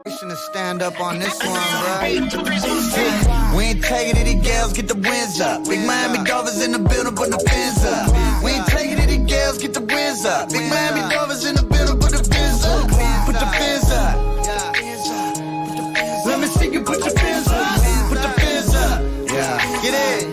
To stand up on this one, bro. We ain't taking it, these gals get the wins up. Big Miami Dolphins in the building, put the pins up. We ain't taking it, these gals get the wins up. Big Miami Dolphins in the building, put the pins up. Put the pins up. Let me see you put your pins up. Put the pins up. Yeah, get it.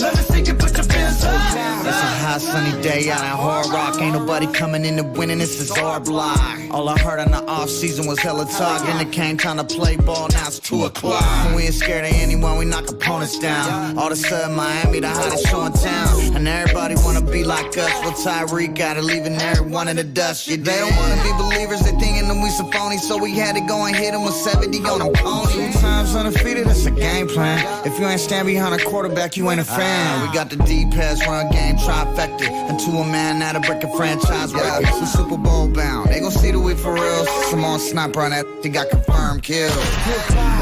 Let me see you put your pins up. It's a hot sunny day out in Hard Rock. Ain't nobody coming in and winning. This is our block. All I heard in the off season was hella talk. Then it came time to play ball. Now it's 2 o'clock. We ain't scared of anyone. We knock opponents down. All of a sudden Miami the hottest show in town, and everybody wanna be like us. Well, Tyreek got it, leaving everyone in the dust. Yeah, they don't wanna be believers. They thinking that we some phony, so we had to go and hit them with 70 on them ponies. 2 times undefeated. That's a game plan. If you ain't stand behind a quarterback, you ain't a fan. We got the deep pass run game trifecta. And to a man now to break a franchise record. Some Super Bowl bound. They gon' see the way for real. Some on sniper on that. They got confirmed kill.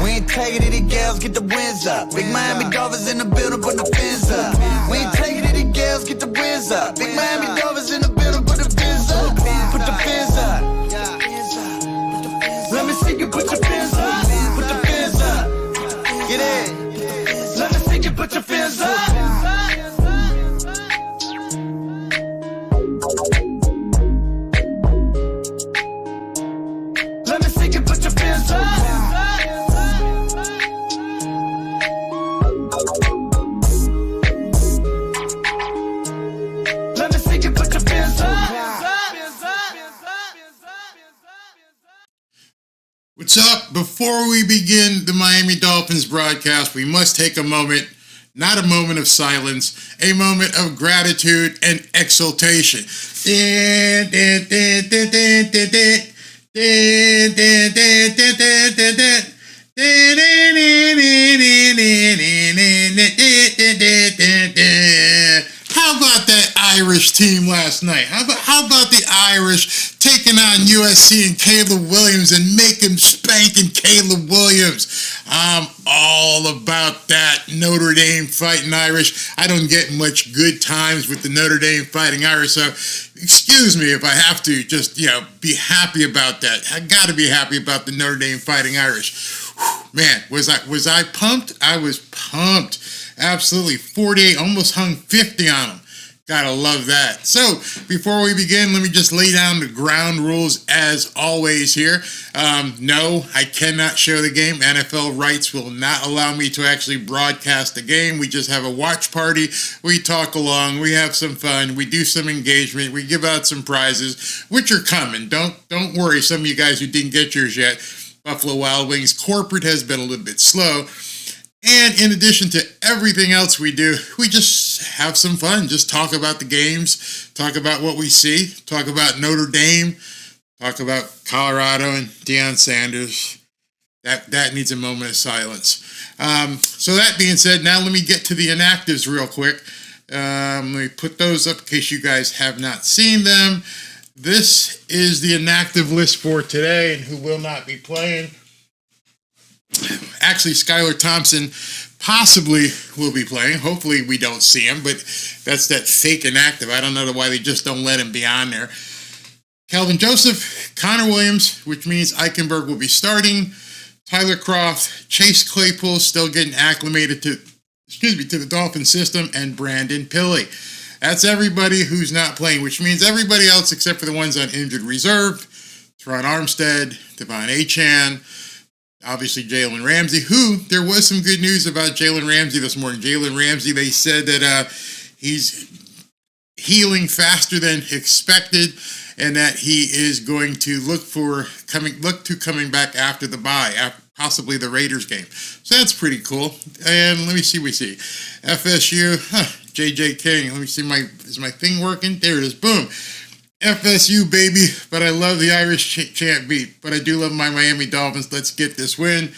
We ain't taking it. These gals get the wins up. Big Miami Dolphins in the building, put the pins up. We ain't taking it. These gals get the wins up. Big Miami Dolphins in the building, put the pins up. Put the pins up. Let me see you put your pins up. Put the pins up. Get it. Let me see you put your pins up. Let me see you put your pins up. Let me see you put your pins up. What's up? Before we begin the Miami Dolphins broadcast, we must take a moment, not a moment of silence, a moment of gratitude and exultation. How about that Irish team last night? How about the Irish taking on USC and Caleb Williams and making spanking Caleb Williams? I'm all about that Notre Dame Fighting Irish. I don't get much good times with the Notre Dame Fighting Irish, so excuse me if I have to just, be happy about that. I got to be happy about the Notre Dame Fighting Irish. Whew, man, was I pumped? I was pumped. Absolutely. 48, almost hung 50 on them. Gotta love that. So, before we begin, let me just lay down the ground rules as always here. No, I cannot show the game. NFL rights will not allow me to actually broadcast the game. We just have a watch party. We talk along. We have some fun. We do some engagement. We give out some prizes, which are coming. Don't worry, some of you guys who didn't get yours yet. Buffalo Wild Wings corporate has been a little bit slow. And in addition to everything else we do, we just have some fun. Just talk about the games, talk about what we see, talk about Notre Dame, talk about Colorado and Deion Sanders. That needs a moment of silence. So that being said, now let me get to the inactives real quick. Let me put those up in case you guys have not seen them. This is the inactive list for today and who will not be playing. Actually, Skylar Thompson possibly will be playing. Hopefully we don't see him, but that's that fake inactive. I don't know why they just don't let him be on there. Calvin Joseph, Connor Williams, which means Eichenberg will be starting. Tyler Kroft, Chase Claypool still getting acclimated to the Dolphin system, and Brandon Pilley. That's everybody who's not playing, which means everybody else except for the ones on injured reserve. Teron Armstead, Devon Achane, obviously Jalen Ramsey, who there was some good news about Jalen Ramsey this morning. Jalen Ramsey, they said that he's healing faster than expected and that he is going to look to coming back after the bye, possibly the Raiders game. So that's pretty cool. And let me see, FSU, JJ King. Let me see, is my thing working? There it is. Boom. FSU, baby, but I love the Irish chant beat. But I do love my Miami Dolphins. Let's get this win.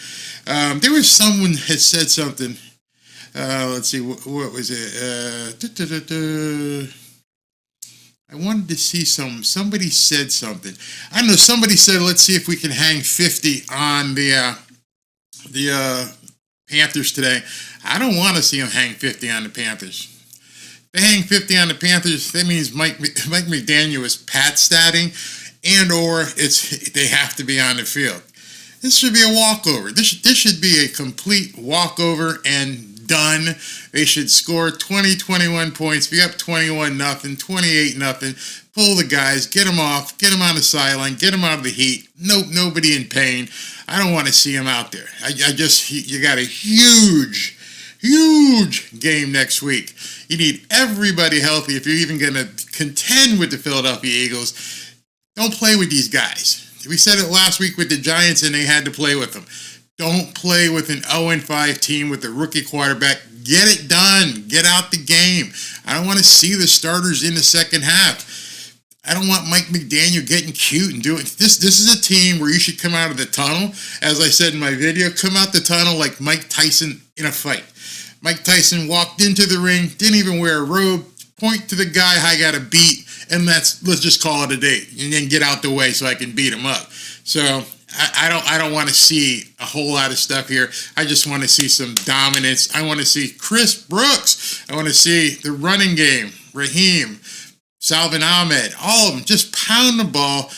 There was someone had said something. Let's see, what was it? I wanted to see somebody said something. I don't know, somebody said, let's see if we can hang 50 on the Panthers today. I don't want to see them hang 50 on the Panthers. They hang 50 on the Panthers, that means Mike McDaniel is pat statting, and or they have to be on the field. This should be a walkover. This should be a complete walkover and done. They should score 20, 21 points, be up 21-0, 28-0. Pull the guys, get them off, get them on the sideline, get them out of the heat. Nope, nobody in pain. I don't want to see them out there. You got a huge game next week. You need everybody healthy if you're even going to contend with the Philadelphia Eagles. Don't play with these guys. We said it last week with the Giants, and they had to play with them. Don't play with an 0-5 team with a rookie quarterback. Get it done. Get out the game. I don't want to see the starters in the second half. I don't want Mike McDaniel getting cute and doing this. This is a team where you should come out of the tunnel. As I said in my video, come out the tunnel like Mike Tyson in a fight. Mike Tyson walked into the ring, didn't even wear a robe, point to the guy I got to beat, and let's just call it a day, and then get out the way so I can beat him up. So I don't want to see a whole lot of stuff here. I just want to see some dominance. I want to see Chris Brooks. I want to see the running game, Raheem, Salvin Ahmed, all of them. Just pound the ball,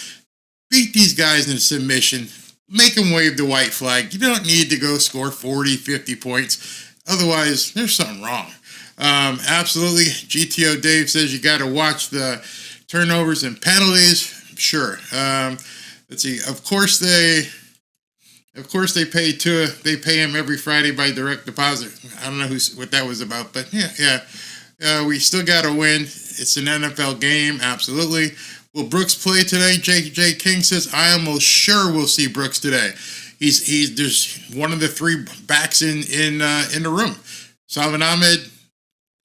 beat these guys into submission, make them wave the white flag. You don't need to go score 40, 50 points. Otherwise, there's something wrong. Absolutely. GTO Dave says you got to watch the turnovers and penalties. Sure. Let's see. Of course they pay Tua. They pay him every Friday by direct deposit. I don't know what that was about, but yeah. We still got to win. It's an NFL game. Absolutely. Will Brooks play today? J.J. King says I almost sure we'll see Brooks today. There's one of the three backs in the room. Salvin Ahmed,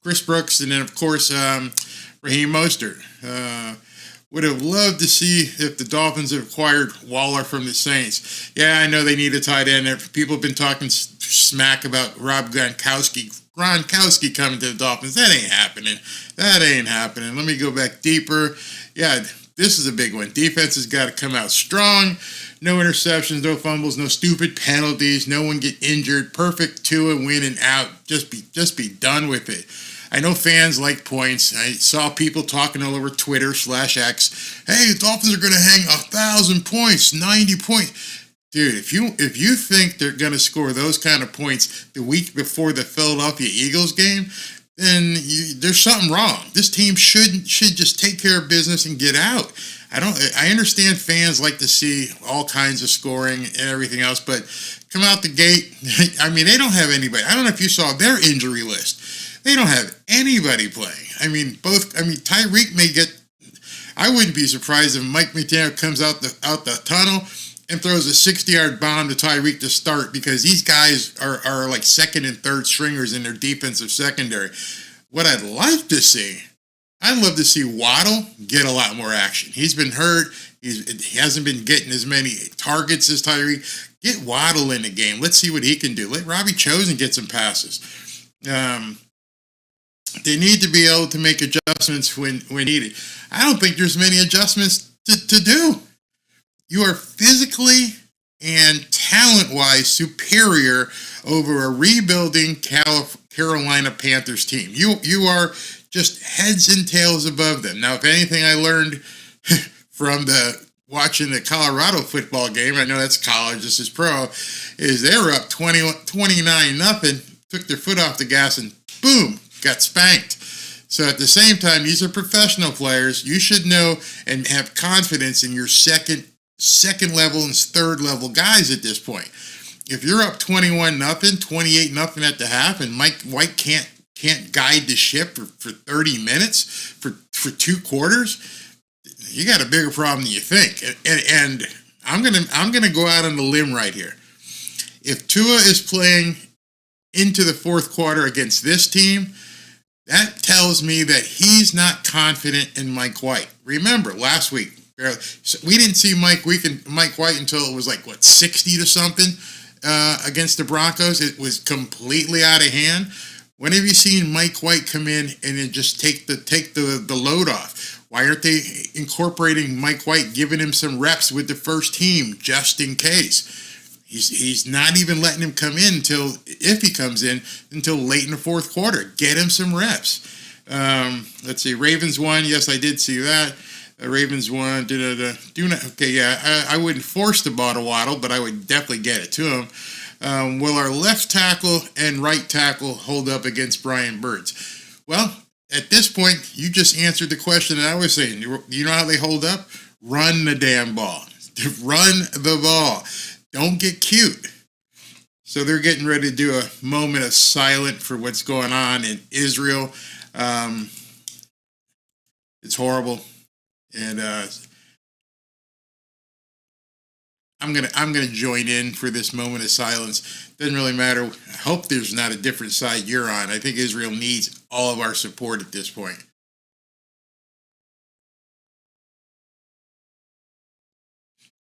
Chris Brooks, and then of course Raheem Mostert. Would have loved to see if the Dolphins have acquired Waller from the Saints. Yeah, I know they need a tight end. People have been talking smack about Rob Gronkowski coming to the Dolphins. That ain't happening. Let me go back deeper. Yeah, this is a big one. Defense has got to come out strong. No interceptions, no fumbles, no stupid penalties. No one get injured. Perfect Tua win and out. Just be done with it. I know fans like points. I saw people talking all over Twitter /X. Hey, the Dolphins are going to hang 1,000 points, 90 points. Dude, if you think they're going to score those kind of points the week before the Philadelphia Eagles game, then there's something wrong. This team should just take care of business and get out. I understand fans like to see all kinds of scoring and everything else, but come out the gate. I mean, they don't have anybody. I don't know if you saw their injury list. They don't have anybody playing. Tyreek may get. I wouldn't be surprised if Mike McDaniel comes out the tunnel and throws a 60-yard bomb to Tyreek to start, because these guys are like second and third stringers in their defensive secondary. What I'd like to see, I'd love to see Waddle get a lot more action. He's been hurt. He hasn't been getting as many targets as Tyreek. Get Waddle in the game. Let's see what he can do. Let Robbie Chosen get some passes. They need to be able to make adjustments when needed. I don't think there's many adjustments to do. You are physically and talent-wise superior over a rebuilding Carolina Panthers team. You are just heads and tails above them. Now, if anything I learned from watching the Colorado football game, I know that's college, this is pro, is they were up 29-0, took their foot off the gas, and boom, got spanked. So at the same time, these are professional players. You should know and have confidence in your second level and third level guys at this point. If you're up 21-0, 28-0 at the half, and Mike White can't guide the ship for 30 minutes for 2 quarters, you got a bigger problem than you think. And I'm gonna go out on the limb right here. If Tua is playing into the fourth quarter against this team, that tells me that he's not confident in Mike White. Remember, last week, we didn't see Mike White until it was 60 to something against the Broncos. It was completely out of hand. When have you seen Mike White come in and then just take the load off? Why aren't they incorporating Mike White, giving him some reps with the first team just in case? He's not even letting him come in if he comes in until late in the fourth quarter. Get him some reps. Let's see. Ravens won. Yes, I did see that. Ravens won. Do not. Okay, yeah. I wouldn't force the ball to Waddle, but I would definitely get it to him. Will our left tackle and right tackle hold up against Brian Burns? Well, at this point, you just answered the question that I was saying. You know how they hold up? Run the damn ball. Run the ball. Don't get cute. So they're getting ready to do a moment of silence for what's going on in Israel. It's horrible, and I'm gonna join in for this moment of silence. Doesn't really matter. I hope there's not a different side you're on. I think Israel needs all of our support at this point.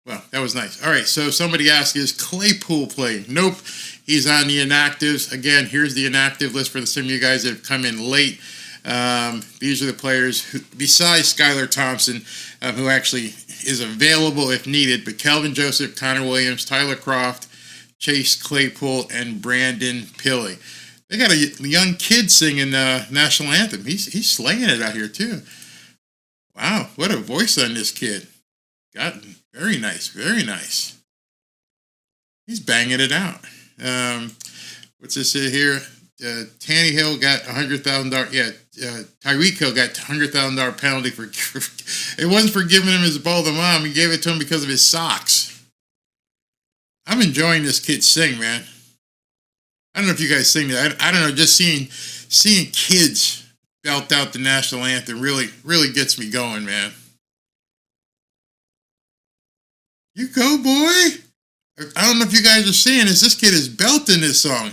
Well, that was nice. All right, so somebody asked, is Claypool playing? Nope, he's on the inactives. Again, here's the inactive list for some of you guys that have come in late. These are the players who, besides Skylar Thompson, who actually is available if needed, but Kelvin Joseph, Connor Williams, Tyler Croft, Chase Claypool, and Brandon Pilley. They got a young kid singing the national anthem. He's slaying it out here, too. Wow, what a voice on this kid. Very nice, very nice. He's banging it out. What's this here? Tannehill got $100,000. Yeah, Tyreek Hill got $100,000 penalty for. It wasn't for giving him his ball to mom. He gave it to him because of his socks. I'm enjoying this kid sing, man. I don't know if you guys sing that. I don't know. Just seeing kids belt out the national anthem really gets me going, man. You go, boy. I don't know if you guys are seeing this. This kid is belting this song.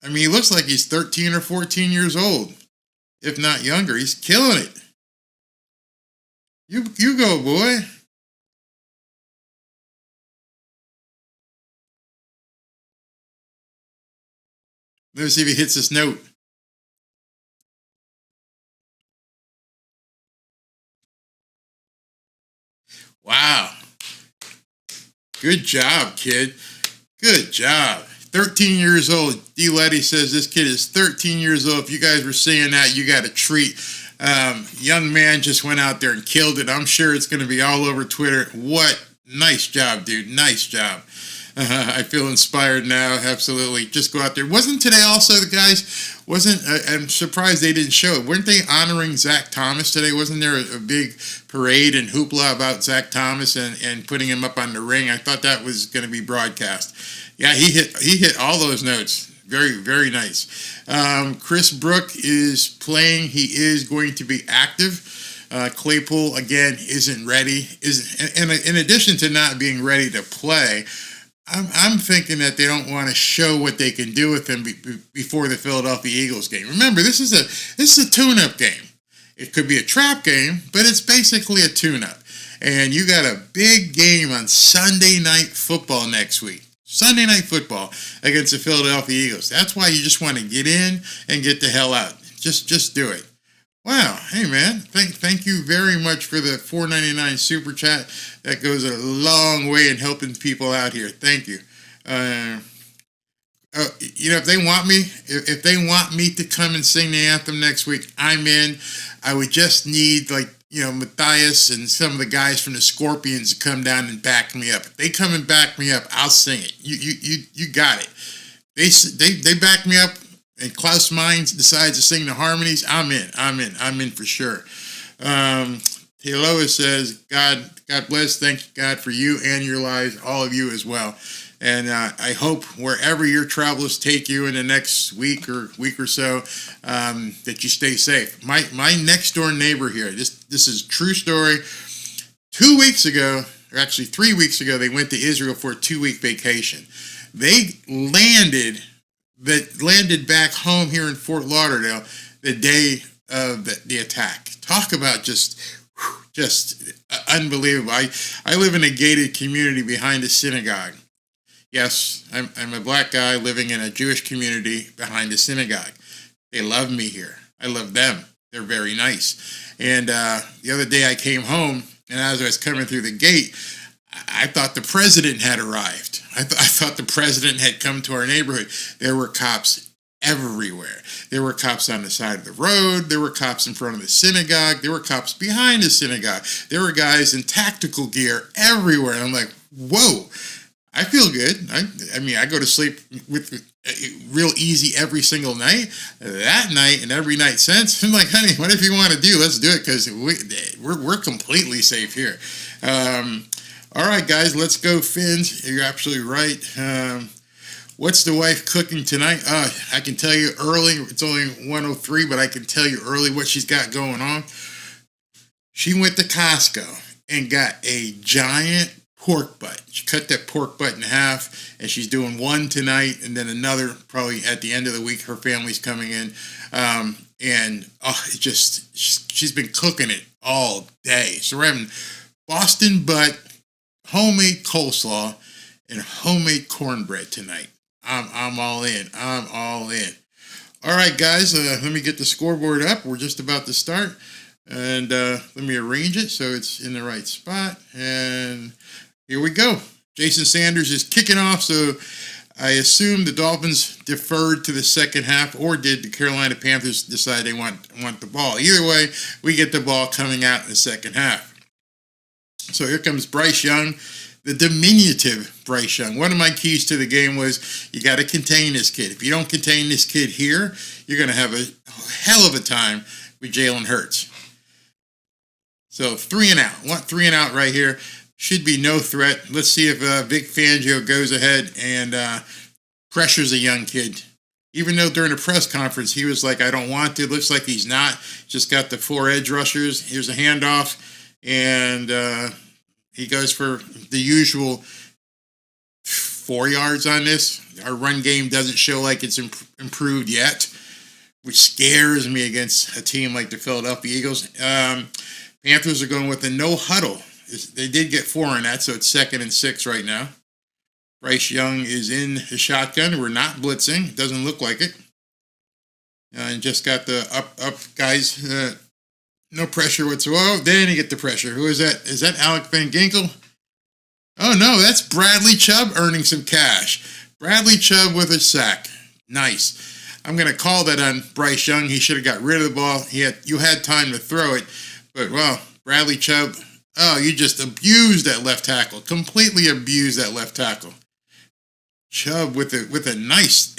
I mean, he looks like he's 13 or 14 years old, if not younger. He's killing it. You go, boy. Let's see if he hits this note. Wow. Good job, kid. Good job. 13 years old. D. Letty says this kid is 13 years old. If you guys were seeing that, you got a treat. Young man just went out there and killed it. I'm sure it's going to be all over Twitter. What? Nice job, dude. Nice job. I feel inspired now. Absolutely. Just go out there. Wasn't today also the guys? I'm surprised they didn't show it. Weren't they honoring Zach Thomas today? Wasn't there a big parade and hoopla about Zach Thomas and putting him up on the ring? I thought that was going to be broadcast. Yeah, he hit all those notes. Very, very nice. Chris Brook is playing. He is going to be active. Claypool, again, isn't ready. And in addition to not being ready to play, I'm thinking that they don't want to show what they can do with him before the Philadelphia Eagles game. Remember, this is a tune-up game. It could be a trap game, but it's basically a tune-up. And you got a big game on Sunday Night Football next week. Sunday Night Football against the Philadelphia Eagles. That's why you just want to get in and get the hell out. Just do it. Wow. Hey, man. Thank you very much for the $4.99 super chat. That goes a long way in helping people out here. Thank you. If they want me to come and sing the anthem next week, I'm in. I would just need Matthias and some of the guys from the Scorpions to come down and back me up. If they come and back me up, I'll sing it. You got it. They back me up. And Klaus Mines decides to sing the harmonies, I'm in for sure. Teloa says, God bless, thank God for you and your lives, all of you as well. And I hope wherever your travels take you in the next week or so, that you stay safe. My next door neighbor here, this is a true story. 2 weeks ago, or actually 3 weeks ago, they went to Israel for a 2-week vacation. They landed back home here in Fort Lauderdale the day of the attack. Talk about just unbelievable. I live in a gated community behind a synagogue. Yes, I'm a black guy living in a Jewish community behind a synagogue. They love me here. I love them. They're very nice. And the other day I came home, and as I was coming through the gate, I thought the president had arrived. I thought the president had come to our neighborhood. There were cops everywhere. There were cops on the side of the road. There were cops in front of the synagogue. There were cops behind the synagogue. There were guys in tactical gear everywhere. And I'm like, whoa, I feel good. I mean, I go to sleep with real easy every single night. That night and every night since, I'm like, honey, whatever you want to do, let's do it, because we're completely safe here. All right, guys, let's go, Finns. You're absolutely right. What's the wife cooking tonight? I can tell you early. It's only 1:03, but I can tell you early what she's got going on. She went to Costco and got a giant pork butt. She cut that pork butt in half, and she's doing one tonight and then another probably at the end of the week. Her family's coming in. She's been cooking it all day. So we're having Boston butt, homemade coleslaw, and homemade cornbread tonight. I'm all in. I'm all in. All right, guys, let me get the scoreboard up. We're just about to start. And let me arrange it so it's in the right spot. And here we go. Jason Sanders is kicking off, so I assume the Dolphins deferred to the second half, or did the Carolina Panthers decide they want the ball? Either way, we get the ball coming out in the second half. So here comes Bryce Young, the diminutive Bryce Young. One of my keys to the game was you got to contain this kid. If you don't contain this kid here, you're going to have a hell of a time with Jalen Hurts. So 3 and out. Want 3 and out right here. Should be no threat. Let's see if Vic Fangio goes ahead and pressures a young kid. Even though during the press conference he was like, I don't want to. Looks like he's not. Just got the 4 edge rushers. Here's a handoff. And he goes for the usual 4 yards on this. Our run game doesn't show like it's improved yet, which scares me against a team like the Philadelphia Eagles. Panthers are going with a no huddle. They did get 4 on that, so it's 2nd and 6 right now. Bryce Young is in the shotgun. We're not blitzing. It doesn't look like it. And just got the up guys. No pressure whatsoever. Then you get the pressure. Who is that? Is that Alec Van Ginkel? Oh, no, that's Bradley Chubb earning some cash. Bradley Chubb with a sack. Nice. I'm going to call that on Bryce Young. He should have got rid of the ball. You had time to throw it. But, well, Bradley Chubb, you just abused that left tackle. Completely abused that left tackle. Chubb with a nice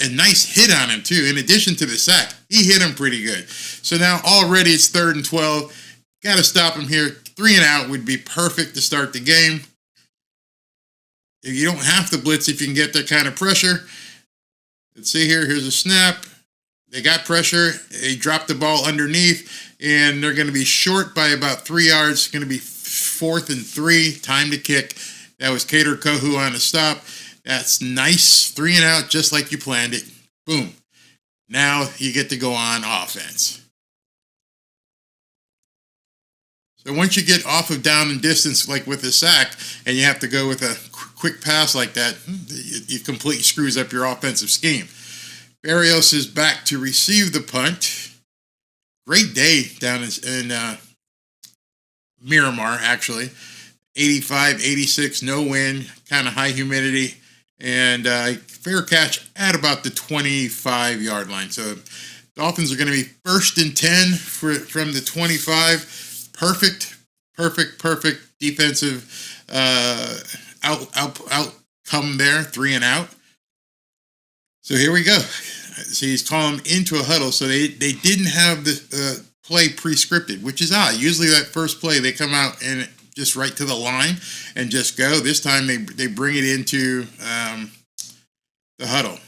hit on him, too. In addition to the sack, he hit him pretty good. So now already it's 3rd and 12. Got to stop him here. 3 and out would be perfect to start the game. If you don't have to blitz if you can get that kind of pressure. Let's see here. Here's a snap. They got pressure. They dropped the ball underneath, and they're going to be short by about 3 yards. It's going to be 4th and 3. Time to kick. That was Kader Kohu on the stop. That's nice. 3 and out, just like you planned it. Boom. Now you get to go on offense. So once you get off of down and distance, like with a sack, and you have to go with a quick pass like that, it completely screws up your offensive scheme. Barrios is back to receive the punt. Great day down in Miramar, actually. 85, 86, no wind, kind of high humidity, and fair catch at about the 25-yard line. So Dolphins are going to be 1st and 10 from the 25. Perfect defensive outcome there, 3 and out. So here we go. So he's calling them into a huddle. So they didn't have the play pre-scripted, which is odd. Usually that first play, they come out and just right to the line and just go. This time they bring it into the huddle.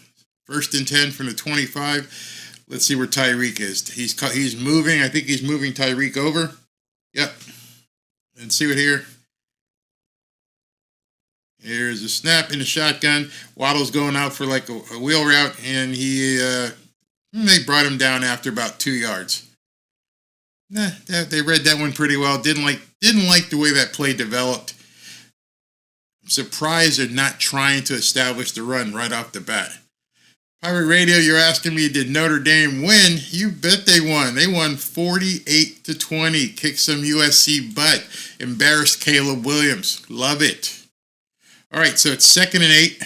1st and 10 from the 25. Let's see where Tyreek is. He's moving. I think he's moving Tyreek over. Yep. And see what here. Here's a snap in the shotgun. Waddle's going out for like a wheel route, and they brought him down after about 2 yards. They read that one pretty well. Didn't like the way that play developed. I'm surprised they're not trying to establish the run right off the bat. Pirate Radio, you're asking me, did Notre Dame win? You bet they won. They won 48-20. Kicked some USC butt. Embarrassed Caleb Williams. Love it. All right, so it's 2nd and 8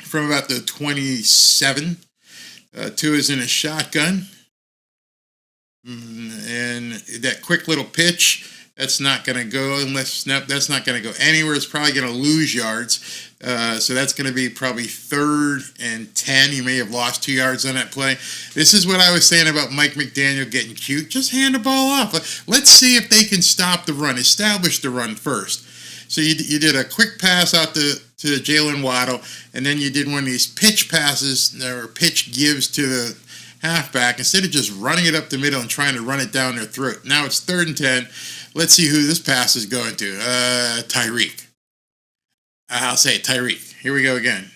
from about the 27. Tua is in a shotgun. And that quick little pitch, that's not going to go that's not going to go anywhere. It's probably going to lose yards. So that's going to be probably 3rd and 10. You may have lost 2 yards on that play. This is what I was saying about Mike McDaniel getting cute. Just hand the ball off. Let's see if they can stop the run, establish the run first. So you did a quick pass out to Jalen Waddle, and then you did one of these pitch passes or pitch gives to the halfback instead of just running it up the middle and trying to run it down their throat. Now it's 3rd and 10. Let's see who this pass is going to. Tyreek. I'll say it, Tyreek. Here we go again.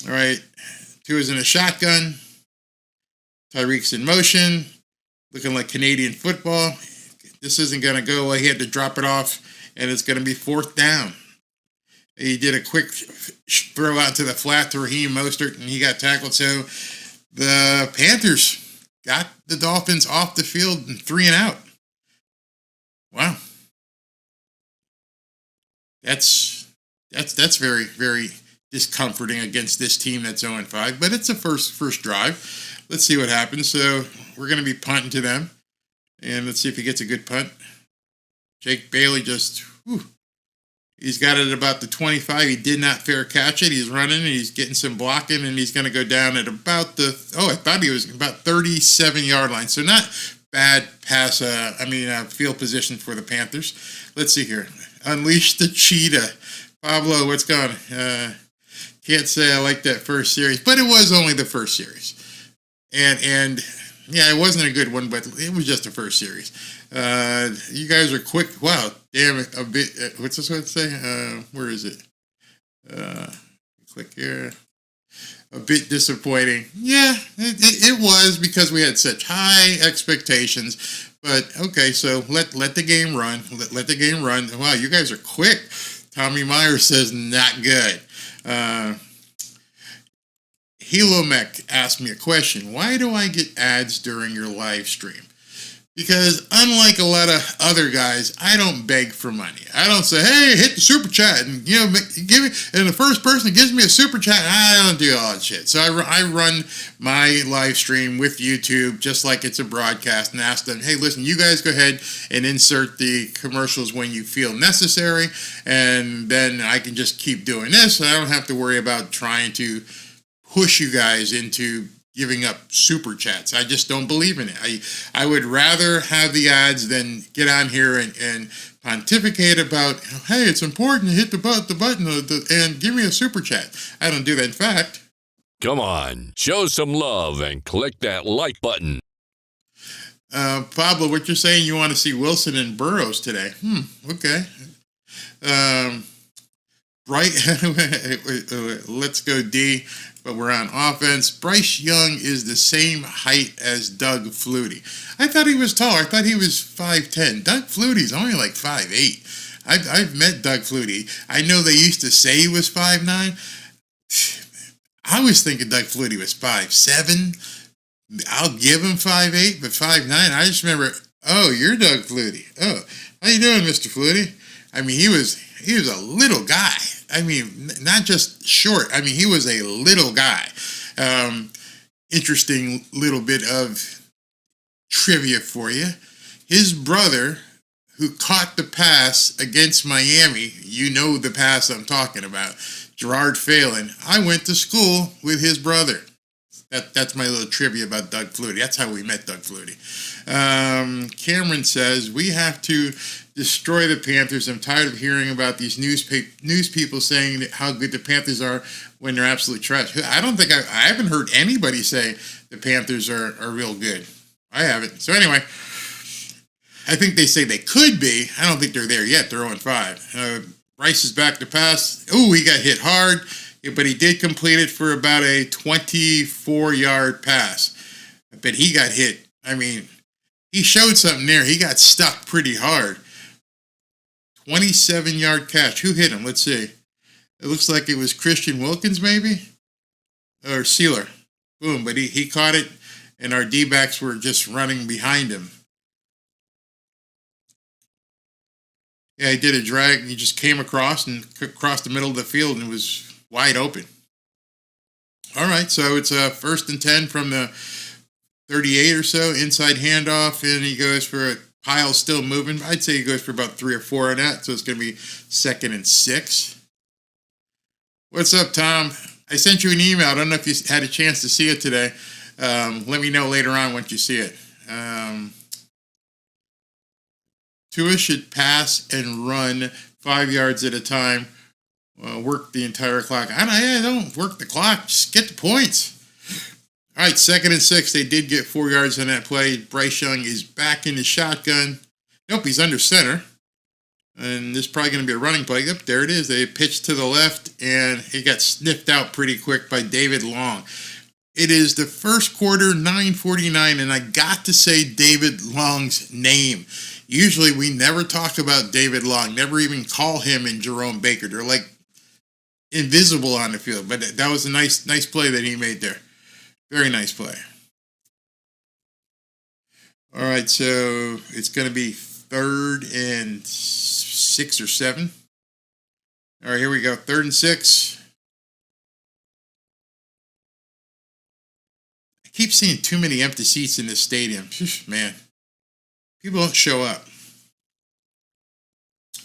All right. Tua's in a shotgun. Tyreek's in motion. Looking like Canadian football. This isn't going to go away. He had to drop it off, and it's going to be 4th down. He did a quick throw out to the flat to Raheem Mostert, and he got tackled. So the Panthers got the Dolphins off the field and 3 and out. Wow. That's very, very discomforting against this team that's 0-5, but it's a first drive. Let's see what happens. So we're going to be punting to them, and let's see if he gets a good punt. Jake Bailey he's got it at about the 25. He did not fair catch it. He's running, and he's getting some blocking, and he's going to go down at about I thought he was about 37-yard line. So not bad pass, field position for the Panthers. Let's see here. Unleash the cheetah. Pablo, what's going on? Can't say I like that first series, but it was only the first series. And yeah, it wasn't a good one, but it was just the first series. You guys are quick. Wow, damn it. A bit, what's this one say? Where is it? Click here. A bit disappointing. Yeah, it was because we had such high expectations. But okay, so let the game run. Let the game run. Wow, you guys are quick. Tommy Myers says not good. Helomec asked me a question. Why do I get ads during your live stream? Because unlike a lot of other guys, I don't beg for money. I don't say, hey, hit the super chat and give me, and the first person that gives me a super chat, I don't do all that shit. So I run my live stream with YouTube just like it's a broadcast and ask them, hey, listen, you guys go ahead and insert the commercials when you feel necessary, and then I can just keep doing this. I don't have to worry about trying to push you guys into giving up super chats. I just don't believe in it. I would rather have the ads than get on here and pontificate about, hey, it's important to hit the button and give me a super chat. I don't do that. In fact, come on, show some love and click that like button. Pablo, what you're saying, you want to see Wilson and Burrows today? Okay. Let's go D. But we're on offense. Bryce Young is the same height as Doug Flutie. I thought he was tall. I thought he was 5'10". Doug Flutie's only like 5'8". I've met Doug Flutie. I know they used to say he was 5'9". I was thinking Doug Flutie was 5'7". I'll give him 5'8", but 5'9". I just remember, oh, you're Doug Flutie. Oh, how you doing, Mr. Flutie? I mean, he was a little guy. I mean, not just short. I mean, he was a little guy. Interesting little bit of trivia for you. His brother, who caught the pass against Miami, you know the pass I'm talking about, Gerard Phelan. I went to school with his brother. That's my little trivia about Doug Flutie. That's how we met Doug Flutie. Cameron says, we have to destroy the Panthers. I'm tired of hearing about these news people saying how good the Panthers are when they're absolute trash. I don't think I haven't heard anybody say the Panthers are real good. I haven't. So anyway, I think they say they could be. I don't think they're there yet. They're 0-5. Rice is back to pass. Oh, he got hit hard, but he did complete it for about a 24-yard pass. But he got hit. I mean, he showed something there. He got stuck pretty hard. 27-yard catch. Who hit him? Let's see. It looks like it was Christian Wilkins, maybe? Or Sealer. Boom. But he caught it, and our D-backs were just running behind him. Yeah, he did a drag. He just came across and crossed the middle of the field, and it was wide open. All right, so it's a 1st and 10 from the 38 or so, inside handoff, and he goes for a pile still moving. I'd say he goes for about 3 or 4 on that, so it's going to be 2nd and 6. What's up, Tom? I sent you an email. I don't know if you had a chance to see it today. Let me know later on once you see it. Tua should pass and run 5 yards at a time. Work the entire clock. I don't work the clock. Just get the points. All right, 2nd and 6. They did get 4 yards on that play. Bryce Young is back in the shotgun. Nope, he's under center. And this is probably going to be a running play. Yep, there it is. They pitched to the left, and it got sniffed out pretty quick by David Long. It is the first quarter, 9:49, and I got to say David Long's name. Usually we never talk about David Long, never even call him and Jerome Baker. They're like invisible on the field, but that was a nice play that he made there. Very nice play. All right, so it's going to be 3rd and 6 or 7. All right, here we go. 3rd and 6. I keep seeing too many empty seats in this stadium. Man, people don't show up.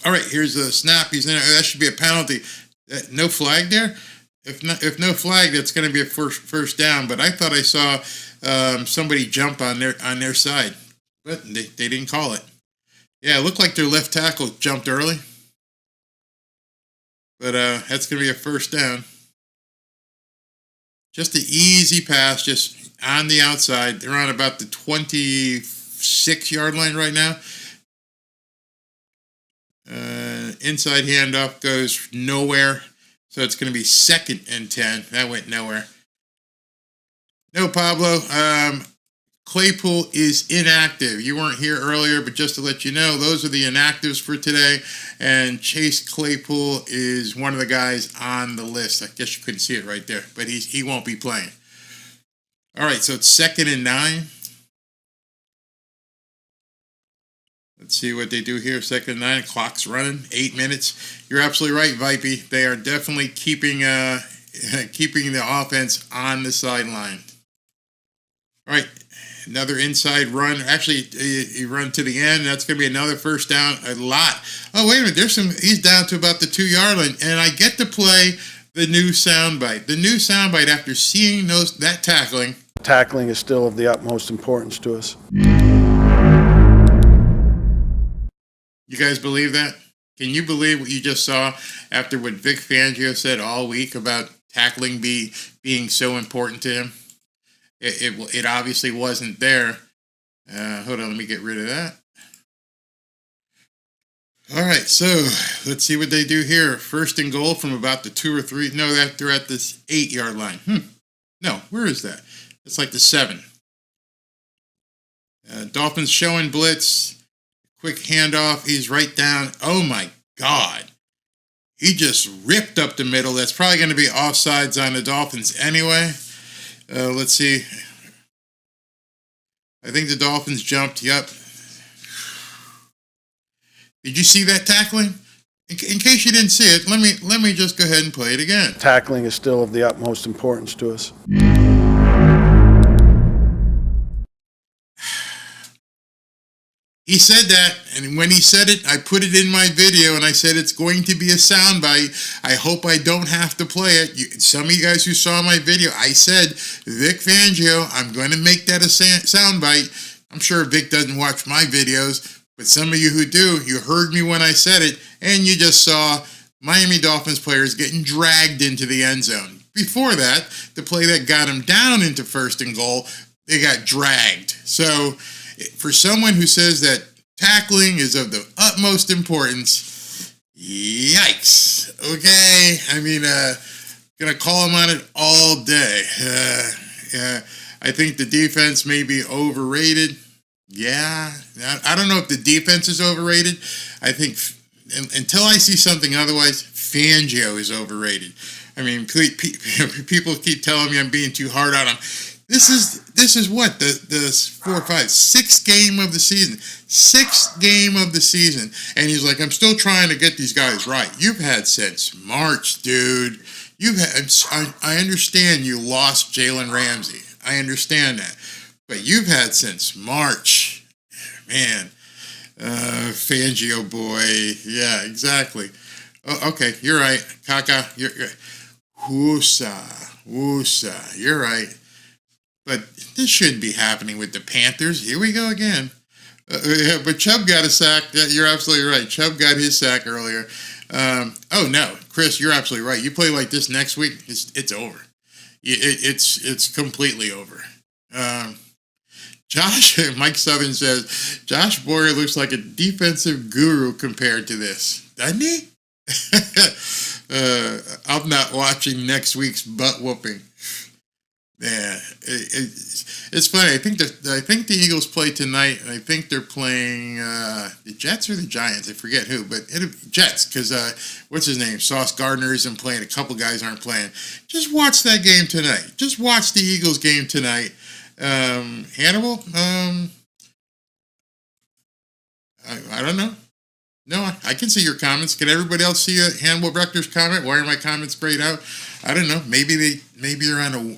All right, here's a snap. He's in. That should be a penalty. No flag there. If no flag, that's going to be a first down. But I thought I saw somebody jump on their side, but they didn't call it. Yeah, it looked like their left tackle jumped early, but that's going to be a first down. Just an easy pass, just on the outside. They're on about the 26-yard line right now. Inside handoff goes nowhere. So it's going to be 2nd and 10. That went nowhere. No, Pablo. Claypool is inactive. You weren't here earlier, but just to let you know, those are the inactives for today. And Chase Claypool is one of the guys on the list. I guess you couldn't see it right there, but he won't be playing. All right, so it's 2nd and 9. Let's see what they do here. 2nd and 9. Clock's running. 8 minutes. You're absolutely right, Vipey. They are definitely keeping the offense on the sideline. All right. Another inside run. Actually, he run to the end. That's going to be another first down. A lot. Oh, wait a minute. He's down to about the 2-yard line. And I get to play the new soundbite. The new soundbite after seeing that tackling. Tackling is still of the utmost importance to us. You guys believe that? Can you believe what you just saw after what Vic Fangio said all week about tackling being so important to him? It obviously wasn't there. Hold on, let me get rid of that. All right, so let's see what they do here. 1st and goal from about the 2 or 3. No, they're at this 8-yard line. No, where is that? It's like the 7. Dolphins showing blitz. Quick handoff. He's right down. Oh, my God. He just ripped up the middle. That's probably going to be offsides on the Dolphins anyway. Let's see. I think the Dolphins jumped. Yep. Did you see that tackling? In case you didn't see it, let me just go ahead and play it again. Tackling is still of the utmost importance to us. He said that, and when he said it, I put it in my video, and I said it's going to be a soundbite. I hope I don't have to play it. Some of you guys who saw my video, I said, Vic Fangio, I'm going to make that a soundbite. I'm sure Vic doesn't watch my videos, but some of you who do, you heard me when I said it, and you just saw Miami Dolphins players getting dragged into the end zone. Before that, the play that got them down into 1st and goal, they got dragged. So for someone who says that tackling is of the utmost importance, yikes. Okay, I mean, gonna call him on it all day. I think the defense may be overrated. Yeah, I don't know if the defense is overrated. I think until I see something otherwise, Fangio is overrated. I mean, people keep telling me I'm being too hard on him. This is what the 4 or 5 6th game of the season, 6th game of the season, and he's like, I'm still trying to get these guys right. You've had since March, dude. I understand you lost Jalen Ramsey. I understand that. But you've had since March. Man. Fangio boy. Yeah, exactly. Oh, okay, you're right. Kaka, you're Woosa. You're right. But this shouldn't be happening with the Panthers. Here we go again. Yeah, but Chubb got a sack. You're absolutely right. Chubb got his sack earlier. Oh no, Chris, you're absolutely right. You play like this next week, it's over. It's completely over. Mike Southern says, Josh Boyer looks like a defensive guru compared to this, doesn't he? I'm not watching next week's butt whooping. Yeah, it's funny. I think the Eagles play tonight, and I think they're playing the Jets or the Giants. I forget who, but Jets, because what's his name? Sauce Gardner isn't playing. A couple guys aren't playing. Just watch that game tonight. Just watch the Eagles game tonight. Hannibal? I don't know. No, I can see your comments. Can everybody else see Hannibal Rector's comment? Why are my comments sprayed out? I don't know. Maybe they're on a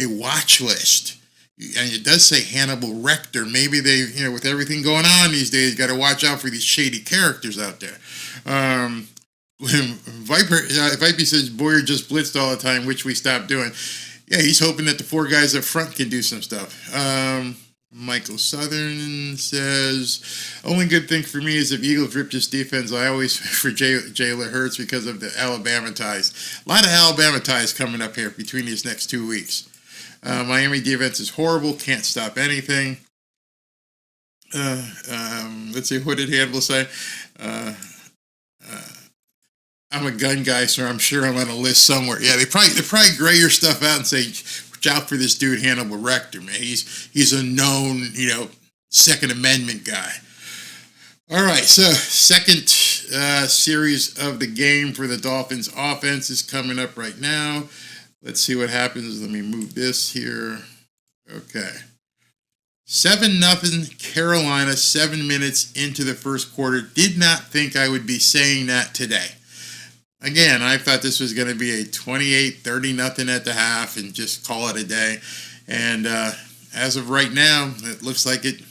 watch list. And it does say Hannibal Rector. Maybe they, with everything going on these days, got to watch out for these shady characters out there. Vipey says Boyer just blitzed all the time, which we stopped doing. Yeah, he's hoping that the four guys up front can do some stuff. Michael Southern says, only good thing for me is if Eagles rip this defense, I always for Jalen Hurts because of the Alabama ties. A lot of Alabama ties coming up here between these next 2 weeks. Miami defense is horrible, can't stop anything. Let's see, what did Hannibal say? I'm a gun guy, so I'm sure I'm on a list somewhere. Yeah, they probably gray your stuff out and say, watch out for this dude, Hannibal Rector, man. He's a known, Second Amendment guy. All right, so second series of the game for the Dolphins offense is coming up right now. Let's see what happens. Let me move this here. Okay. 7-0 Carolina, 7 minutes into the first quarter. Did not think I would be saying that today. Again, I thought this was going to be a 28-30-0 at the half and just call it a day. And as of right now, it looks like it.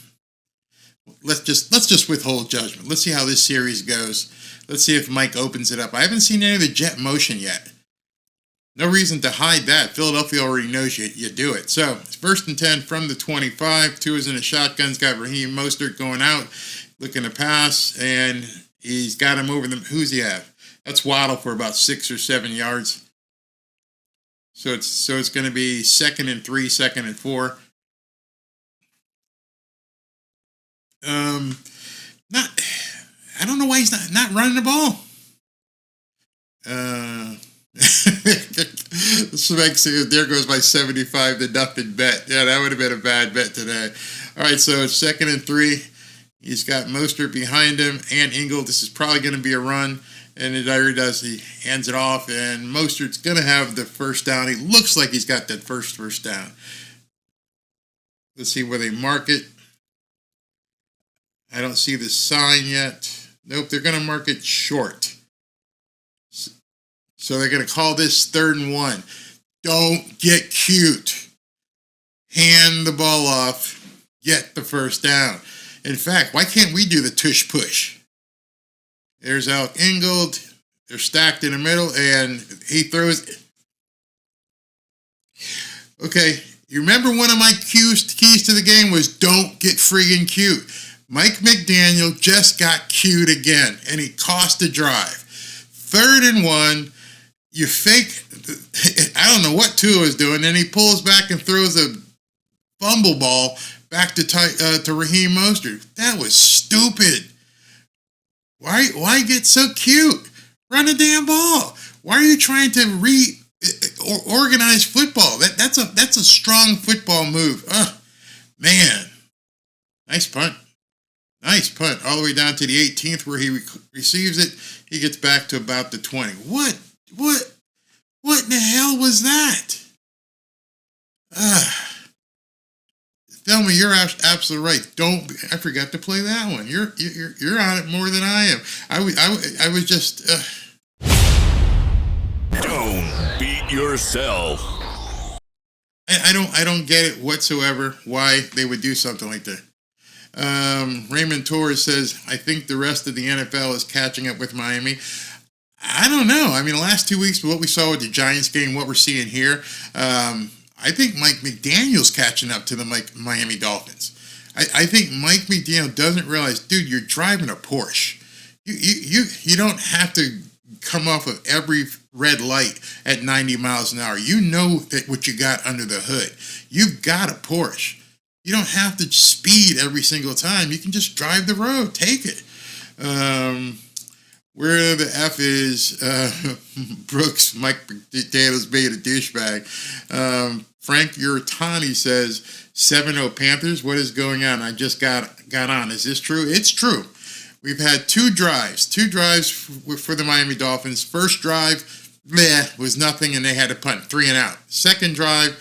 Let's just withhold judgment. Let's see how this series goes. Let's see if Mike opens it up. I haven't seen any of the jet motion yet. No reason to hide that. Philadelphia already knows you do it. So, it's 1st and 10 from the 25. Two is in a shotgun. He's got Raheem Mostert going out, looking to pass, and he's got him over them. Who's he have? That's Waddle for about 6 or 7 yards. So it's going to be 2nd and 3, 2nd and 4. I don't know why he's not running the ball. There goes my 75-0 bet. Yeah, that would have been a bad bet today. All right, so it's 2nd and 3. He's got Mostert behind him and Ingle. This is probably going to be a run. And it already does. He hands it off, and Mostert's going to have the first down. He looks like he's got that first down. Let's see where they mark it. I don't see the sign yet. Nope, they're going to mark it short. So they're going to call this 3rd and 1. Don't get cute. Hand the ball off. Get the first down. In fact, why can't we do the tush push? There's Alec Ingold. They're stacked in the middle, and he throws. Okay, you remember one of my keys to the game was don't get friggin' cute. Mike McDaniel just got cute again, and he cost a drive. 3rd and 1, you fake. I don't know what Tua is doing, and he pulls back and throws a fumble ball back to Raheem Mostert. That was stupid. Why get so cute? Run a damn ball. Why are you trying to organize football? That's a strong football move. Man, nice punt. Nice punt all the way down to the 18th where he receives it. He gets back to about the 20. What in the hell was that? Thelma, you're absolutely right. I forgot to play that one. You're on it more than I am. I was just. Don't yourself. I don't get it whatsoever why they would do something like that. Raymond Torres says, I think the rest of the NFL is catching up with Miami. I don't know. I mean, the last 2 weeks, what we saw with the Giants game, what we're seeing here, I think Mike McDaniel's catching up to the Miami Dolphins. I think Mike McDaniel doesn't realize, dude, you're driving a Porsche. You don't have to come off of every red light at 90 miles an hour. You know that what you got under the hood. You've got a Porsche. You don't have to speed every single time. You can just drive the road. Take it. Where the F is Brooks, Mike Daniels being a douchebag. Frank Urtani says, 7-0 Panthers, what is going on? I just got on. Is this true? It's true. We've had two drives for the Miami Dolphins. First drive, was nothing, and they had to punt, 3 and out. Second drive,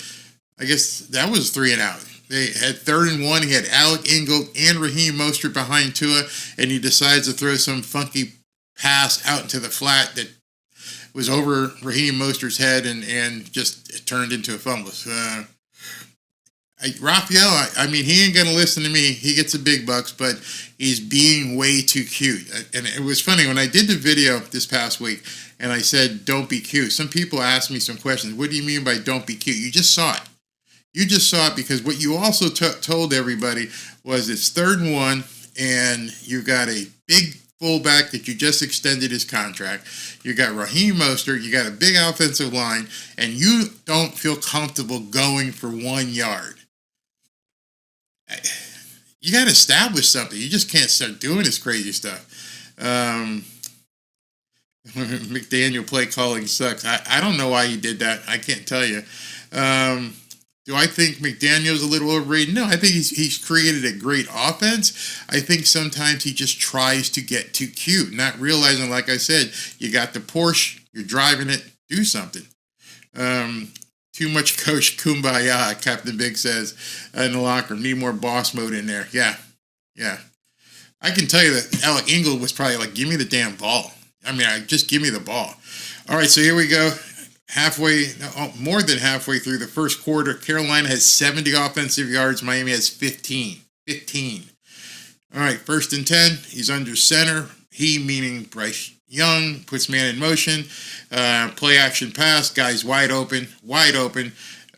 I guess that was 3 and out. They had 3rd and 1. He had Alec Ingold and Raheem Mostert behind Tua, and he decides to throw some funky pass out into the flat that was over Raheem Mostert's head and just turned into a fumble. Raphael, I mean, he ain't going to listen to me. He gets the big bucks, but he's being way too cute. And it was funny, when I did the video this past week, and I said, don't be cute, some people asked me some questions. What do you mean by don't be cute? You just saw it. You just saw it, because what you also told everybody was it's 3rd and 1, and you got a big fullback that you just extended his contract. You got Raheem Mostert. You got a big offensive line, and you don't feel comfortable going for 1 yard. You got to establish something. You just can't start doing this crazy stuff. McDaniel play calling sucks. I don't know why he did that. I can't tell you. Do I think McDaniel's a little overrated? No, I think he's created a great offense. I think sometimes he just tries to get too cute, not realizing, like I said, you got the Porsche, you're driving it, do something. Too much Coach Kumbaya, Captain Big says in the locker room. Need more boss mode in there. Yeah. I can tell you that Alec Ingold was probably like, give me the damn ball. I mean, just give me the ball. All right, so here we go. More than halfway through the first quarter. Carolina has 70 offensive yards. Miami has 15. All right, 1st and 10. He's under center. He, meaning Bryce Young, puts man in motion. Play action pass. Guy's wide open.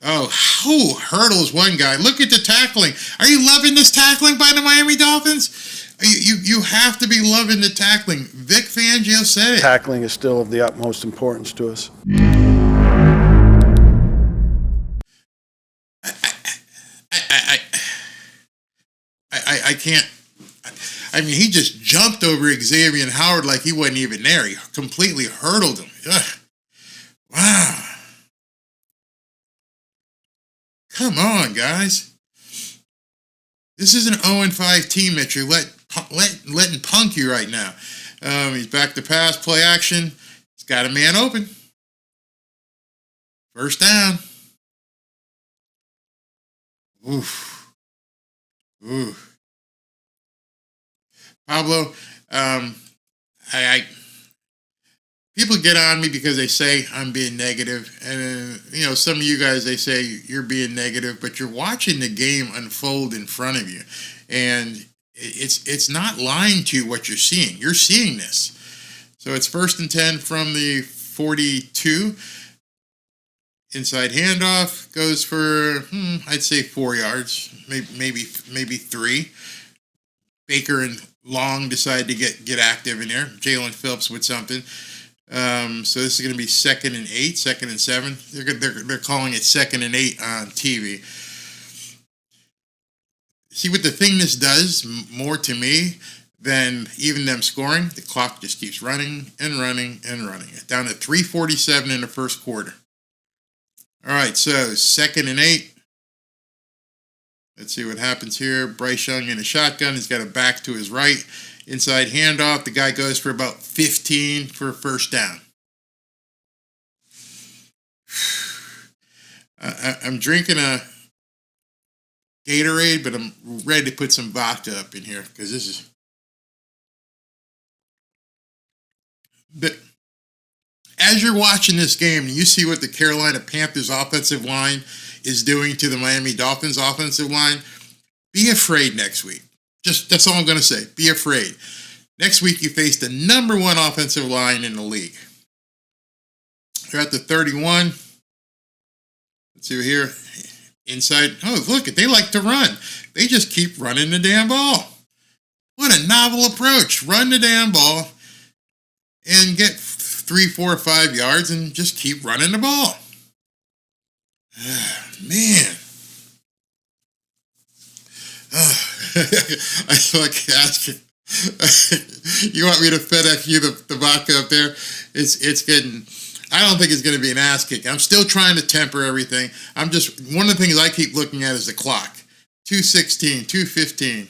Oh, who hurdles one guy? Look at the tackling. Are you loving this tackling by the Miami Dolphins? You have to be loving the tackling. Vic Fangio said it. Tackling is still of the utmost importance to us. I can't. I mean, he just jumped over Xavier Howard like he wasn't even there. He completely hurdled him. Ugh. Wow. Come on, guys. This is an 0-5 team that you're letting punk you right now. He's back to pass, play action. He's got a man open. 1st down. Oof. Pablo, people get on me because they say I'm being negative, and some of you guys, they say you're being negative, but you're watching the game unfold in front of you, and it's not lying to you what you're seeing. You're seeing this. So it's 1st and 10 from the 42. Inside handoff goes for I'd say 4 yards, maybe 3. Baker and Long decide to get active in there. Jalen Phillips with something. So this is going to be 2nd and 8, 2nd and 7. They're calling it 2nd and 8 on TV. See what the thing this does more to me than even them scoring? The clock just keeps running and running and running. Down to 3:47 in the first quarter. All right, so 2nd and 8. Let's see what happens here. Bryce Young in a shotgun. He's got a back to his right. Inside handoff. The guy goes for about 15 for a 1st down. I'm drinking a Gatorade, but I'm ready to put some vodka up in here because this is... As you're watching this game and you see what the Carolina Panthers offensive line is doing to the Miami Dolphins offensive line, be afraid next week. That's all I'm going to say. Be afraid. Next week, you face the number one offensive line in the league. They're at the 31. Let's see here. Inside. Oh, look, they like to run. They just keep running the damn ball. What a novel approach. Run the damn ball and get 3, 4, 5 yards and just keep running the ball. Man. I feel like asking. You want me to FedEx you the vodka up there? It's getting. I don't think it's going to be an ass kick. I'm still trying to temper everything. One of the things I keep looking at is the clock. 2:16, 2:15,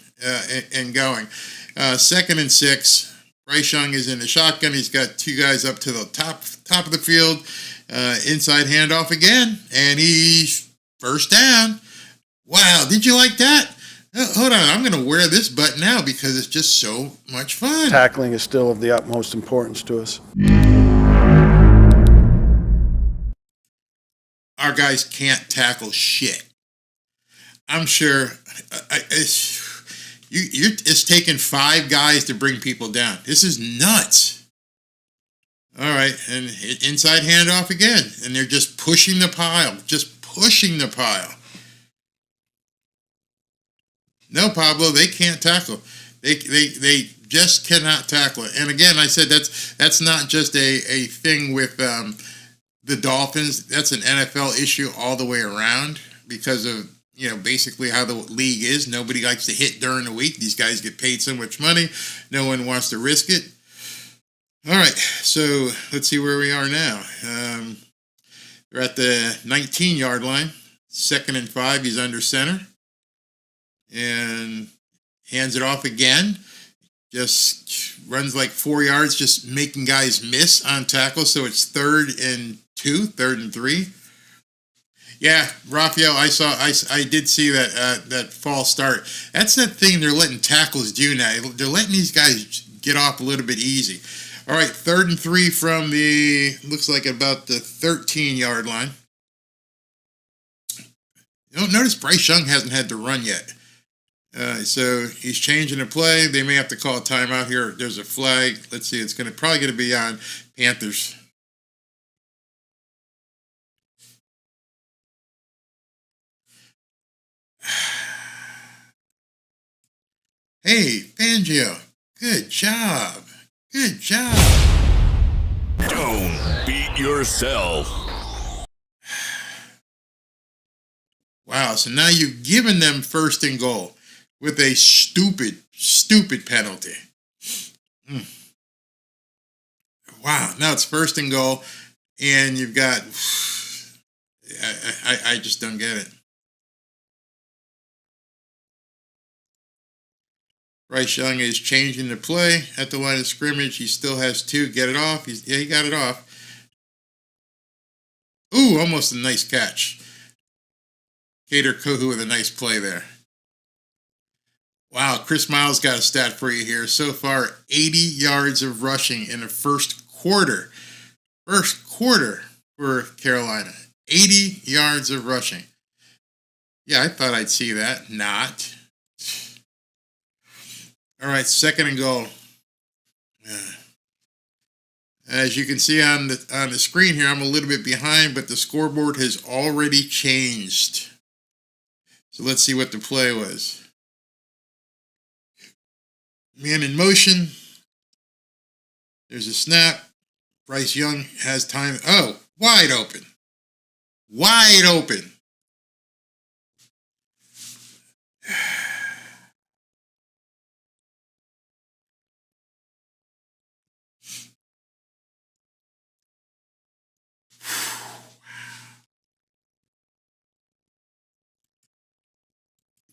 and going. 2nd and 6. Bryce Young is in the shotgun. He's got 2 guys up to the top of the field. Inside handoff again, and he's first down. Wow, did you like that? Hold on, I'm going to wear this button now because it's just so much fun. Tackling is still of the utmost importance to us. Our guys can't tackle shit. I'm sure it's taken 5 guys to bring people down. This is nuts. All right, and inside handoff again, and they're just pushing the pile, No, Pablo, they can't tackle. They just cannot tackle it. And again, I said that's not just a thing with the Dolphins. That's an NFL issue all the way around because of basically how the league is. Nobody likes to hit during the week. These guys get paid so much money. No one wants to risk it. All right, so let's see where we are now. They're at the 19-yard line. 2nd and 5. He's under center. And hands it off again. Just runs like 4 yards, just making guys miss on tackle. So it's 3rd and 2, 3rd and 3. Yeah, Raphael, I did see that false start. That's that thing they're letting tackles do now. They're letting these guys get off a little bit easy. All right, 3rd and 3 from looks like about the 13-yard line. Notice Bryce Young hasn't had to run yet. So he's changing the play. They may have to call a timeout here. There's a flag. Let's see. It's probably going to be on Panthers. Hey, Fangio. Good job. Good job. Don't beat yourself. Wow. So now you've given them 1st and goal with a stupid penalty. Wow. Now it's 1st and goal, and you've got. I just don't get it. Bryce Young is changing the play at the line of scrimmage. He still has 2. Get it off. He got it off. Ooh, almost a nice catch. Kader Kohu with a nice play there. Wow, Chris Miles got a stat for you here. So far, 80 yards of rushing in the first quarter. First quarter for Carolina. 80 yards of rushing. Yeah, I thought I'd see that. Not. All right, 2nd and goal. As you can see on the screen here, I'm a little bit behind, but the scoreboard has already changed. So let's see what the play was. Man in motion. There's a snap. Bryce Young has time. Oh, wide open. Wide open.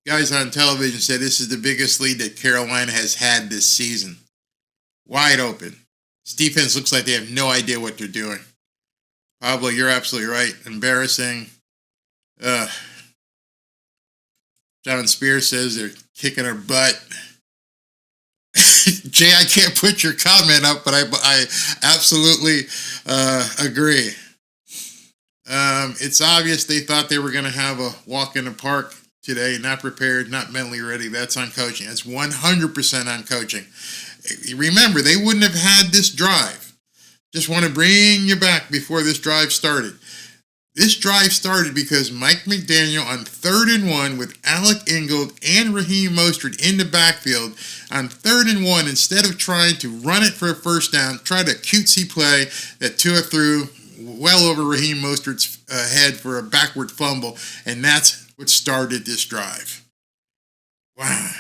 Guys on television said this is the biggest lead that Carolina has had this season. Wide open. This defense looks like they have no idea what they're doing. Pablo, you're absolutely right. Embarrassing. John Spears says they're kicking our butt. Jay, I can't put your comment up, but I absolutely agree. It's obvious they thought they were going to have a walk in the park today. Not prepared, not mentally ready. That's on coaching. That's 100% on coaching. Remember, they wouldn't have had this drive. Just want to bring you back before this drive started. This drive started because Mike McDaniel on 3rd and 1 with Alec Ingold and Raheem Mostert in the backfield on 3rd and 1, instead of trying to run it for a first down, tried a cutesy play that Tua threw well over Raheem Mostert's head for a backward fumble, and that's what started this drive. Wow.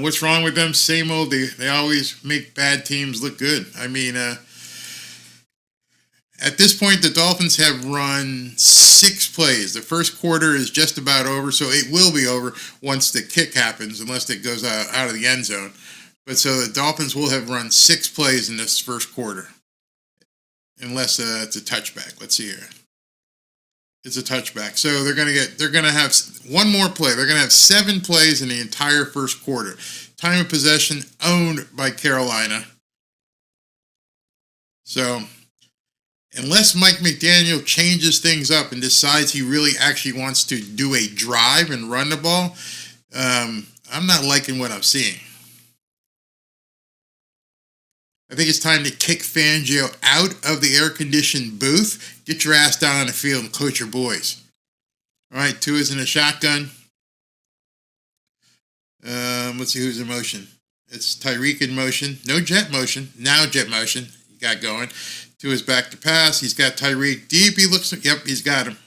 What's wrong with them? Same old. They always make bad teams look good. I mean, at this point, the Dolphins have run 6 plays. The first quarter is just about over, so it will be over once the kick happens, unless it goes out of the end zone. But so the Dolphins will have run 6 plays in this first quarter, unless it's a touchback. Let's see here. It's a touchback. So they're gonna have one more play. They're gonna have 7 plays in the entire first quarter. Time of possession owned by Carolina. So unless Mike McDaniel changes things up and decides he really actually wants to do a drive and run the ball, I'm not liking what I'm seeing. I think it's time to kick Fangio out of the air-conditioned booth. Get your ass down on the field and coach your boys. All right, Tua's in a shotgun. Let's see who's in motion. It's Tyreek in motion. No jet motion. Now jet motion. He got going. Tua's back to pass. He's got Tyreek deep. He looks. Yep, he's got him.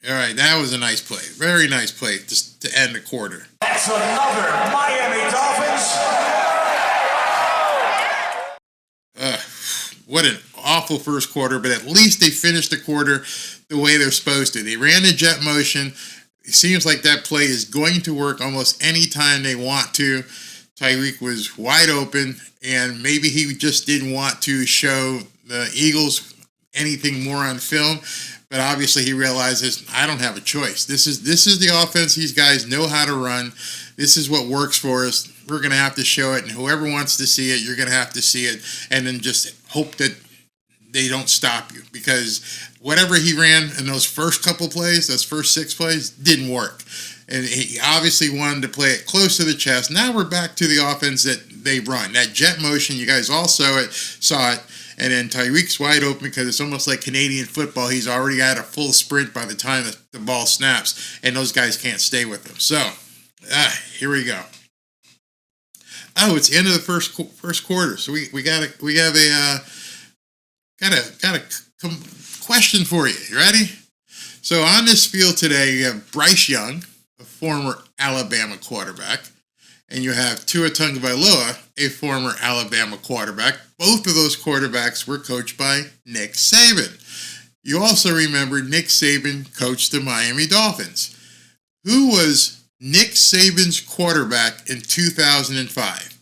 All right, that was a nice play. Very nice play just to end the quarter. That's another Miami Dolphins. What an awful first quarter, but at least they finished the quarter the way they're supposed to. They ran the jet motion. It seems like that play is going to work almost any time they want to. Tyreek was wide open, and maybe he just didn't want to show the Eagles anything more on film, but obviously he realizes, I don't have a choice. This is the offense these guys know how to run. This is what works for us. We're going to have to show it, and whoever wants to see it, you're going to have to see it, and then just hope that they don't stop you, because whatever he ran in those first couple plays, those first 6 plays, didn't work. And he obviously wanted to play it close to the chest. Now we're back to the offense that they run. That jet motion, you guys all saw it, and then Tyreek's wide open because it's almost like Canadian football. He's already at a full sprint by the time the ball snaps, and those guys can't stay with him. So, here we go. Oh, it's the end of the first quarter. So we have a question for you. You ready? So on this field today, you have Bryce Young, a former Alabama quarterback, and you have Tua Tagovailoa, a former Alabama quarterback. Both of those quarterbacks were coached by Nick Saban. You also remember Nick Saban coached the Miami Dolphins. Who was Nick Saban's quarterback in 2005?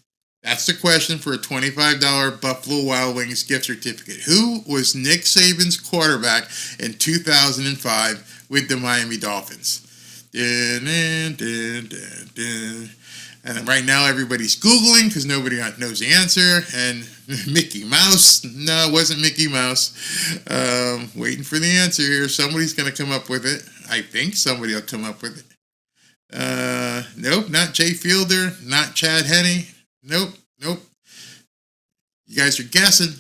That's the question for a $25 Buffalo Wild Wings gift certificate. Who was Nick Saban's quarterback in 2005 with the Miami Dolphins? And right now everybody's Googling because nobody knows the answer. And Mickey Mouse. No, it wasn't Mickey Mouse. Waiting for the answer here. Somebody's going to come up with it. I think somebody will come up with it. Nope, not Jay Fielder. Not Chad Henne. Nope. You guys are guessing.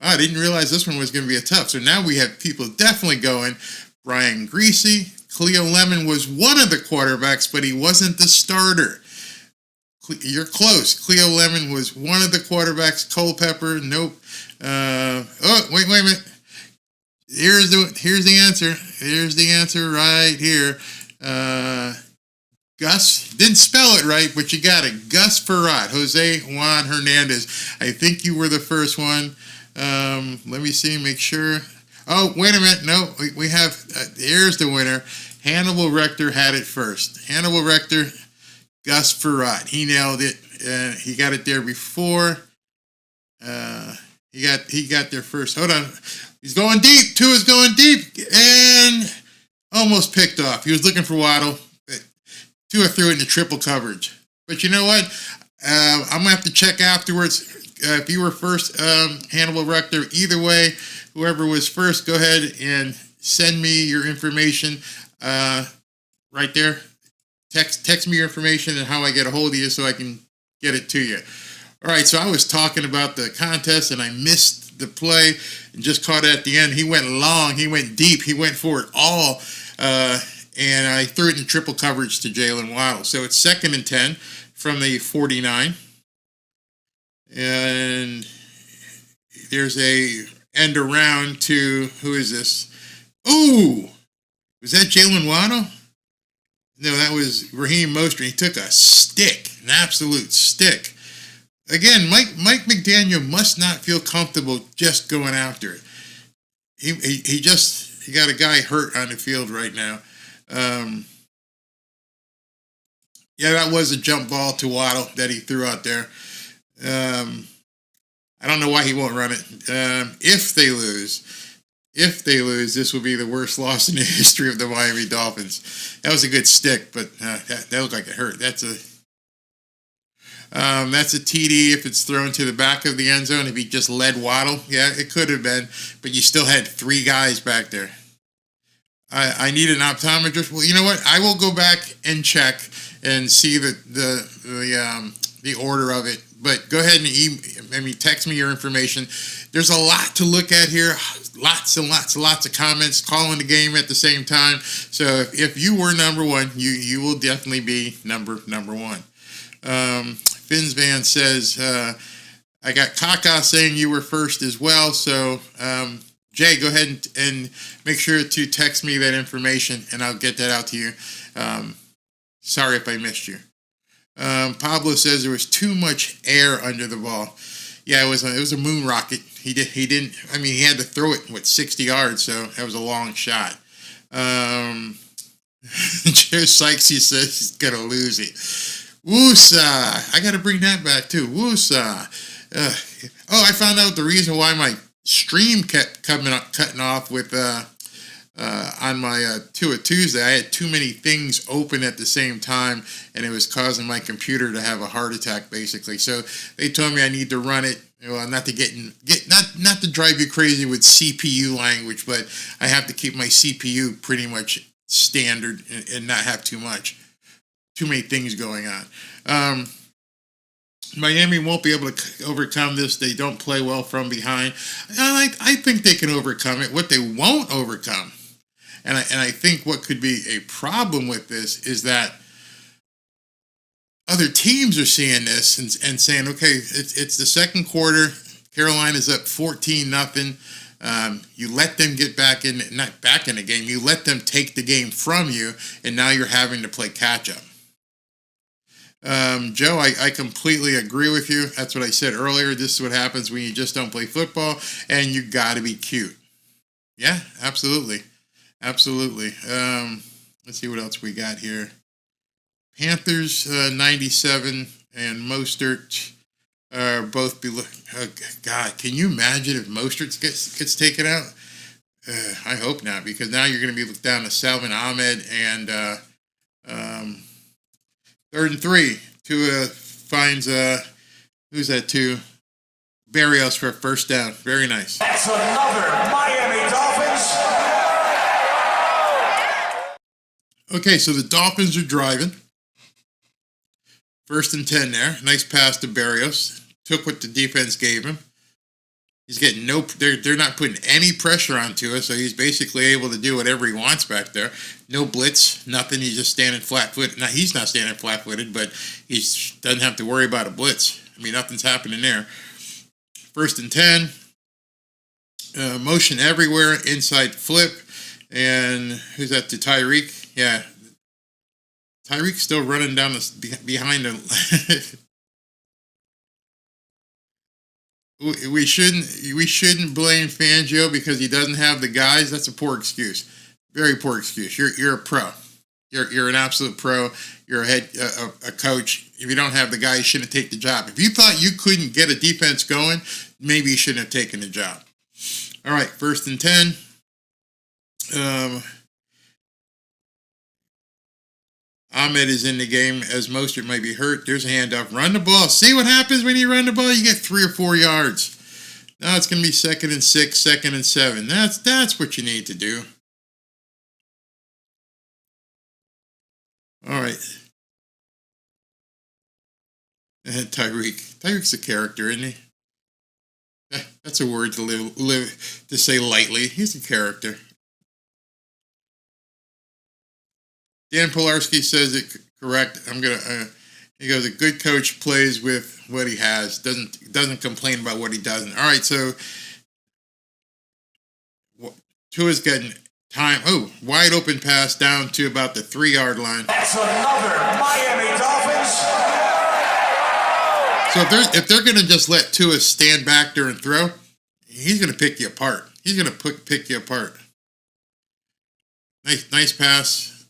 I didn't realize this one was going to be tough. So now we have people definitely going. Brian Griese. Cleo Lemon was one of the quarterbacks, but he wasn't the starter. You're close. Cleo Lemon was one of the quarterbacks. Culpepper, nope. Wait a minute. Here's the answer. Here's the answer right here. Gus, didn't spell it right, but you got it. Gus Farrat, Jose Juan Hernandez. I think you were the first one. Let me see, make sure. Oh, wait a minute. No, we have, here's the winner. Hannibal Rector had it first. Hannibal Rector, Gus Farrat. He nailed it. He got it there before. He got there first. Hold on. He's going deep. Tua's going deep. And almost picked off. He was looking for Waddle. Tua threw it into triple coverage. But you know what? I'm going to have to check afterwards. If you were first, Hannibal Rector, either way, whoever was first, go ahead and send me your information right there. Text me your information and how I get a hold of you so I can get it to you. All right, so I was talking about the contest and I missed the play and just caught it at the end. He went long, he went deep, he went for it all, and I threw it in triple coverage to Jalen Waddle. So it's 2nd and 10 from the 49. And there's a end around to, who is this? Ooh, was that Jalen Waddle? No, that was Raheem Mostert. He took a stick, an absolute stick. Again, Mike McDaniel must not feel comfortable just going after it. He got a guy hurt on the field right now. Yeah, that was a jump ball to Waddle that he threw out there. I don't know why he won't run it. If they lose, this will be the worst loss in the history of the Miami Dolphins. That was a good stick, but that looked like it hurt. That's a TD if it's thrown to the back of the end zone. If he just led Waddle, yeah, it could have been, but you still had 3 guys back there. I need an optometrist. Well, you know what? I will go back and check and see the order of it. But go ahead and text me your information. There's a lot to look at here. Lots and lots of comments, calling the game at the same time. So if you were number one, you will definitely be number one. Finn's Van says, I got Kaka saying you were first as well. So Jay, go ahead and make sure to text me that information and I'll get that out to you. Sorry if I missed you. Pablo says there was too much air under the ball. Yeah, it was a moon rocket. He had to throw it 60 yards, so that was a long shot. Joe Sykes, he says he's gonna lose it. Woosah! I got to bring that back too. Woosah! I found out the reason why my stream kept cutting off with on my Tuesday. I had too many things open at the same time, and it was causing my computer to have a heart attack, basically. So they told me I need to run it. Well, not to drive you crazy with CPU language, but I have to keep my CPU pretty much standard and not have too many things going on. Miami won't be able to overcome this. They don't play well from behind. I think they can overcome it. What they won't overcome, and I think what could be a problem with this is that other teams are seeing this and saying, okay, it's the second quarter. Carolina's up 14-0. You let them get not back in the game. You let them take the game from you, and now you're having to play catch up. Joe, I completely agree with you. That's what I said earlier. This is what happens when you just don't play football, and you got to be cute. Yeah, absolutely. Absolutely. Let's see what else we got here. Panthers 97 and Mostert are both below. Oh, God, can you imagine if Mostert gets taken out? I hope not, because now you're going to be looked down to Salvin Ahmed and 3rd and 3. Tua finds who's that? Barrios for a first down. Very nice. That's another Miami Dolphins. Okay, so the Dolphins are driving. 1st and 10 there. Nice pass to Barrios. Took what the defense gave him. He's getting they're not putting any pressure on Tua, so he's basically able to do whatever he wants back there. No blitz, nothing. He's just standing flat-footed. Now, he's not standing flat-footed, but he doesn't have to worry about a blitz. I mean, nothing's happening there. 1st and 10. Motion everywhere. Inside flip. And who's that to Tyreek? Yeah. Tyreek's still running down behind him. We shouldn't blame Fangio because he doesn't have the guys. That's a poor excuse. Very poor excuse. You're a pro. You're an absolute pro. You're a coach. If you don't have the guys, you shouldn't take the job. If you thought you couldn't get a defense going, maybe you shouldn't have taken the job. All right, 1st and 10. Ahmed is in the game as Mostert might be hurt. There's a handoff. Run the ball. See what happens when you run the ball? You get 3 or 4 yards. Now it's going to be 2nd and 6, 2nd and 7. That's what you need to do. All right. And Tyreek's a character, isn't he? That's a word to say lightly. He's a character. Dan Polarski says it correct. He goes, a good coach plays with what he has, doesn't complain about what he doesn't. All right, so Tua's getting time. Oh, wide open pass down to about the 3-yard line. That's another Miami Dolphins. So if they're going to just let Tua stand back there and throw, he's going to pick you apart. He's going to pick you apart. Nice pass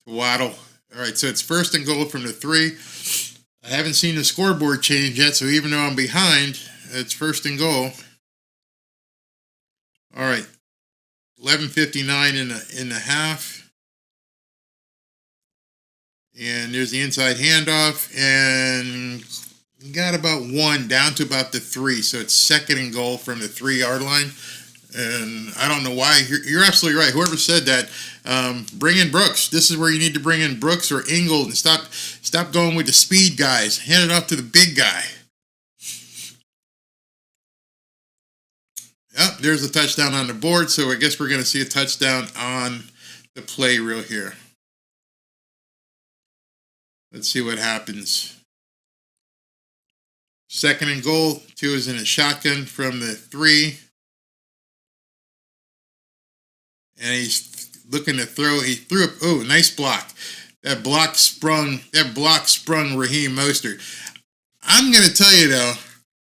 to Waddle. All right, so it's 1st and goal from the 3. I haven't seen the scoreboard change yet, so even though I'm behind, it's 1st and goal. All right, 11:59 in the half. And there's the inside handoff, and you got about 1 down to about the 3. So it's 2nd and goal from the 3-yard line. And I don't know why. You're absolutely right. Whoever said that, bring in Brooks. This is where you need to bring in Brooks or Ingold and stop going with the speed guys. Hand it off to the big guy. Oh, there's a touchdown on the board. So I guess we're going to see a touchdown on the play reel here. Let's see what happens. 2nd and goal. Tua is in a shotgun from the 3. And he's looking to throw. He threw up. Oh, nice block. That block sprung Raheem Mostert. I'm going to tell you, though,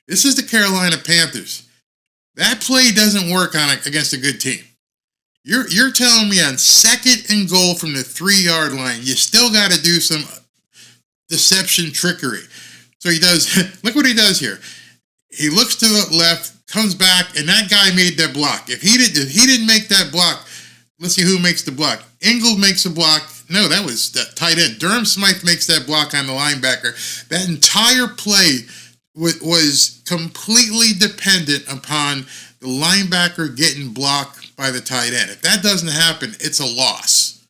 this is the Carolina Panthers. That play doesn't work against a good team. You're telling me on 2nd and goal from the 3-yard line, you still got to do some deception trickery. So he does, look what he does here. He looks to the left, comes back, and that guy made that block. If he didn't make that block, let's see who makes the block. Ingold makes a block. No, that was that tight end. Durham Smythe makes that block on the linebacker. That entire play was completely dependent upon the linebacker getting blocked by the tight end. If that doesn't happen, it's a loss.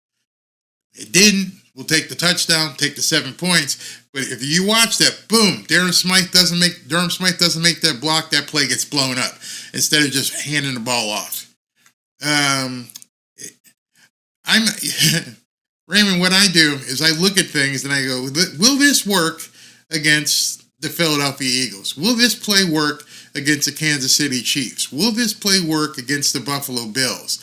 It didn't. We'll take the touchdown, take the 7 points. But if you watch that, boom, Durham Smythe doesn't make that block, that play gets blown up instead of just handing the ball off. Raymond, what I do is I look at things and I go, will this work against the Philadelphia Eagles? Will this play work against the Kansas City Chiefs? Will this play work against the Buffalo Bills?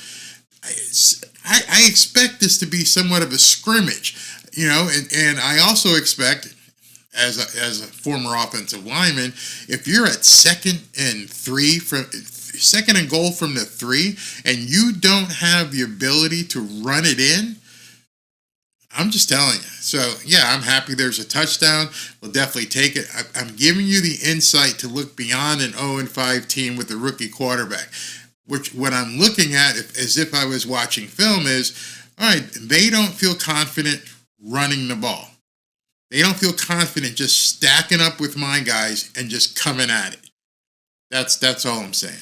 I expect this to be somewhat of a scrimmage, and I also expect, as a former offensive lineman, if you're at 2nd and goal from the 3, and you don't have the ability to run it in, I'm just telling you. So, yeah, I'm happy there's a touchdown. We'll definitely take it. I'm giving you the insight to look beyond an 0-5 team with a rookie quarterback. Which, what I'm looking at, as if I was watching film, is, all right, they don't feel confident running the ball. They don't feel confident just stacking up with my guys and just coming at it. That's all I'm saying.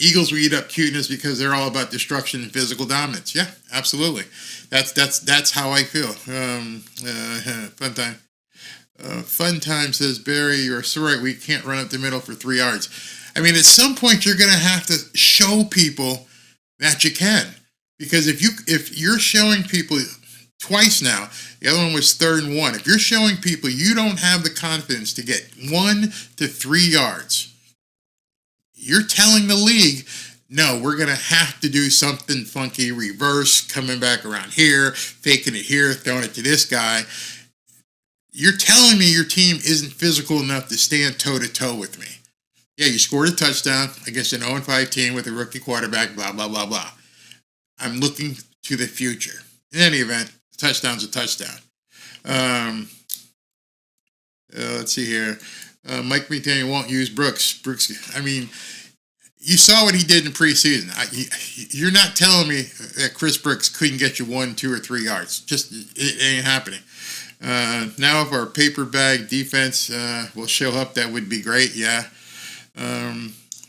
Eagles will eat up cuteness because they're all about destruction and physical dominance. Yeah, absolutely. That's how I feel. Fun time. Fun time says, Barry, you're so right. We can't run up the middle for 3 yards. I mean, at some point you're going to have to show people that you can, because if you're showing people twice now, the other one was 3rd and 1. If you're showing people you don't have the confidence to get 1 to 3 yards, you're telling the league, no, we're going to have to do something funky, reverse, coming back around here, faking it here, throwing it to this guy. You're telling me your team isn't physical enough to stand toe-to-toe with me. Yeah, you scored a touchdown against an 0-5 team with a rookie quarterback, blah, blah, blah, blah. I'm looking to the future. In any event, a touchdown's a touchdown. Let's see here. Mike McDaniel won't use Brooks. I mean, You saw what he did in preseason. You're not telling me that Chris Brooks couldn't get you 1, 2, or 3 yards. Just, it ain't happening. Now if our paper bag defense will show up, that would be great, yeah.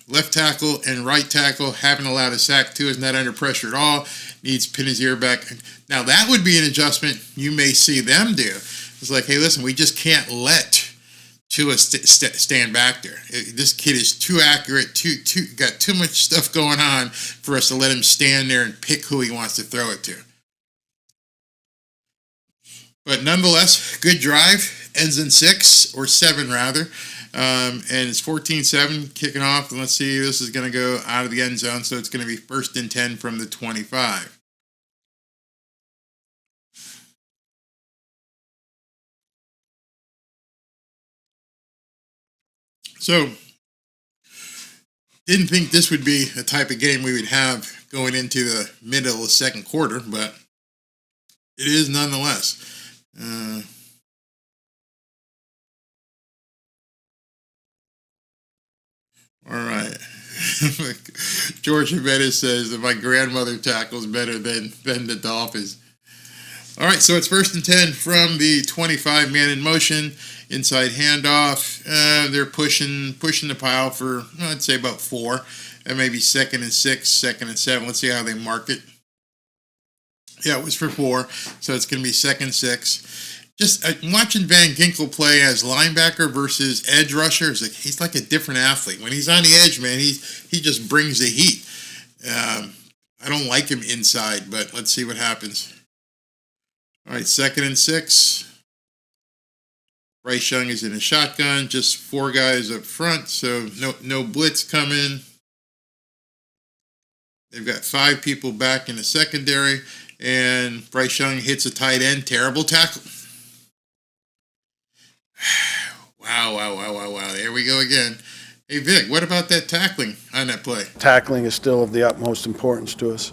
Left tackle and right tackle haven't allowed a sack. Tua is not under pressure at all. Needs to pin his ear back. Now that would be an adjustment you may see them do. It's like, hey, listen, we just can't let Tua stand back there. This kid is too accurate, got too much stuff going on for us to let him stand there and pick who he wants to throw it to. But nonetheless, good drive. Ends in 6 or 7 rather. And it's 14-7 kicking off. And let's see, this is going to go out of the end zone. So it's going to be 1st and 10 from the 25. So, didn't think this would be the type of game we would have going into the middle of the second quarter, but it is nonetheless. All right. George Jimenez says that my grandmother tackles better than the Dolphins. All right, so it's 1st and 10 from the 25, man in motion, inside handoff. They're pushing the pile for, I'd say about 4, and maybe 2nd and 6, 2nd and 7. Let's see how they mark it. Yeah, it was for 4, so it's going to be 2nd 6. Just watching Van Ginkel play as linebacker versus edge rusher, he's like a different athlete. When he's on the edge, man, he just brings the heat. I don't like him inside, but let's see what happens. All right, 2nd and 6. Bryce Young is in a shotgun, just 4 guys up front, so no blitz coming. They've got 5 people back in the secondary, and Bryce Young hits a tight end. Terrible tackle. Wow. There we go again. Hey, Vic, what about that tackling on that play? Tackling is still of the utmost importance to us.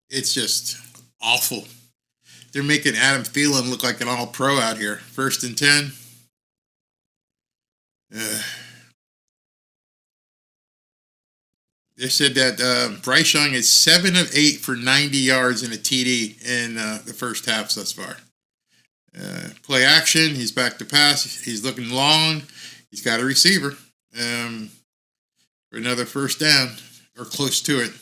It's just awful. They're making Adam Thielen look like an all-pro out here. 1st and 10. They said that Bryce Young is 7 of 8 for 90 yards and a TD in the first half thus far. Play action. He's back to pass. He's looking long. He's got a receiver for another 1st down or close to it.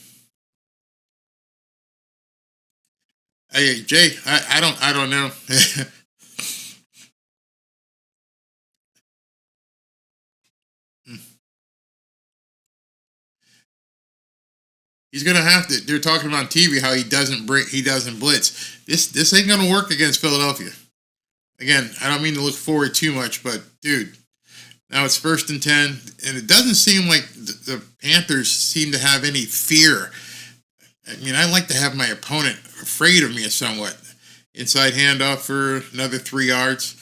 Hey, Jay, I don't know. He's gonna have to. They're talking about on TV how he doesn't blitz. This ain't gonna work against Philadelphia. Again, I don't mean to look forward too much, but dude, now it's 1st and 10, and it doesn't seem like the Panthers seem to have any fear. I mean, I like to have my opponent afraid of me somewhat. Inside handoff for another 3 yards.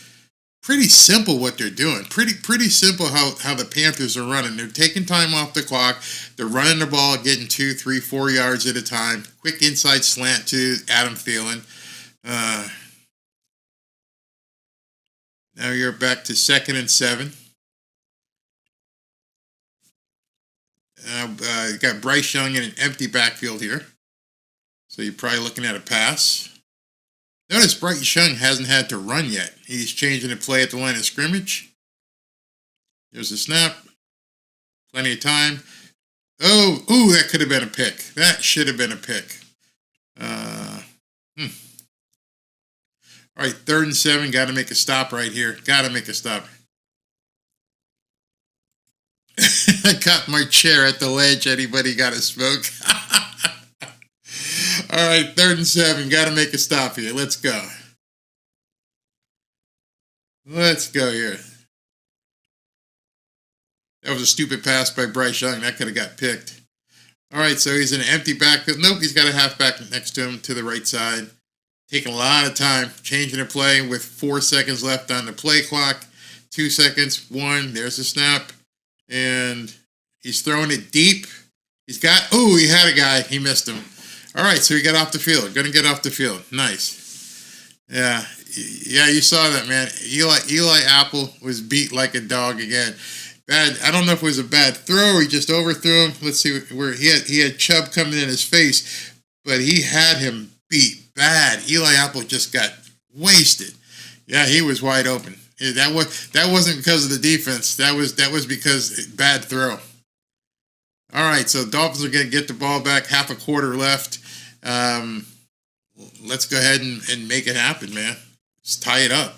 Pretty simple what they're doing. Pretty simple how the Panthers are running. They're taking time off the clock. They're running the ball, getting 2, 3, 4 yards at a time. Quick inside slant to Adam Thielen. Now you're back to 2nd and 7. You got Bryce Young in an empty backfield here. So you're probably looking at a pass. Notice Bryce Young hasn't had to run yet. He's changing the play at the line of scrimmage. There's a snap. Plenty of time. Oh, that could have been a pick. That should have been a pick. All right, 3rd and 7. Got to make a stop right here. Got to make a stop. I got my chair at the ledge. Anybody got a smoke? All right, 3rd and 7. Got to make a stop here. Let's go. Let's go here. That was a stupid pass by Bryce Young. That could have got picked. All right, so he's in an empty backfield. Nope, he's got a halfback next to him to the right side. Taking a lot of time. Changing the play with 4 seconds left on the play clock. 2 seconds. 1. There's the snap. And he's throwing it deep. He had a guy. He missed him. All right, so he got off the field. Going to get off the field. Nice. Yeah, yeah, you saw that, man. Eli Apple was beat like a dog again. Bad. I don't know if it was a bad throw or he just overthrew him. Let's see where he had Chubb coming in his face, but he had him beat bad. Eli Apple just got wasted. Yeah, he was wide open. That wasn't because of the defense. That was because bad throw. All right, so Dolphins are going to get the ball back. Half a quarter left. Let's go ahead and make it happen, man. Just tie it up.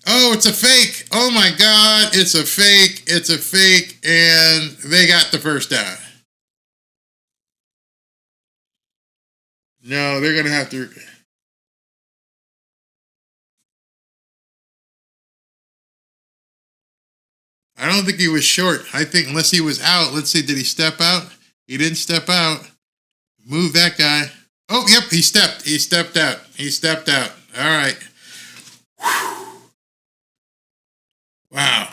Oh, it's a fake. Oh, my God. It's a fake. It's a fake. And they got the first down. No, they're going to have to. I don't think he was short. I think unless he was out. Let's see. Did he step out? He didn't step out. Move that guy. Oh, yep. He stepped out. He stepped out. All right. Wow.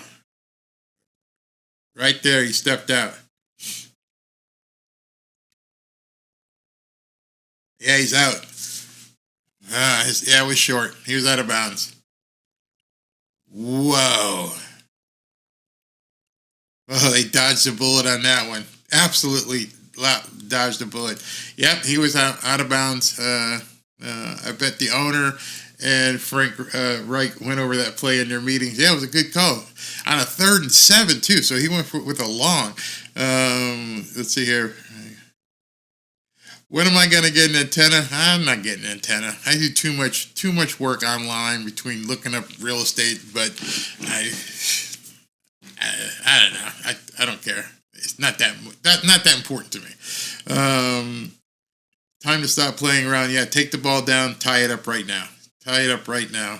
Right there, he stepped out. Yeah, he's out. Yeah, it was short. He was out of bounds. Whoa. Oh, they dodged the bullet on that one. Absolutely dodged the bullet. Yep, he was out of bounds. I bet the owner and Frank Reich went over that play in their meetings. Yeah, it was a good call. On a 3rd and 7, too, so he went with a long. Let's see here. When am I going to get an antenna? I'm not getting an antenna. I do too much work online between looking up real estate, but I don't know. I don't care. It's not that important to me. Time to stop playing around. Yeah, take the ball down, tie it up right now. Tie it up right now.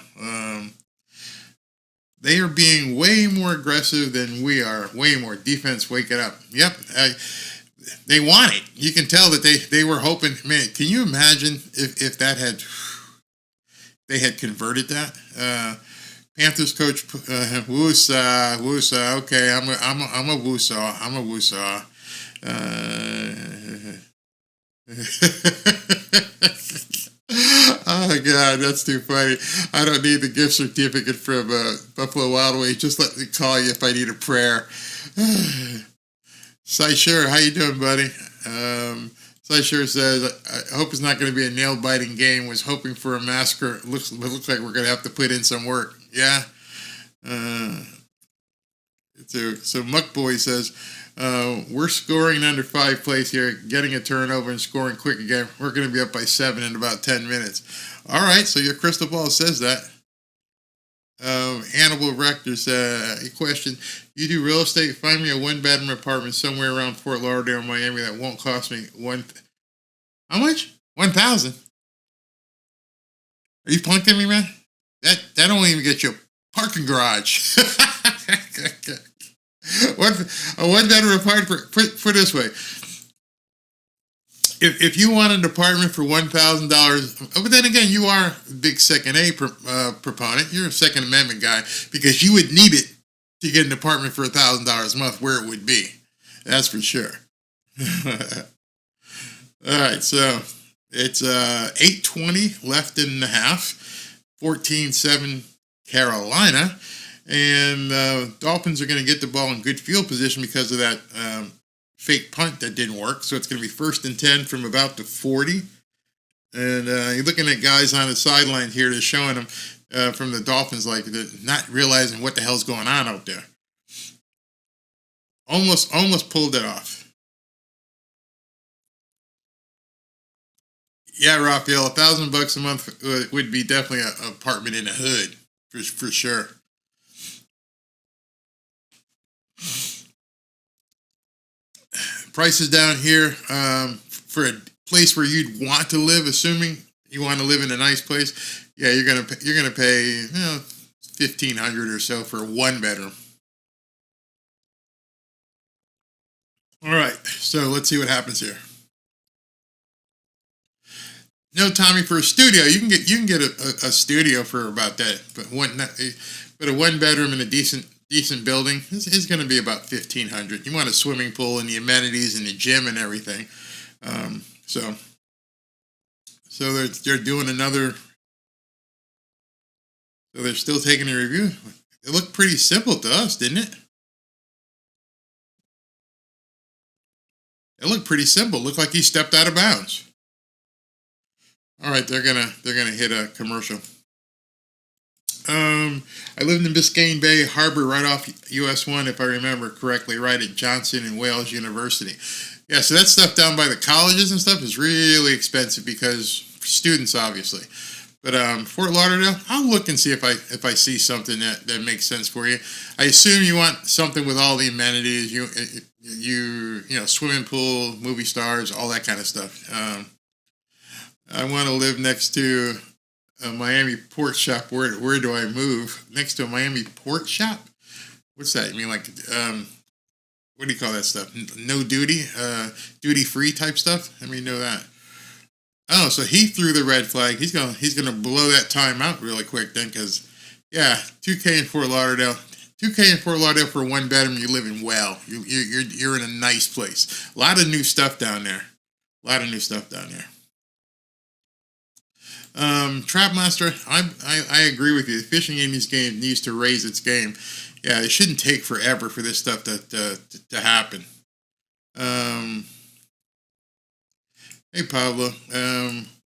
They are being way more aggressive than we are. Way more. Defense, wake it up. Yep. They want it. You can tell that they were hoping. Man, can you imagine if they had converted that? Panthers coach Woosa. Okay, I'm a Woosaw. I'm a Woosaw. Oh God, that's too funny. I don't need the gift certificate from Buffalo Wild Wings. Just let me call you if I need a prayer. Sure, how you doing, buddy? Sure says, I hope it's not going to be a nail-biting game. Was hoping for a massacre. Looks like we're going to have to put in some work. Yeah. So Muck Boy says, we're scoring under 5 plays here, getting a turnover and scoring quick again. We're going to be up by 7 in about 10 minutes. All right, so your crystal ball says that. Hannibal Rector's a question. You do real estate? Find me a 1-bedroom apartment somewhere around Fort Lauderdale, Miami that won't cost me how much? 1,000? Are you punking me, man? That don't even get you a parking garage. A 1-bedroom apartment. Put it this way. If you want an apartment for $1,000, but then again, you are a big Second A proponent. You're a Second Amendment guy because you would need it to get an apartment for $1,000 a month where it would be. That's for sure. All right, so it's 8:20 left in the half, 14-7 Carolina, and Dolphins are going to get the ball in good field position because of that fake punt that didn't work. So it's going to be 1st and 10 from about the 40. And you're looking at guys on the sideline here that's showing them from the Dolphins, like they're not realizing what the hell's going on out there. Almost pulled it off. Yeah, Raphael, $1,000 a month would be definitely an apartment in the hood for sure. Prices down here for a place where you'd want to live, assuming you want to live in a nice place. Yeah, you're gonna pay $1,500 or so for a 1-bedroom. All right, so let's see what happens here. No, Tommy, for a studio, you can get a studio for about that, but a 1-bedroom in a decent building is going to be about $1,500. You want a swimming pool and the amenities and the gym and everything. So So they're doing another. So they're still taking a review. It looked pretty simple to us, didn't it? It looked pretty simple. It looked like he stepped out of bounds. All right, they're gonna hit a commercial. I lived in Biscayne Bay Harbor, right off US 1, if I remember correctly, right at Johnson and Wales University. Yeah, so that stuff down by the colleges and stuff is really expensive because for students, obviously. But Fort Lauderdale, I'll look and see if I see something that makes sense for you. I assume you want something with all the amenities, you know, swimming pool, movie stars, all that kind of stuff. I want to live next to a Miami port shop. Where do I move? Next to a Miami port shop? What's that? You mean like what do you call that stuff? No duty, duty free type stuff? I mean, know that. Oh, so he threw the red flag. He's gonna blow that time out really quick then, because yeah, 2K in Fort Lauderdale. 2K in Fort Lauderdale for one bedroom. You live in well. You're in a nice place. A lot of new stuff down there. Trapmaster, I agree with you. The fishing in these games needs to raise its game. Yeah, it shouldn't take forever for this stuff to happen. Hey Pablo,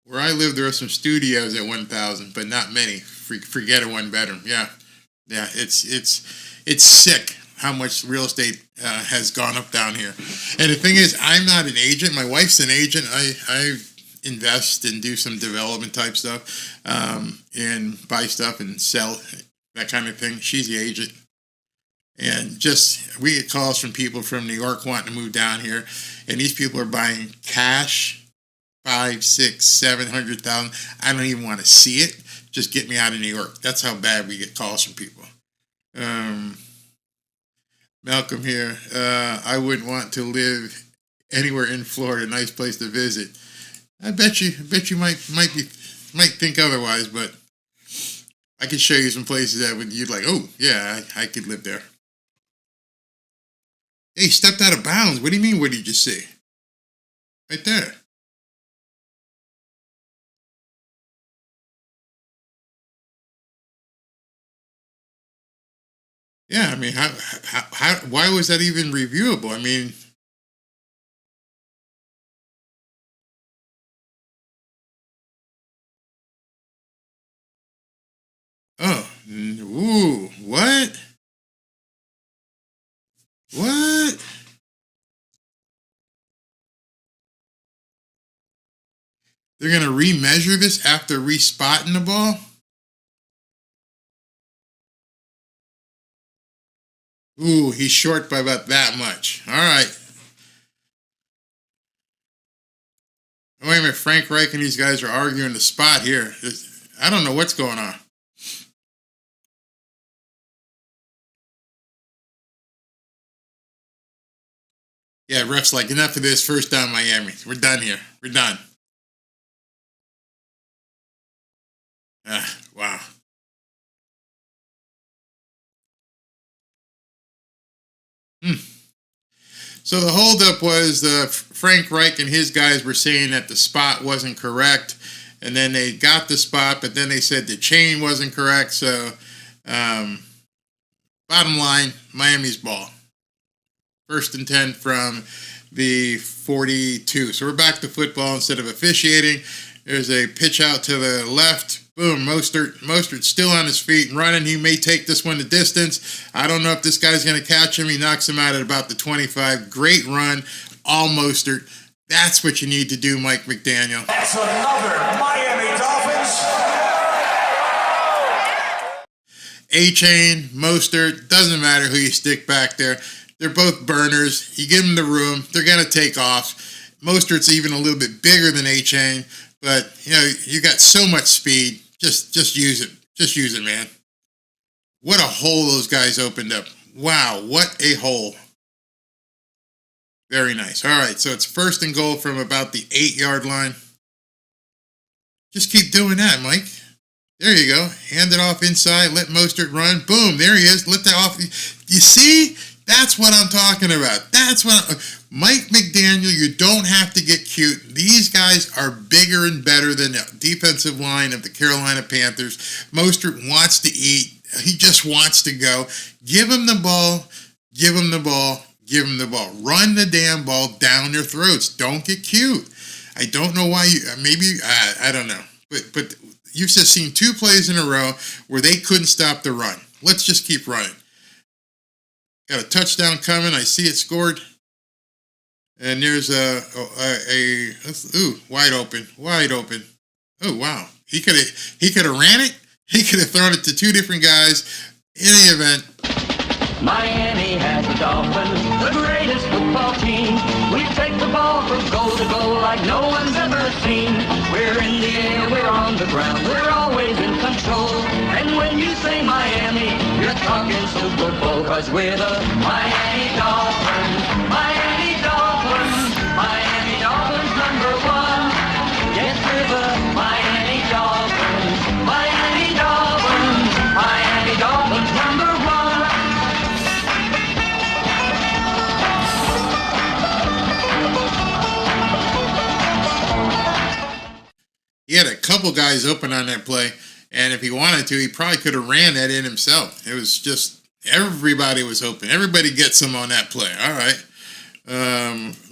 where I live there are some studios at 1,000, but not many. Forget a one bedroom. Yeah, it's sick how much real estate has gone up down here. And the thing is, I'm not an agent. My wife's an agent. I invest and do some development type stuff, and buy stuff and sell, that kind of thing. She's the agent. And just, we get calls from people from New York wanting to move down here, and these people are buying cash, 5, 6, 700,000. I don't even want to see it. Just get me out of New York. That's how bad we get calls from people. Malcolm here. I wouldn't want to live anywhere in Florida. Nice place to visit. I bet you might think otherwise, but I could show you some places that you'd like. Oh yeah, I could live there. Hey, stepped out of bounds. What do you mean? What did you just see? Right there. Yeah, I mean, how why was that even reviewable? I mean. Oh, ooh, what? What? They're going to remeasure this after respotting the ball? Ooh, he's short by about that much. All right. Wait a minute, Frank Reich and these guys are arguing the spot here. I don't know what's going on. Yeah, ref's like, enough of this. First down, Miami. We're done here. We're done. Wow. So the holdup was Frank Reich and his guys were saying that the spot wasn't correct, and then they got the spot, but then they said the chain wasn't correct. So, bottom line, Miami's ball. 1st and 10 from the 42. So we're back to football instead of officiating. There's a pitch out to the left. Boom, Mostert's still on his feet and running. He may take this one the distance. I don't know if this guy's going to catch him. He knocks him out at about the 25. Great run, all Mostert. That's what you need to do, Mike McDaniel. That's another Miami Dolphins. A-Chain, Mostert, doesn't matter who you stick back there. They're both burners. You give them the room, they're going to take off. Mostert's even a little bit bigger than A-Chain, but, you know, you got so much speed. Just use it. Just use it, man. What a hole those guys opened up. Wow, what a hole. Very nice. All right, so it's 1st and goal from about the 8-yard line. Just keep doing that, Mike. There you go. Hand it off inside. Let Mostert run. Boom, there he is. Let that off. You see? That's what I'm talking about. Mike McDaniel, you don't have to get cute. These guys are bigger and better than the defensive line of the Carolina Panthers. Mostert wants to eat. He just wants to go. Give him the ball. Give him the ball. Give him the ball. Run the damn ball down their throats. Don't get cute. I don't know why you, maybe, I don't know. But you've just seen 2 plays in a row where they couldn't stop the run. Let's just keep running. Got a touchdown coming. I see it scored. And there's wide open. Oh, wow. He could have ran it. He could have thrown it to 2 different guys. In the event, Miami has the Dolphins, the greatest football team. We take the ball from goal to goal like no one's ever seen. We're in the air, we're on the ground, we're always in control. And when you say Miami, you're talking Super Bowl, 'cause we're the Miami Dolphins. Miami Dolphins, Miami Dolphins #1. Yes, we're the Miami Dolphins. Miami Dolphins, Miami Dolphins #1. he had a couple guys open on that play, and if he wanted to, he probably could have ran that in himself. It was just, everybody was open. Everybody gets some on that play. All right.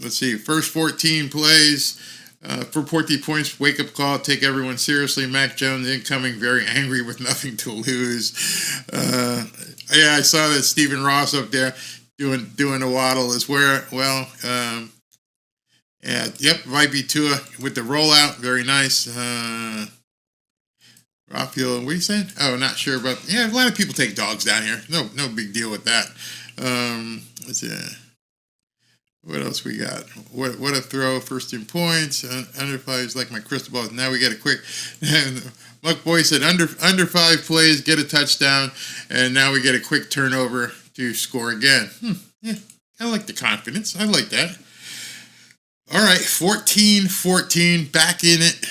Let's see. First 14 plays for 14 points. Wake-up call. Take everyone seriously. Mac Jones incoming, very angry with nothing to lose. Yeah, I saw that Stephen Ross up there doing a waddle as well. Yeah, yep, might be Tua with the rollout. Very nice. Raphael, what are you saying? Oh, not sure about. Yeah, a lot of people take dogs down here. No big deal with that. Let's see. What else we got? What a throw! First in points. Under 5 is like my crystal ball. Now we get a quick. Muck Boy said under 5 plays, get a touchdown, and now we get a quick turnover to score again. Yeah, I like the confidence. I like that. All right, 14-14, back in it.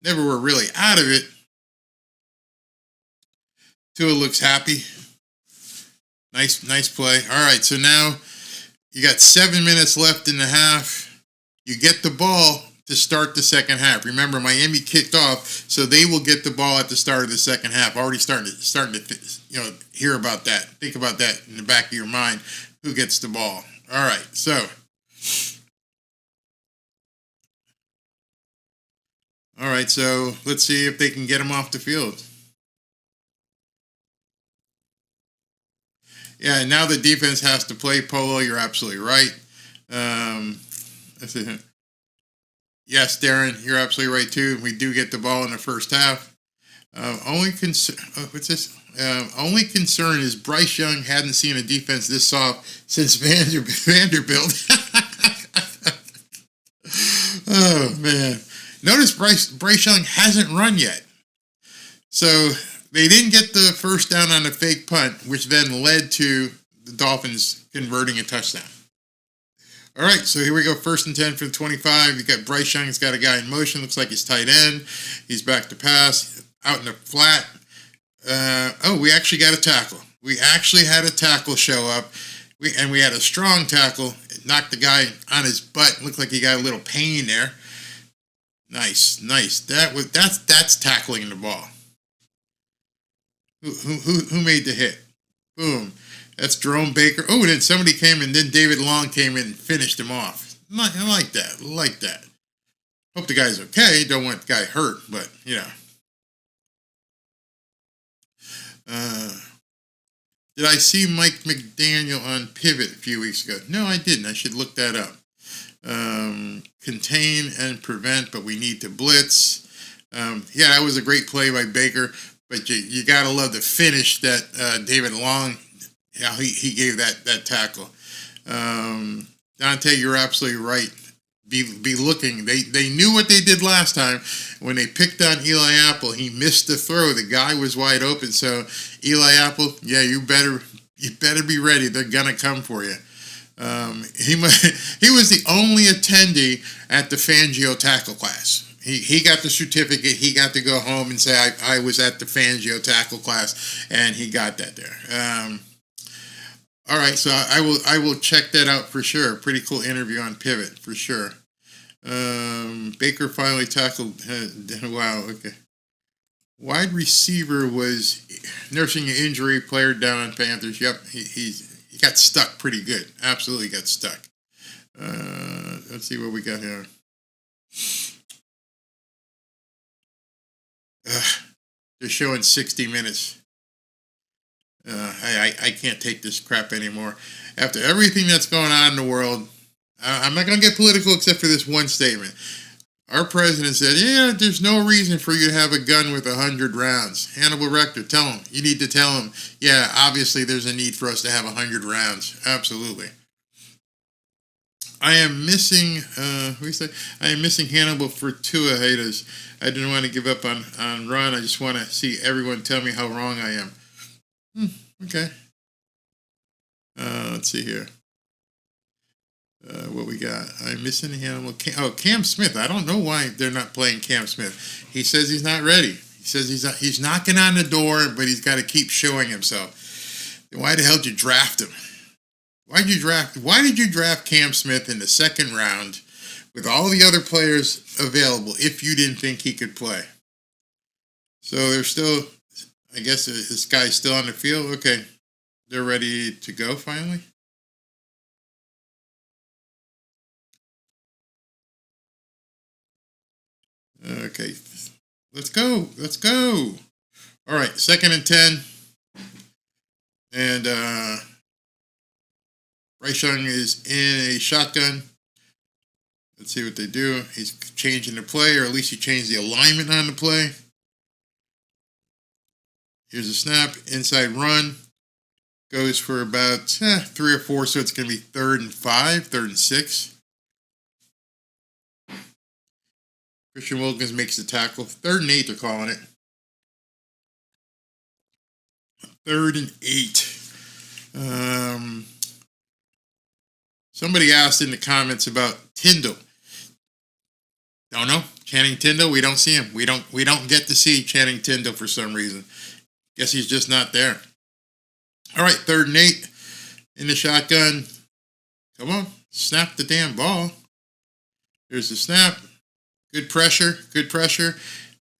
Never were really out of it. Tua looks happy. Nice play. All right, so now you got 7 minutes left in the half. You get the ball to start the second half. Remember, Miami kicked off, so they will get the ball at the start of the second half. Already starting to hear about that. Think about that in the back of your mind. Who gets the ball? All right, so. All right, so let's see if they can get him off the field. Yeah, now the defense has to play Polo. You're absolutely right. Yes, Darren, you're absolutely right too. We do get the ball in the first half. Only concern is Bryce Young hadn't seen a defense this soft since Vanderbilt. Oh man. Notice Bryce Young hasn't run yet. So they didn't get the first down on the fake punt, which then led to the Dolphins converting a touchdown. All right, so here we go. 1st and 10 from 25. You got Bryce Young. He's got a guy in motion. Looks like he's tight end. He's back to pass. Out in the flat. We actually got a tackle. We actually had a tackle show up. We had a strong tackle. It knocked the guy on his butt. Looked like he got a little pain there. Nice. That's tackling the ball. Who made the hit? Boom. That's Jerome Baker. Oh, then somebody came and then David Long came in and finished him off. I like that. Hope the guy's okay. Don't want the guy hurt, but you know. Did I see Mike McDaniel on Pivot a few weeks ago? No, I didn't. I should look that up. Contain and prevent, but we need to blitz. Yeah, that was a great play by Baker, but you got to love the finish that David Long, he gave that tackle. Dante, you're absolutely right. Be looking. They knew what they did last time when they picked on Eli Apple. He missed the throw. The guy was wide open. So Eli Apple, yeah, you better be ready. They're gonna come for you. He was the only attendee at the Fangio tackle class. He got the certificate. He got to go home and say, I was at the Fangio tackle class, and he got that there. All right, so I will check that out for sure. Pretty cool interview on Pivot for sure. Baker finally tackled. Wow. Okay. Wide receiver was nursing an injury. Player down on Panthers. Yep, he got stuck pretty good. Absolutely got stuck. Let's see what we got here. They're showing 60 minutes. I can't take this crap anymore. After everything that's going on in the world, I'm not going to get political except for this one statement. Our president said, yeah, there's no reason for you to have a gun with 100 rounds. Hannibal Rector, tell him. You need to tell him, yeah, obviously there's a need for us to have 100 rounds. Absolutely. I am missing, I am missing Hannibal for Tua haters. I didn't want to give up on Ron. I just want to see everyone tell me how wrong I am. Okay. Let's see here. What we got? I'm missing Hannibal. Cam Smith. I don't know why they're not playing Cam Smith. He says he's not ready. He says he's knocking on the door, but he's got to keep showing himself. Why the hell did you draft him? Why did you draft Cam Smith in the second round with all the other players available if you didn't think he could play? So they're still, I guess this guy's still on the field. Okay, they're ready to go finally. Okay, let's go. All right, 2nd and 10. And Bryce Young is in a shotgun. Let's see what they do. He's changing the play, or at least he changed the alignment on the play. Here's a snap, inside run. Goes for about 3 or 4, so it's going to be 3rd and 5, 3rd and 6. Christian Wilkins makes the tackle. 3rd and 8, they're calling it. 3rd and 8. Somebody asked in the comments about Tyndall. Don't know. Channing Tyndall, we don't see him. We don't get to see Channing Tyndall for some reason. Guess he's just not there. All right, 3rd and 8 in the shotgun. Come on, snap the damn ball. Here's the snap. Good pressure.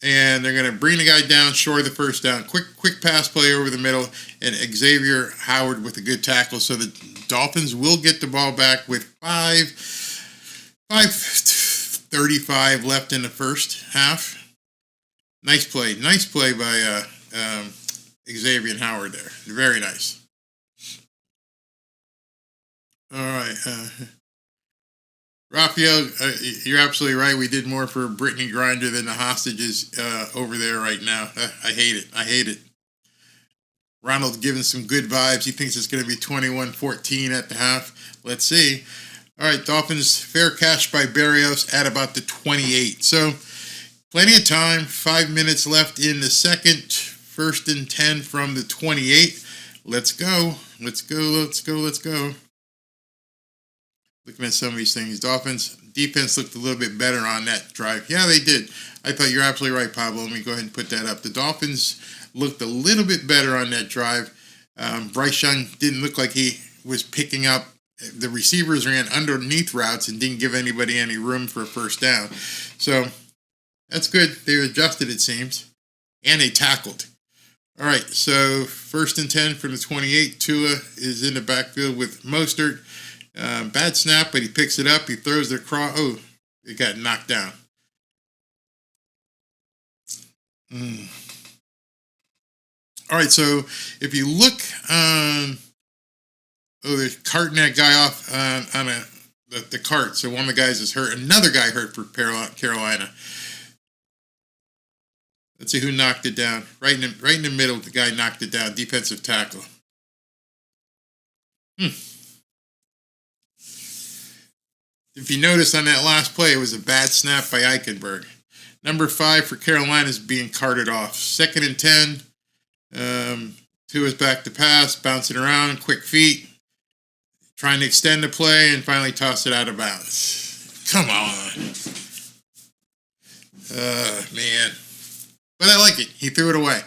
And they're going to bring the guy down short of the first down. Quick pass play over the middle, and Xavier Howard with a good tackle. So the Dolphins will get the ball back with 5:35 left in the first half. Nice play by Xavier Howard there. Very nice. All right. Raphael, you're absolutely right. We did more for Brittany Griner than the hostages over there right now. I hate it. Ronald's giving some good vibes. He thinks it's going to be 21-14 at the half. Let's see. All right, Dolphins, fair catch by Berrios at about the 28. So, plenty of time. 5 minutes left in the second. 1st and 10 from the 28. Let's go. Looking at some of these things. Dolphins defense looked a little bit better on that drive. Yeah, they did. I thought you're absolutely right, Pablo. Let me go ahead and put that up. The Dolphins looked a little bit better on that drive. Bryce Young didn't look like he was picking up. The receivers ran underneath routes and didn't give anybody any room for a first down. So that's good. They adjusted, it seems. And they tackled. All right, so 1st and 10 from the 28. Tua is in the backfield with Mostert. Bad snap, but he picks it up. He throws the cross. Oh, it got knocked down. All right, so if you look, they're carting that guy off on the cart. So one of the guys is hurt. Another guy hurt for Carolina. Let's see who knocked it down. Right in the middle, the guy knocked it down. Defensive tackle. If you notice on that last play, it was a bad snap by Eichenberg. Number 5 for Carolina is being carted off. 2nd and 10. Tua's back to pass, bouncing around, quick feet, trying to extend the play, and finally toss it out of bounds. Come on. Man. But I like it. He threw it away.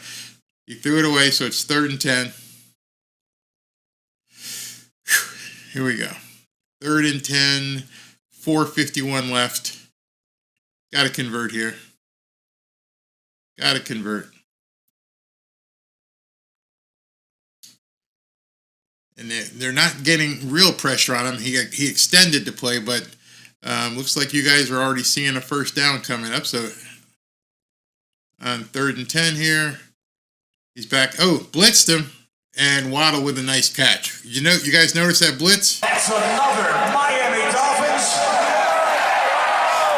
So it's 3rd and 10. Here we go. 3rd and 10, 4:51 left. Got to convert here. Got to convert. And they're not getting real pressure on him. He extended the play, but looks like you guys are already seeing a first down coming up. So on 3rd and 10 here, he's back. Oh, blitzed him, and Waddle with a nice catch. You guys notice that blitz? That's another Miami Dolphins.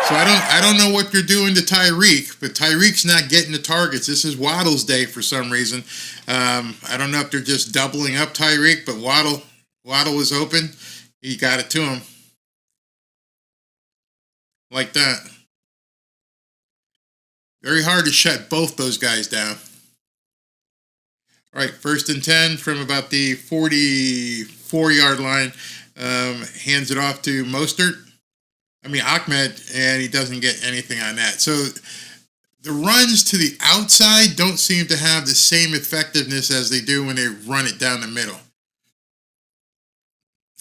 So I don't know what you're doing to Tyreek, but Tyreek's not getting the targets. This is Waddle's day for some reason. I don't know if they're just doubling up Tyreek, but Waddle was open. He got it to him. Like that. Very hard to shut both those guys down. All right, 1st and 10 from about the 44-yard line. Hands it off to Ahmed, and he doesn't get anything on that. So the runs to the outside don't seem to have the same effectiveness as they do when they run it down the middle.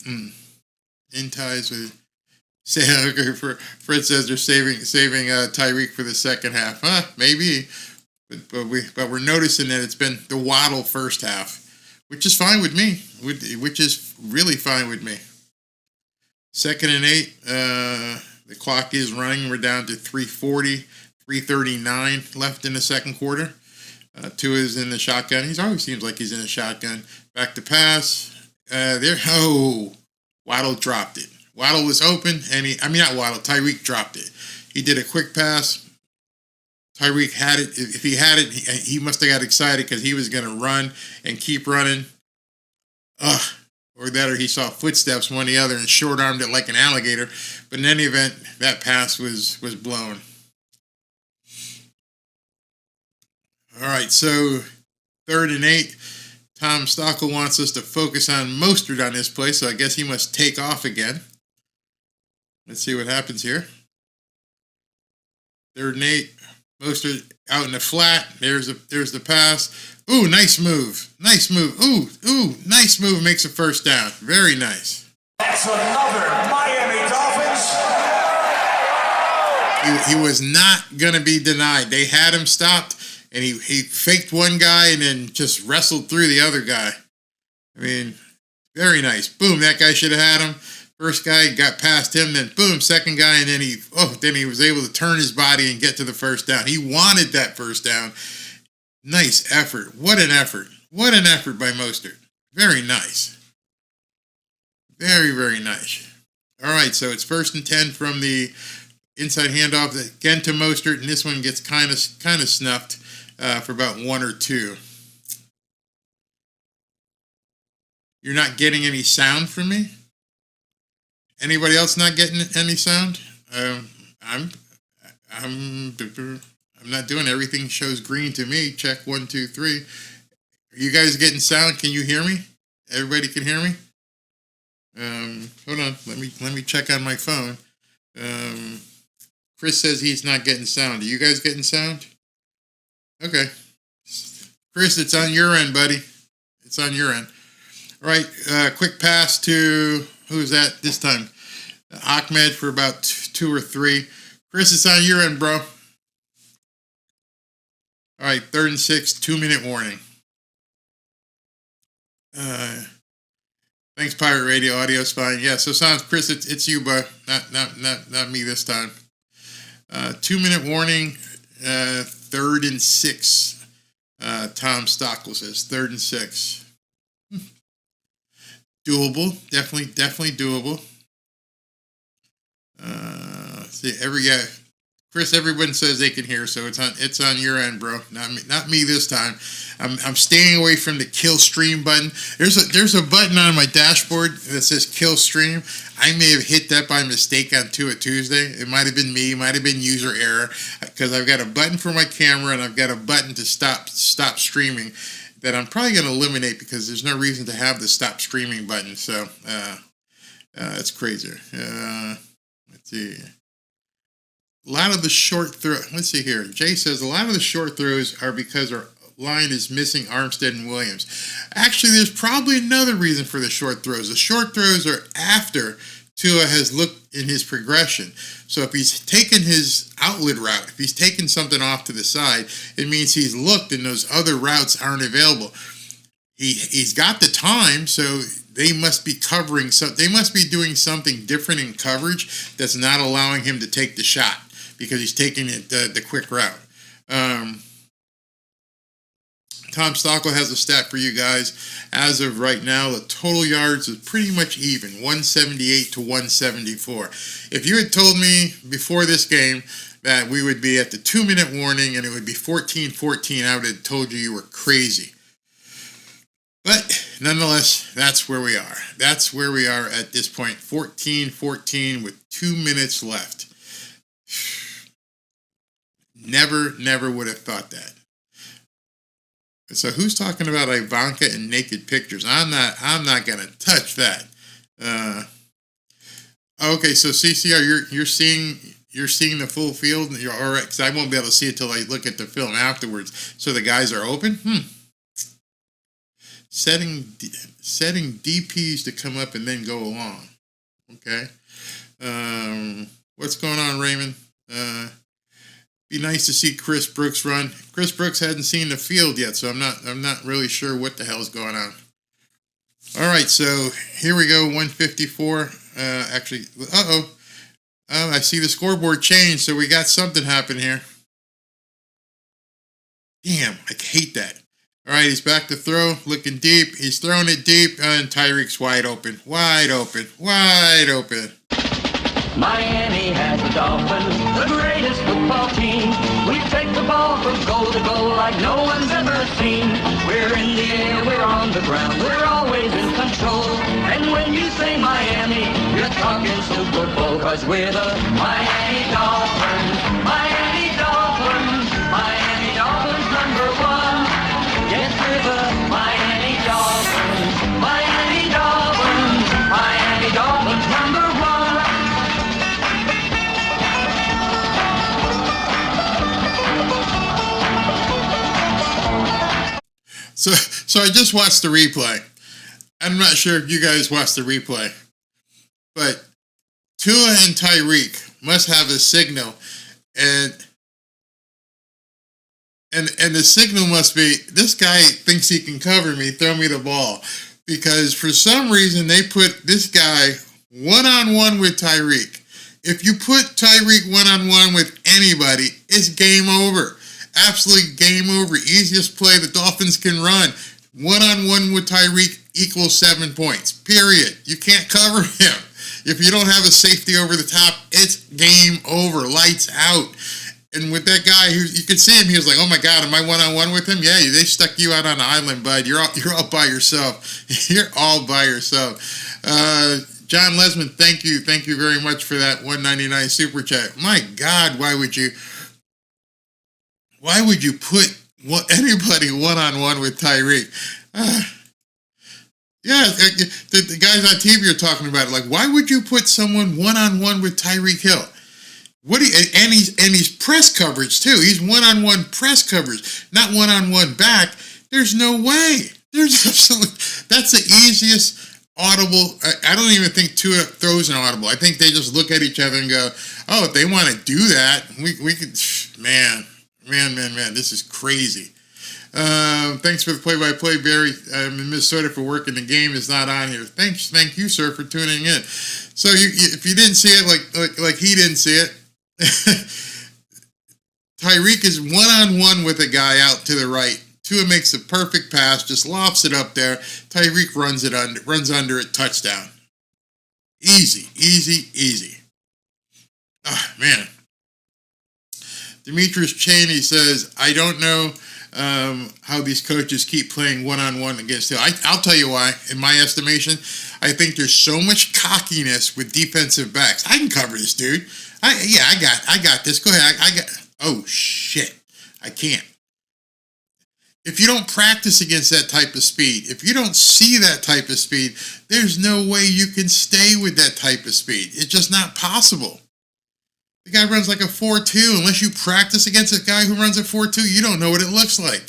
In ties with Fred says they're saving Tyreek for the second half. Maybe, but we're noticing that it's been the Waddle first half, which is fine with me. Which is really fine with me. 2nd and 8. The clock is running. We're down to 3:40, 3:39 left in the second quarter. Tua is in the shotgun. He always seems like he's in a shotgun. Back to pass. Waddle dropped it. Waddle was open, and Tyreek dropped it. He did a quick pass. Tyreek had it. If he had it, he must have got excited because he was going to run and keep running. Or he saw footsteps, one or the other, and short-armed it like an alligator. But in any event, that pass was blown. All right, so 3rd and 8. Tom Stockel wants us to focus on Mostert on this play, so I guess he must take off again. Let's see what happens here. 3rd and 8. Mostert out in the flat. There's the pass. Ooh, nice move. Nice move. Ooh, nice move. Makes a first down. Very nice. That's another Miami Dolphins. He was not going to be denied. They had him stopped, and he faked one guy and then just wrestled through the other guy. Very nice. Boom, that guy should have had him. First guy got past him, then boom, second guy, and then he was able to turn his body and get to the first down. He wanted that first down. Nice effort. What an effort. What an effort by Mostert. Very nice. Very, very nice. All right, so it's 1st and 10 from the inside handoff again to Mostert, and this one gets kind of snuffed for about 1 or 2. You're not getting any sound from me? Anybody else not getting any sound? I'm not doing everything. Shows green to me. Check 1, 2, 3. Are you guys getting sound? Can you hear me? Everybody can hear me? Hold on. Let me check on my phone. Chris says he's not getting sound. Are you guys getting sound? Okay. Chris, it's on your end, buddy. It's on your end. All right. Quick pass to, who's that this time? Ahmed for about 2 or 3. Chris, it's on your end, bro. All right, 3rd and 6, 2-minute warning. Thanks, Pirate Radio. Audio's fine. Yeah, so sounds, Chris, it's you, bud. Not me this time. 2-minute warning, 3rd and 6. Tom Stockel says 3rd and 6. Doable, definitely doable. See, Chris, everyone says they can hear, so it's on your end, bro. Not me this time. I'm staying away from the kill stream button. There's a button on my dashboard that says kill stream. I may have hit that by mistake on Tuesday. It might have been me. It might have been user error, because I've got a button for my camera and I've got a button to stop streaming that I'm probably going to eliminate because there's no reason to have the stop streaming button. So that's crazy. Let's see. A lot of the short throw. Let's see here. Jay says a lot of the short throws are because line is missing Armstead and Williams. Actually, there's probably another reason for the short throws. The short throws are after Tua has looked in his progression. So if he's taken his outlet route, if he's taken something off to the side, it means he's looked and those other routes aren't available. He's got the time, so they must be covering they must be doing something different in coverage that's not allowing him to take the shot because he's taking it the quick route. Tom Stockwell has a stat for you guys. As of right now, the total yards is pretty much even, 178 to 174. If you had told me before this game that we would be at the 2-minute warning and it would be 14-14, I would have told you were crazy. But nonetheless, that's where we are. That's where we are at this point, 14-14 with 2 minutes left. Never would have thought that. So who's talking about Ivanka and naked pictures? I'm not gonna touch that. Okay, so CCR, you're seeing the full field. You're all right, because I won't be able to see it till I look at the film afterwards. So the guys are open. Setting DPs to come up and then go along. Okay. What's going on, Raymond? Be nice to see Chris Brooks run. Chris Brooks hadn't seen the field yet, so I'm not really sure what the hell's going on. All right, so here we go, 154. Actually, I see the scoreboard change, so we got something happening here. Damn, I hate that. All right, he's back to throw, looking deep. He's throwing it deep, and Tyreek's wide open. Miami has the Dolphins, the greatest football team. We take the ball from goal to goal like no one's ever seen. We're in the air, we're on the ground, we're always in control. And when you say Miami, you're talking Super Bowl, 'cause we're the Miami Dolphins. Miami Dolphins, Miami Dolphins #1. Yes, we're the Miami Dolphins, Miami Dolphins, Miami Dolphins #1. So I just watched the replay. I'm not sure if you guys watched the replay, but Tua and Tyreek must have a signal, and the signal must be, this guy thinks he can cover me, throw me the ball, because for some reason they put this guy one-on-one with Tyreek. If you put Tyreek one-on-one with anybody, it's game over. Absolutely game over. Easiest play the Dolphins can run. One-on-one with Tyreek equals 7 points. Period. You can't cover him. If you don't have a safety over the top, it's game over. Lights out. And with that guy, you could see him. He was like, "Oh my God, am I one-on-one with him?" Yeah, they stuck you out on the island, bud. You're all by yourself. You're all by yourself. John Lesman, thank you very much for that $1.99 super chat. My God, why would you put anybody one-on-one with Tyreek? The guys on TV are talking about it. Like, why would you put someone one-on-one with Tyreek Hill? And he's press coverage too. He's one-on-one press coverage, not one-on-one back. There's no way. That's the easiest audible. I don't even think Tua throws an audible. I think they just look at each other and go, "Oh, if they want to do that, we could." Man, this is crazy. Thanks for the play-by-play, Barry. I'm in Minnesota for working. The game is not on here. Thank you, sir, for tuning in. So if you didn't see it, like he didn't see it, Tyreek is one-on-one with a guy out to the right. Tua makes a perfect pass, just lofts it up there. Tyreek runs under it, touchdown. Easy. Ah, man. Demetrius Cheney says, "I don't know how these coaches keep playing one-on-one against Hill." I'll tell you why. In my estimation, I think there's so much cockiness with defensive backs. I can cover this dude. I got this. Go ahead. Oh shit, I can't. If you don't practice against that type of speed, if you don't see that type of speed, there's no way you can stay with that type of speed. It's just not possible. The guy runs like a 4.2. Unless you practice against a guy who runs a 4.2, you don't know what it looks like.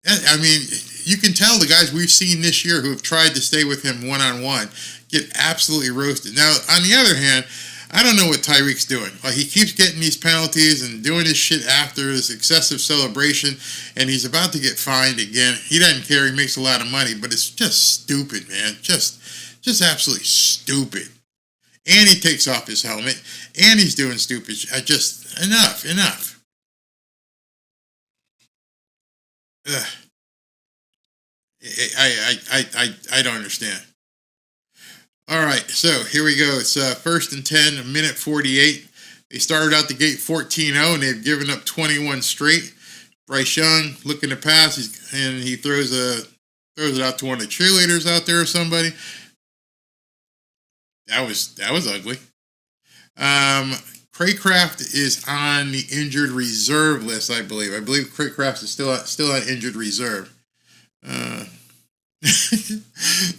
I mean, you can tell the guys we've seen this year who have tried to stay with him one-on-one get absolutely roasted. Now, on the other hand, I don't know what Tyreek's doing. Like, he keeps getting these penalties and doing this shit after this excessive celebration, and he's about to get fined again. He doesn't care. He makes a lot of money, but it's just stupid, man. Just absolutely stupid. And he takes off his helmet, and he's doing stupid shit. Enough. Ugh. I don't understand. All right, so here we go. It's 1st and 10, a minute 48. They started out the gate 14-0, and they've given up 21 straight. Bryce Young looking to pass, and he throws it out to one of the cheerleaders out there or somebody. That was ugly. Craycraft is on the injured reserve list, I believe. I believe Craycraft is still on injured reserve.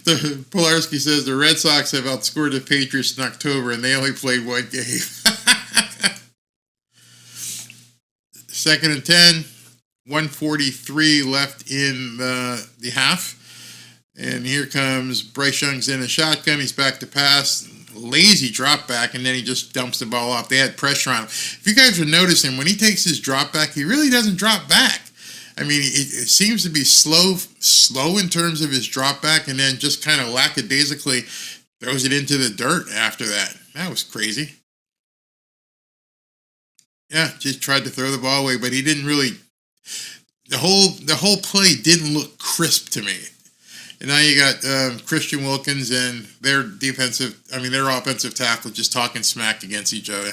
The Polarski says the Red Sox have outscored the Patriots in October, and they only played one game. 2nd and 10, 1:43 left in the half. And here comes Bryce Young's in a shotgun. He's back to pass. Lazy drop back, and then he just dumps the ball off. They had pressure on him. If you guys are noticing, when he takes his drop back, he really doesn't drop back. I mean, it seems to be slow in terms of his drop back, and then just kind of lackadaisically throws it into the dirt after that. That was crazy. Yeah, just tried to throw the ball away, but he didn't really. The whole play didn't look crisp to me. And now you got Christian Wilkins and their offensive tackle just talking smack against each other.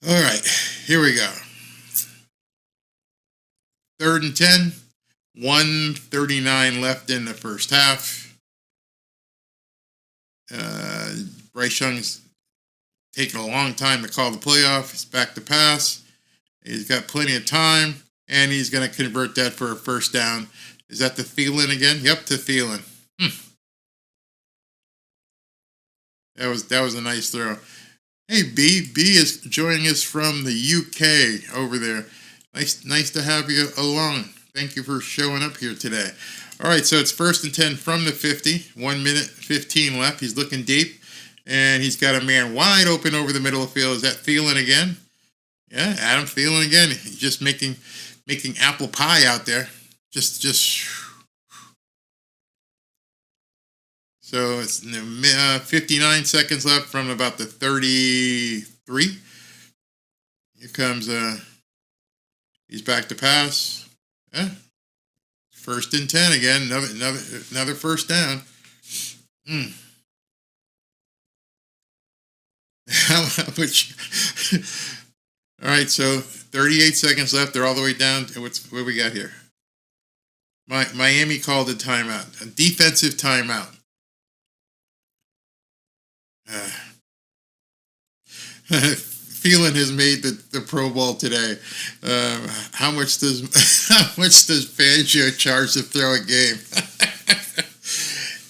All right, here we go. 3rd and 10, 1:39 left in the first half. Bryce Young's taking a long time to call the playoff. He's back to pass. He's got plenty of time, and he's going to convert that for a first down. Is that to Thielen again? Yep, to Thielen. That was a nice throw. Hey, B is joining us from the UK over there. Nice to have you along. Thank you for showing up here today. All right, so it's 1st and 10 from the 50. 1 minute 15 left. He's looking deep, and he's got a man wide open over the middle of the field. Is that Thielen again? Yeah, Adam Thielen again. He's just making apple pie out there. Just. So it's 59 seconds left from about the 33. Here comes he's back to pass. Yeah. 1st and 10 again. Another first down. How much? All right, so 38 seconds left. They're all the way down. What we got here? Miami called a timeout, a defensive timeout. Thielen has made the Pro Bowl today. How much does Fangio charge to throw a game?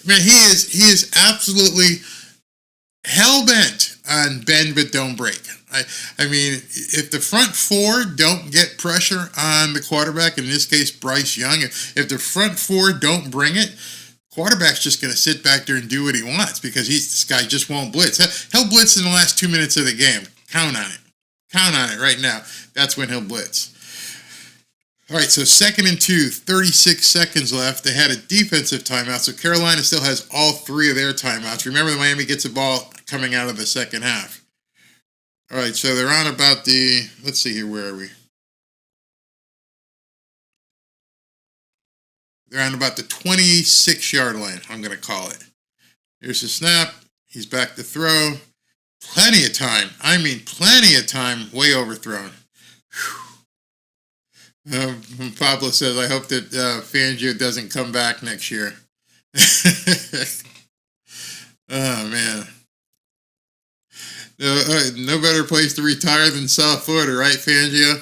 Man, he is absolutely hell-bent on bend but don't break. I mean, if the front four don't get pressure on the quarterback, in this case Bryce Young, if the front four don't bring it, quarterback's just going to sit back there and do what he wants because this guy just won't blitz. He'll blitz in the last 2 minutes of the game. Count on it. Count on it right now. That's when he'll blitz. All right, so 2nd and 2, 36 seconds left. They had a defensive timeout, so Carolina still has all 3 of their timeouts. Remember, the Miami gets the ball coming out of the second half. All right, so they're on about the, let's see here, where are we? They're on about the 26-yard line, I'm going to call it. Here's the snap. He's back to throw. Plenty of time. I mean, plenty of time. Way overthrown. Pablo says, I hope that Fangio doesn't come back next year. Oh, man. No better place to retire than South Florida, right, Fangio?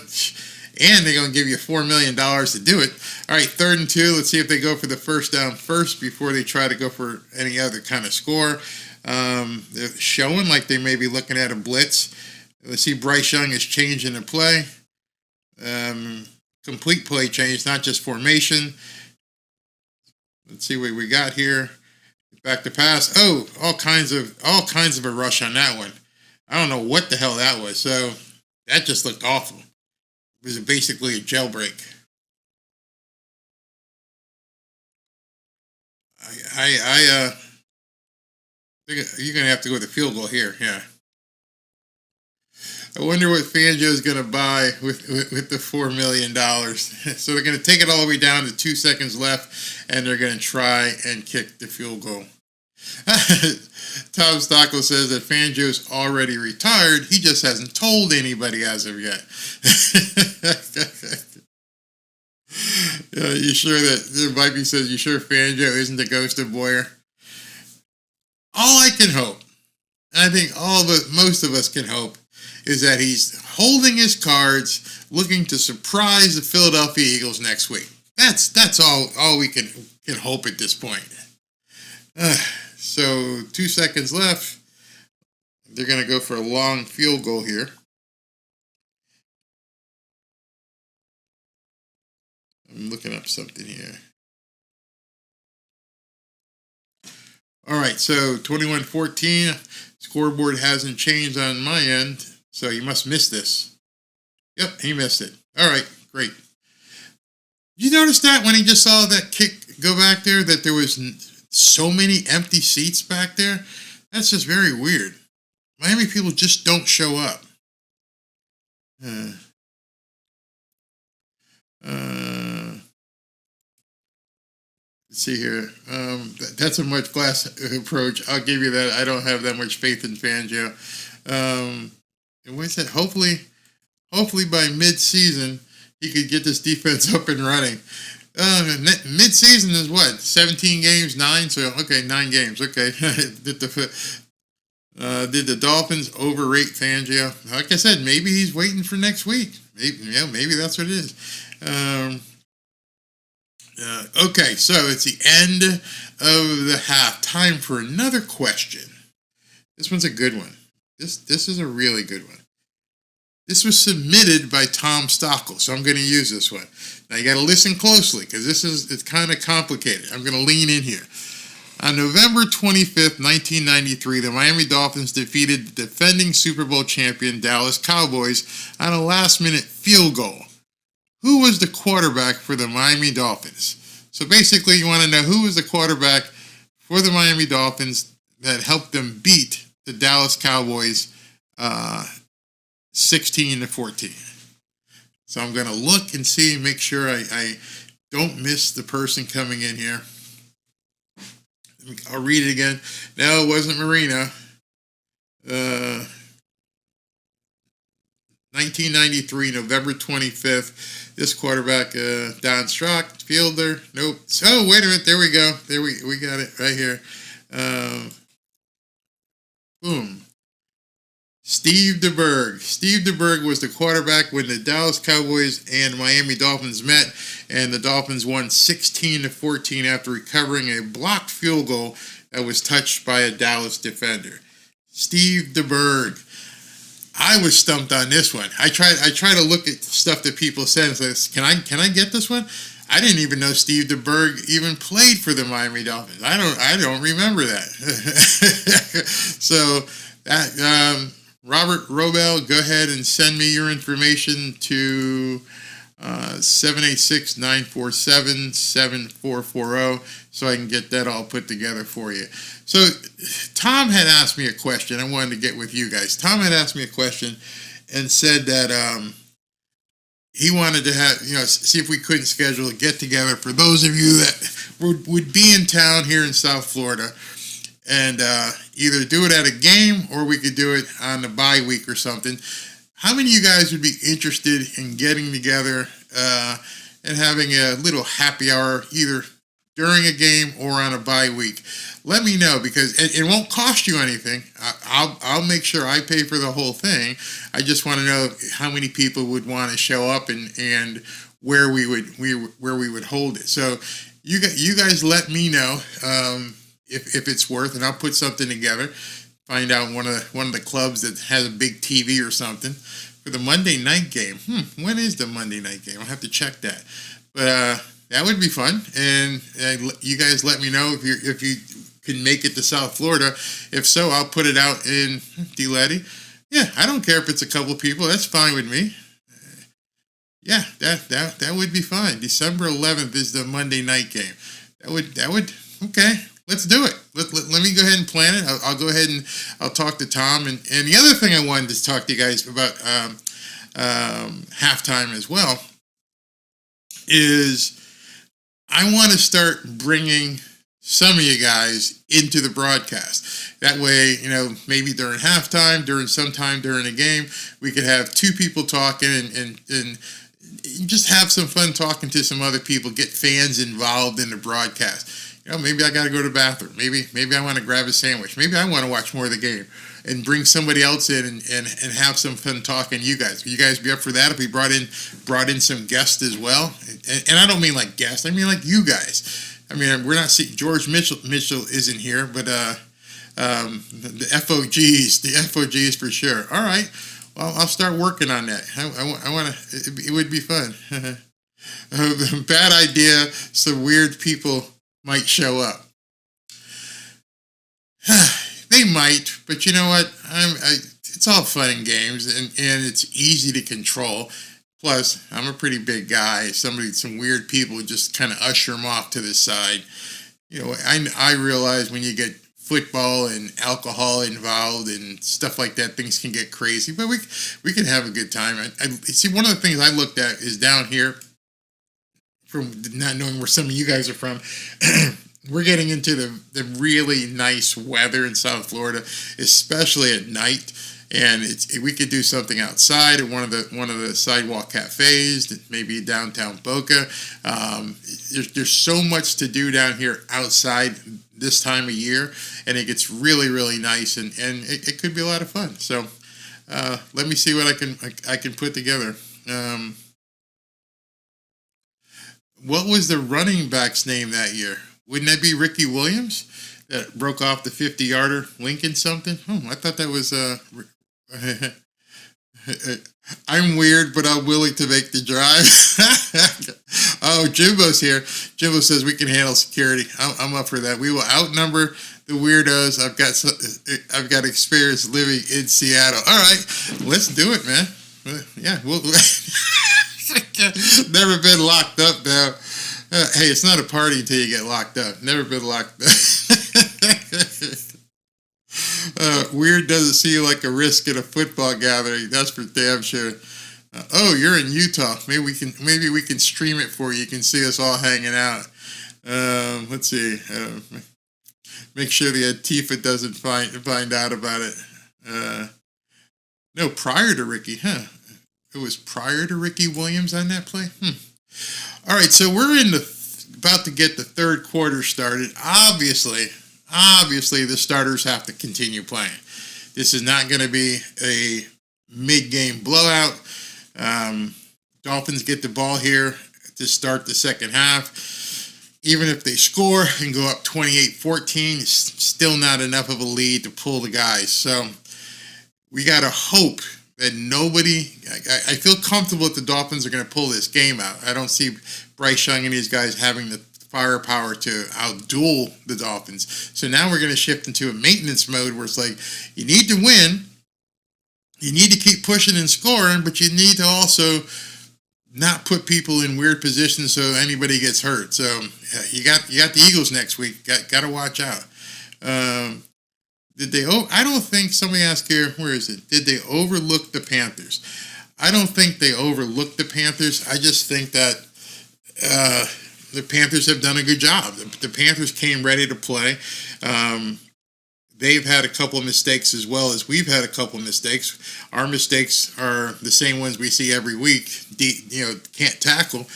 And they're going to give you $4 million to do it. All right, 3rd and 2. Let's see if they go for the first down first before they try to go for any other kind of score. They're showing like they may be looking at a blitz. Let's see, Bryce Young is changing the play. complete play change, not just formation. Let's see what we got here. Back to pass. Oh, all kinds of a rush on that one. I don't know what the hell that was. So that just looked awful. It was basically a jailbreak. I think you're gonna have to go with a field goal here. Yeah. I wonder what Fangio's going to buy with the $4 million. So they're going to take it all the way down to 2 seconds left, and they're going to try and kick the field goal. Tom Stockwell says that Fangio's already retired. He just hasn't told anybody as of yet. You sure that Mikey says, you sure Fangio isn't the ghost of Boyer? All I can hope, and I think most of us can hope, is that he's holding his cards, looking to surprise the Philadelphia Eagles next week. That's all we can hope at this point. So 2 seconds left. They're going to go for a long field goal here. I'm looking up something here. All right, so 21-14. Scoreboard hasn't changed on my end. So you must miss this. Yep, he missed it. All right, great. Did you notice that when he just saw that kick go back there, that there was so many empty seats back there? That's just very weird. Miami people just don't show up. Let's see here. That's a much glass approach. I'll give you that. I don't have that much faith in Fangio. And what I said, hopefully by mid-season, he could get this defense up and running. Mid-season is what? 17 games, 9? So, okay, 9 games. Okay. Did the Dolphins overrate Fangio? Like I said, maybe he's waiting for next week. Maybe that's what it is. Okay, so it's the end of the half. Time for another question. This one's a good one. This is a really good one. This was submitted by Tom Stockwell, so I'm going to use this one. Now you got to listen closely because it's kind of complicated. I'm going to lean in here. On November 25th, 1993, the Miami Dolphins defeated the defending Super Bowl champion Dallas Cowboys on a last-minute field goal. Who was the quarterback for the Miami Dolphins? So basically, you want to know who was the quarterback for the Miami Dolphins that helped them beat the Dallas Cowboys 16-14. So I'm going to look and see, make sure I don't miss the person coming in here. I'll read it again. No, it wasn't Marino. 1993, November 25th. This quarterback, Don Strock, fielder. Nope. Oh, wait a minute. There we go. We got it right here. Boom. Steve DeBerg. Steve DeBerg was the quarterback when the Dallas Cowboys and Miami Dolphins met, and the Dolphins won 16-14 after recovering a blocked field goal that was touched by a Dallas defender. Steve DeBerg. I was stumped on this one. I try to look at stuff that people said and say, can I get this one? I didn't even know Steve DeBerg even played for the Miami Dolphins. I don't remember that. So that Robert Robel, go ahead and send me your information to 786-947-7440 so I can get that all put together for you. So Tom had asked me a question I wanted to get with you guys. Tom had asked me a question and said that he wanted to have, see if we couldn't schedule a get-together for those of you that would be in town here in South Florida and either do it at a game or we could do it on the bye week or something. How many of you guys would be interested in getting together and having a little happy hour either during a game or on a bye week? Let me know because it won't cost you anything. I'll make sure I pay for the whole thing. I just want to know how many people would want to show up and where we would hold it. So you guys let me know if it's worth, and I'll put something together. Find out one of the clubs that has a big TV or something. for the Monday night game. When is the Monday night game? I'll have to check that. But that would be fun. And you guys let me know if you can make it to South Florida. If so, I'll put it out in D-Letty. Yeah, I don't care if it's a couple people. That's fine with me. Yeah, that would be fine. December 11th is the Monday night game. That would okay. Let's do it. Let me go ahead and plan it. I'll go ahead and I'll talk to Tom. And the other thing I wanted to talk to you guys about halftime as well is I want to start bringing some of you guys into the broadcast. That way, maybe during halftime, sometime during the game, we could have two people talking and just have some fun talking to some other people, get fans involved in the broadcast. Maybe I got to go to the bathroom. Maybe I want to grab a sandwich. Maybe I want to watch more of the game and bring somebody else in and have some fun talking to you guys. Will you guys be up for that if we brought in some guests as well? And I don't mean like guests. I mean like you guys. I mean, we're not seeing George Mitchell isn't here, but the FOGs for sure. All right. Well, I'll start working on that. I want to. It would be fun. Bad idea. Some weird people might show up. They might, but you know what? It's all fun and games, and it's easy to control. Plus, I'm a pretty big guy. Some weird people just kind of usher them off to the side. I realize when you get football and alcohol involved and stuff like that, things can get crazy, but we can have a good time. I see, one of the things I looked at is down here, from not knowing where some of you guys are from, we're getting into the really nice weather in South Florida, especially at night. And we could do something outside at one of the sidewalk cafes, maybe downtown Boca. There's so much to do down here outside this time of year, and it gets really, really nice, and it could be a lot of fun. So let me see what I can put together. What was the running back's name that year? Wouldn't that be Ricky Williams that broke off the 50-yarder Lincoln something? I thought that was I'm weird, but I'm willing to make the drive. Oh, Jimbo's here. Jimbo says we can handle security. I'm up for that. We will outnumber the weirdos. I've got experience living in Seattle. All right, let's do it, man. Yeah, we'll never been locked up now. Hey, it's not a party until you get locked up. Never been locked up. Weird doesn't seem like a risk at a football gathering. That's for damn sure. Oh, you're in Utah. Maybe we can stream it for you. You can see us all hanging out. Let's see. Make sure the Antifa doesn't find out about it. No, prior to Ricky, huh? It was prior to Ricky Williams on that play. All right, so we're about to get the third quarter started. Obviously, the starters have to continue playing. This is not going to be a mid-game blowout. Dolphins get the ball here to start the second half. Even if they score and go up 28-14, it's still not enough of a lead to pull the guys. So we got to hope that I feel comfortable that the Dolphins are going to pull this game out. I don't see Bryce Young and these guys having the firepower to outduel the Dolphins. So now we're going to shift into a maintenance mode where it's like, you need to win, you need to keep pushing and scoring, but you need to also not put people in weird positions so anybody gets hurt. So you got the Eagles next week. Got to watch out. Did they? I don't think, somebody asked here, where is it? Did they overlook the Panthers? I don't think they overlooked the Panthers. I just think that the Panthers have done a good job. The Panthers came ready to play. They've had a couple of mistakes as well as we've had a couple of mistakes. Our mistakes are the same ones we see every week. Can't tackle.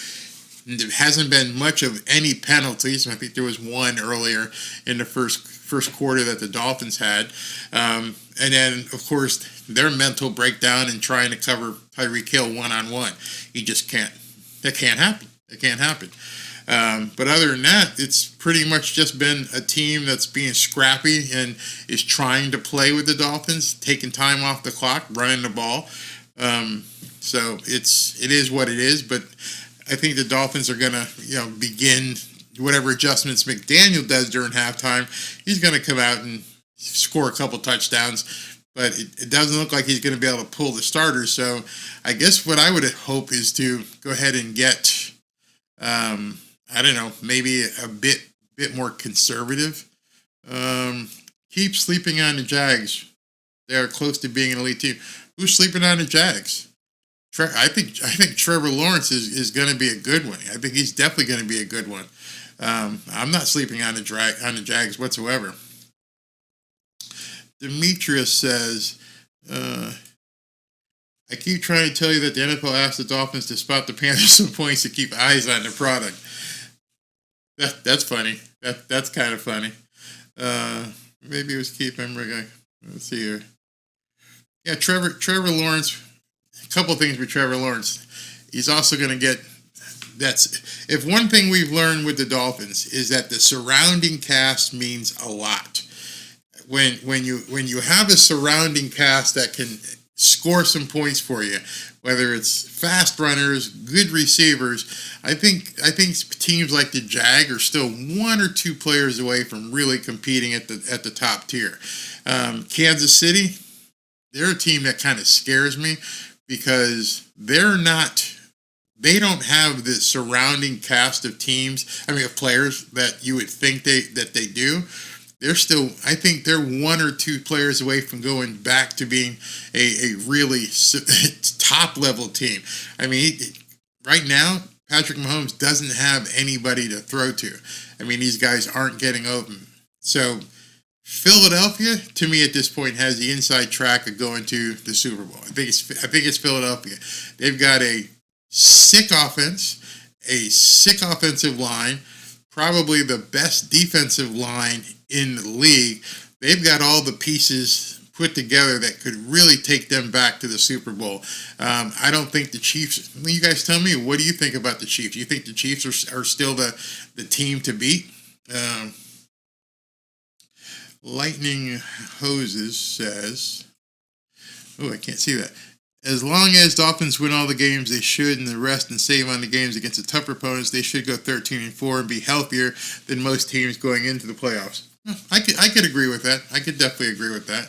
There hasn't been much of any penalties. I think there was one earlier in the first quarter that the Dolphins had. And then, of course, their mental breakdown and trying to cover Tyreek Hill one-on-one. He just can't. That can't happen. It can't happen. But other than that, it's pretty much just been a team that's being scrappy and is trying to play with the Dolphins, taking time off the clock, running the ball. So it is what it is. But I think the Dolphins are gonna begin whatever adjustments McDaniel does during halftime. He's gonna come out and score a couple touchdowns. But it doesn't look like he's going to be able to pull the starters. So I guess what I would hope is to go ahead and get, I don't know, maybe a bit more conservative. Keep sleeping on the Jags. They are close to being an elite team. Who's sleeping on the Jags? I think Trevor Lawrence is going to be a good one. I think he's definitely going to be a good one. I'm not sleeping on the Jags whatsoever. Demetrius says, I keep trying to tell you that the NFL asked the Dolphins to spot the Panthers some points to keep eyes on the product. That's funny. That's kind of funny. Maybe it was keep. Let's see here. Yeah, Trevor Lawrence. A couple things with Trevor Lawrence. He's also going to get. If one thing we've learned with the Dolphins is that the surrounding cast means a lot. When you have a surrounding cast that can score some points for you, whether it's fast runners, good receivers, I think teams like the Jag are still one or two players away from really competing at the top tier. Kansas City, they're a team that kind of scares me because they don't have the surrounding cast of players that you would think that they do. They're still, I think they're one or two players away from going back to being a really top level team. I mean, right now, Patrick Mahomes doesn't have anybody to throw to. I mean, these guys aren't getting open. So Philadelphia, to me at this point, has the inside track of going to the Super Bowl. I think it's Philadelphia. They've got a sick offense, a sick offensive line, probably the best defensive line in the league. They've got all the pieces put together that could really take them back to the Super Bowl. I don't think the Chiefs. You guys tell me, what do you think about the Chiefs? Do you think the Chiefs are still the team to beat? Lightning Hoses says, oh, I can't see that. As long as Dolphins win all the games they should and the rest and save on the games against the tougher opponents, they should go 13-4 and be healthier than most teams going into the playoffs. I could agree with that. I could definitely agree with that.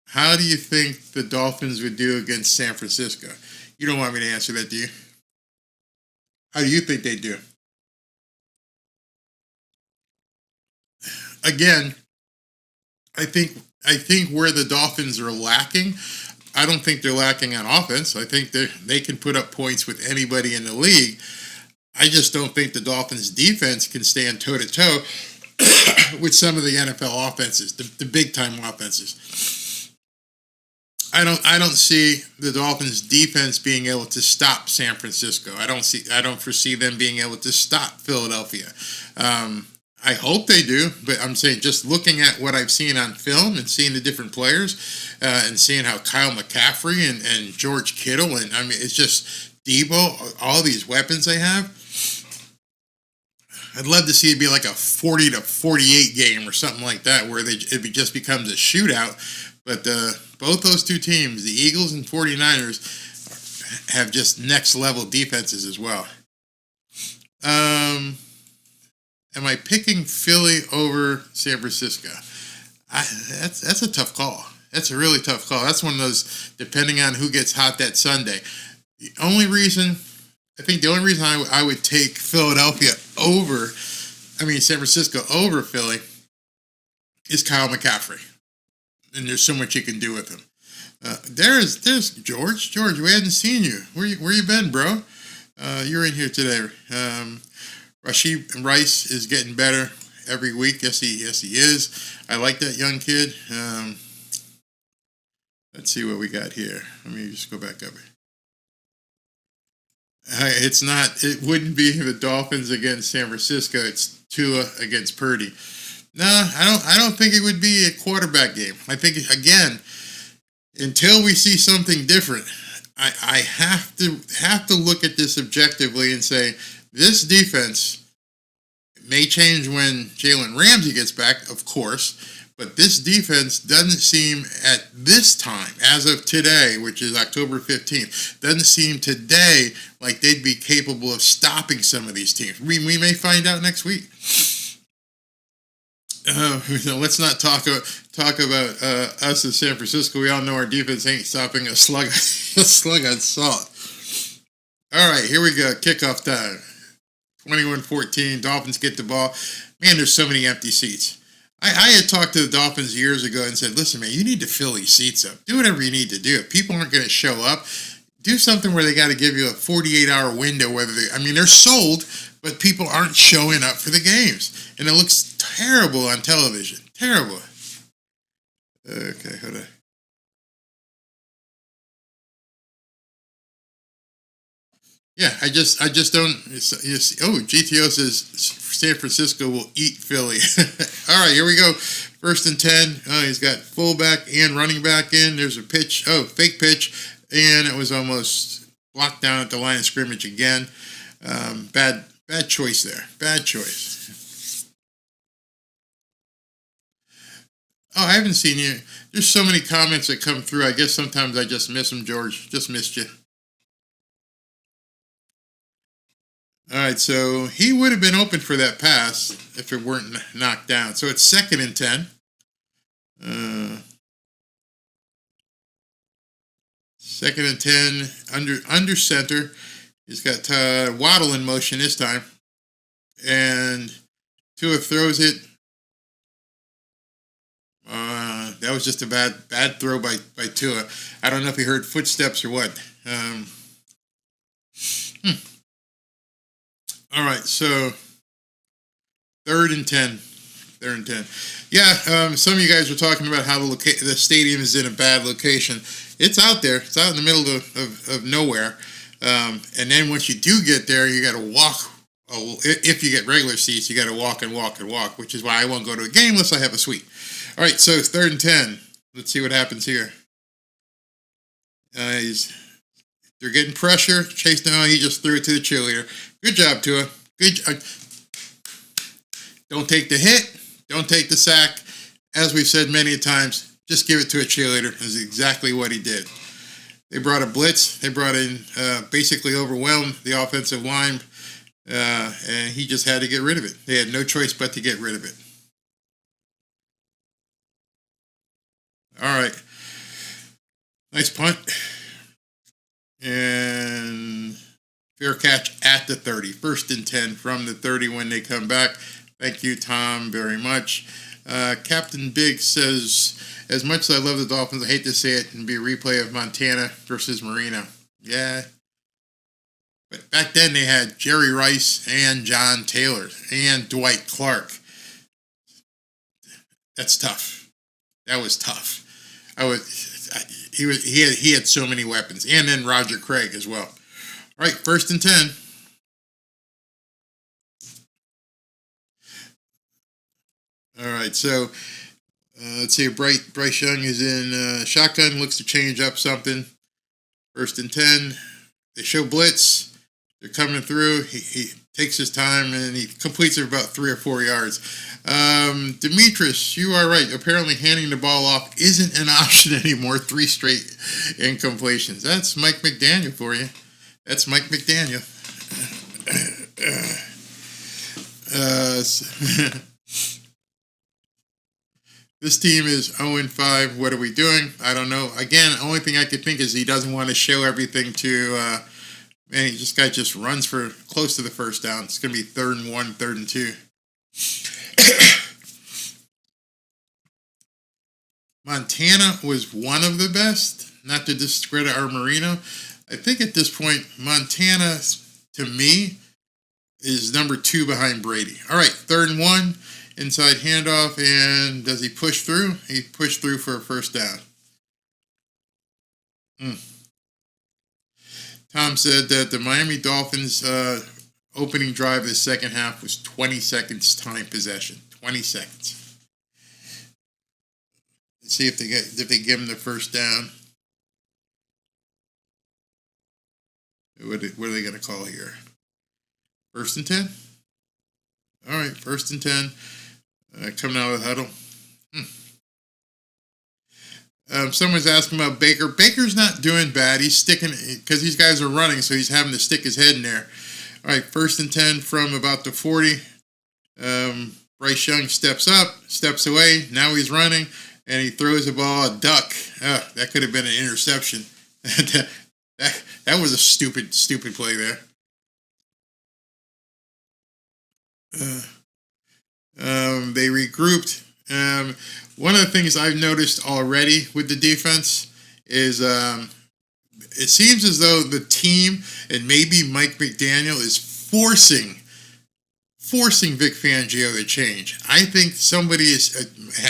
How do you think the Dolphins would do against San Francisco? You don't want me to answer that, do you? How do you think they do? Again, I think where the Dolphins are lacking, I don't think they're lacking on offense. I think they can put up points with anybody in the league. I just don't think the Dolphins' defense can stand toe-to-toe with some of the NFL offenses, the big-time offenses. I don't see the Dolphins' defense being able to stop San Francisco. I don't foresee them being able to stop Philadelphia. I hope they do, but I'm saying just looking at what I've seen on film and seeing the different players and seeing how Kyle McCaffrey and George Kittle and it's just Debo, all these weapons they have. I'd love to see it be like a 40-48 game or something like that where it just becomes a shootout. But both those two teams, the Eagles and 49ers, have just next level defenses as well. Am I picking Philly over San Francisco? That's a tough call. That's a really tough call. That's one of those, depending on who gets hot that Sunday. The only reason I would take San Francisco over Philly is Kyle McCaffrey. And there's so much you can do with him. There's George. George, we hadn't seen you. Where you been, bro? You're in here today. Rashid Rice is getting better every week. Yes, he is. I like that young kid. Let's see what we got here. Let me just go back up here. It wouldn't be the Dolphins against San Francisco. It's Tua against Purdy. No, I don't think it would be a quarterback game. I think, again, until we see something different, I have to look at this objectively and say, this defense may change when Jalen Ramsey gets back, of course, But this defense doesn't seem at this time, as of today, which is October 15th, doesn't seem today like they'd be capable of stopping some of these teams. We may find out next week. Let's not talk about us in San Francisco. We all know our defense ain't stopping a slug on salt. All right, here we go. Kickoff time. 21-14. Dolphins get the ball. Man, there's so many empty seats. I had talked to the Dolphins years ago and said, listen, man, you need to fill these seats up. Do whatever you need to do. If people aren't going to show up, do something where they got to give you a 48-hour window. They're sold, but people aren't showing up for the games. And it looks terrible on television. Terrible. Okay, hold on. Yeah, I just don't. GTO says San Francisco will eat Philly. All right, here we go. 1st and 10. Oh, he's got fullback and running back in. There's a pitch. Oh, fake pitch, and it was almost blocked down at the line of scrimmage again. Bad choice there. Bad choice. Oh, I haven't seen you. There's so many comments that come through. I guess sometimes I just miss them, George. Just missed you. All right, so he would have been open for that pass if it weren't knocked down. So it's 2nd and 10. 2nd and 10 under center. He's got Waddle in motion this time, and Tua throws it. That was just a bad throw by Tua. I don't know if he heard footsteps or what. All right, so 3rd and 10. 3rd and 10. Yeah, some of you guys were talking about how the stadium is in a bad location. It's out there. It's out in the middle of nowhere. And then once you do get there, you got to walk. If you get regular seats, you got to walk and walk and walk, which is why I won't go to a game unless I have a suite. All right, so 3rd and 10. Let's see what happens here. They're getting pressure. Chase down. He just threw it to the cheerleader. Good job, Tua. Good. Don't take the hit. Don't take the sack. As we've said many times, just give it to a cheerleader. That's exactly what he did. They brought a blitz. They brought in, basically overwhelmed the offensive line, and he just had to get rid of it. They had no choice but to get rid of it. All right. Nice punt. And fair catch at the 30. 1st and 10 from the 30 when they come back. Thank you, Tom, very much. Captain Big says, as much as I love the Dolphins, I hate to say it, and be a replay of Montana versus Marino. Yeah. But back then they had Jerry Rice and John Taylor and Dwight Clark. That's tough. That was tough. He had so many weapons, and then Roger Craig as well. All right, 1st and 10. All right, so let's see. Bryce Young is in shotgun, looks to change up something. 1st and 10. They show blitz. They're coming through. He takes his time, and he completes it about 3 or 4 yards. Demetrius, you are right. Apparently handing the ball off isn't an option anymore. 3 straight incompletions. That's Mike McDaniel for you. That's Mike McDaniel. This team is 0-5. What are we doing? I don't know. Again, the only thing I could think is he doesn't want to show everything to... Man, this guy just runs for close to the 1st down. It's going to be 3rd and 1, 3rd and 2. Montana was one of the best. Not to discredit our Marino. I think at this point, Montana, to me, is number 2 behind Brady. All right, 3rd and 1. Inside handoff. And does he push through? He pushed through for a 1st down. Tom said that the Miami Dolphins opening drive of the second half was 20 seconds time possession. 20 seconds. Let's see if they give him the 1st down. What are they going to call here? 1st and 10? All right, 1st and 10. Coming out of the huddle. Someone's asking about Baker. Baker's not doing bad. He's sticking, because these guys are running, so he's having to stick his head in there. All right, 1st and 10 from about the 40. Bryce Young steps up, steps away. Now he's running, and he throws the ball, a duck. That could have been an interception. that was a stupid play there. They regrouped. One of the things I've noticed already with the defense is it seems as though the team and maybe Mike McDaniel is forcing Vic Fangio to change. I think somebody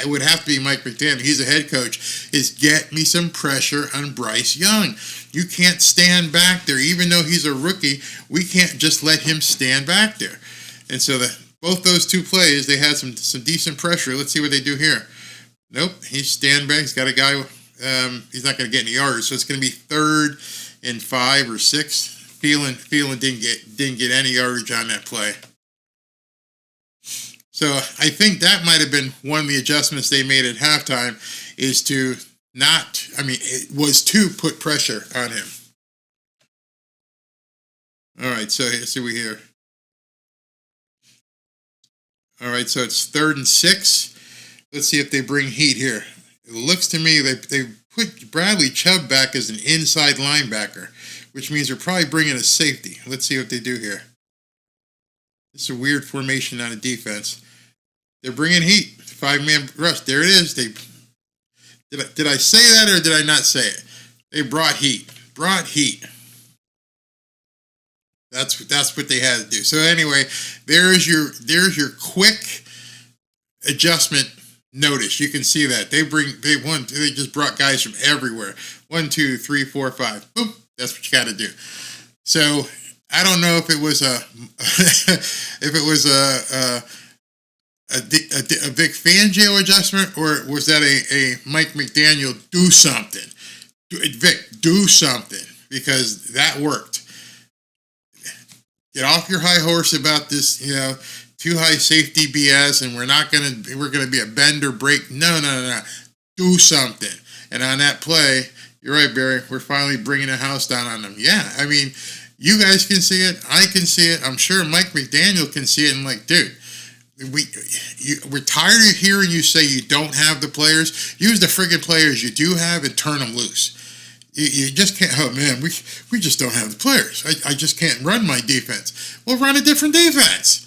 would have to be Mike McDaniel. He's a head coach. Is get me some pressure on Bryce Young. You can't stand back there, even though he's a rookie. We can't just let him stand back there. And so both those two plays, they had some decent pressure. Let's see what they do here. Nope, he's standing back. He's got a guy. He's not going to get any yards, so it's going to be 3rd and 5 or 6. Feeling didn't get any yardage on that play. So I think that might have been one of the adjustments they made at halftime, is to was to put pressure on him. All right, so let's see what we hear. All right, so it's 3rd and 6. Let's see if they bring heat here. It looks to me they put Bradley Chubb back as an inside linebacker, which means they're probably bringing a safety. Let's see what they do here. It's a weird formation on a defense. They're bringing heat. 5-man rush. There it is. Did I say that or did I not say it? They brought heat. That's what they had to do. So anyway, there's your quick adjustment notice. You can see that they just brought guys from everywhere. 1, 2, 3, 4, 5. Boom. That's what you got to do. So I don't know if it was a Vic Fangio adjustment, or was that a Mike McDaniel do something? Vic, do something, because that worked. Get off your high horse about this, too high safety BS, and we're gonna be a bend or break. No. Do something. And on that play, you're right, Barry. We're finally bringing a house down on them. Yeah, I mean, you guys can see it. I can see it. I'm sure Mike McDaniel can see it. And like, dude, we're tired of hearing you say you don't have the players. Use the friggin' players you do have and turn them loose. You just can't. Oh man, we just don't have the players. I just can't run my defense. Well, run a different defense.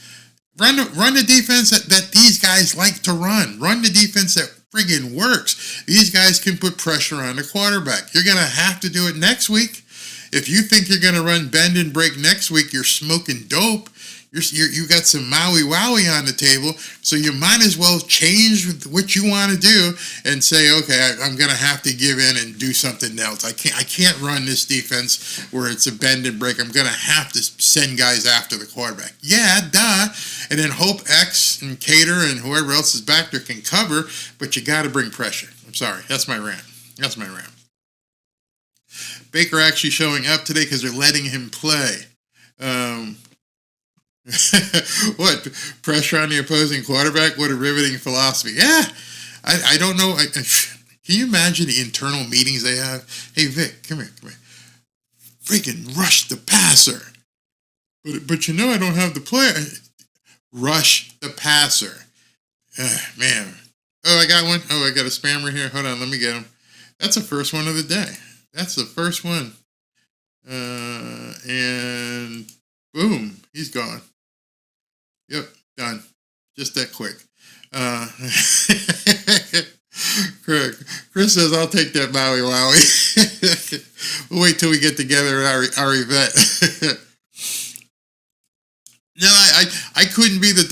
Run the defense that these guys like to run. Run the defense that friggin' works. These guys can put pressure on the quarterback. You're gonna have to do it next week. If you think you're gonna run bend and break next week, you're smoking dope. You got some Maui Wowie on the table, so you might as well change what you want to do and say, okay, I'm going to have to give in and do something else. I can't run this defense where it's a bend and break. I'm going to have to send guys after the quarterback. Yeah, duh. And then hope X and Cater and whoever else is back there can cover, but you got to bring pressure. I'm sorry. That's my rant. Baker actually showing up today because they're letting him play. What? Pressure on the opposing quarterback? What a riveting philosophy. Yeah. I don't know. Can you imagine the internal meetings they have? Hey, Vic, come here. Freaking rush the passer. But I don't have the player. Rush the passer. Man. Oh, I got one. Oh, I got a spammer here. Hold on. Let me get him. That's the first one of the day. That's the first one. And boom, he's gone. Yep, done. Just that quick. Chris says, I'll take that Maui Wowie. We'll wait till we get together at our event. No, I couldn't be the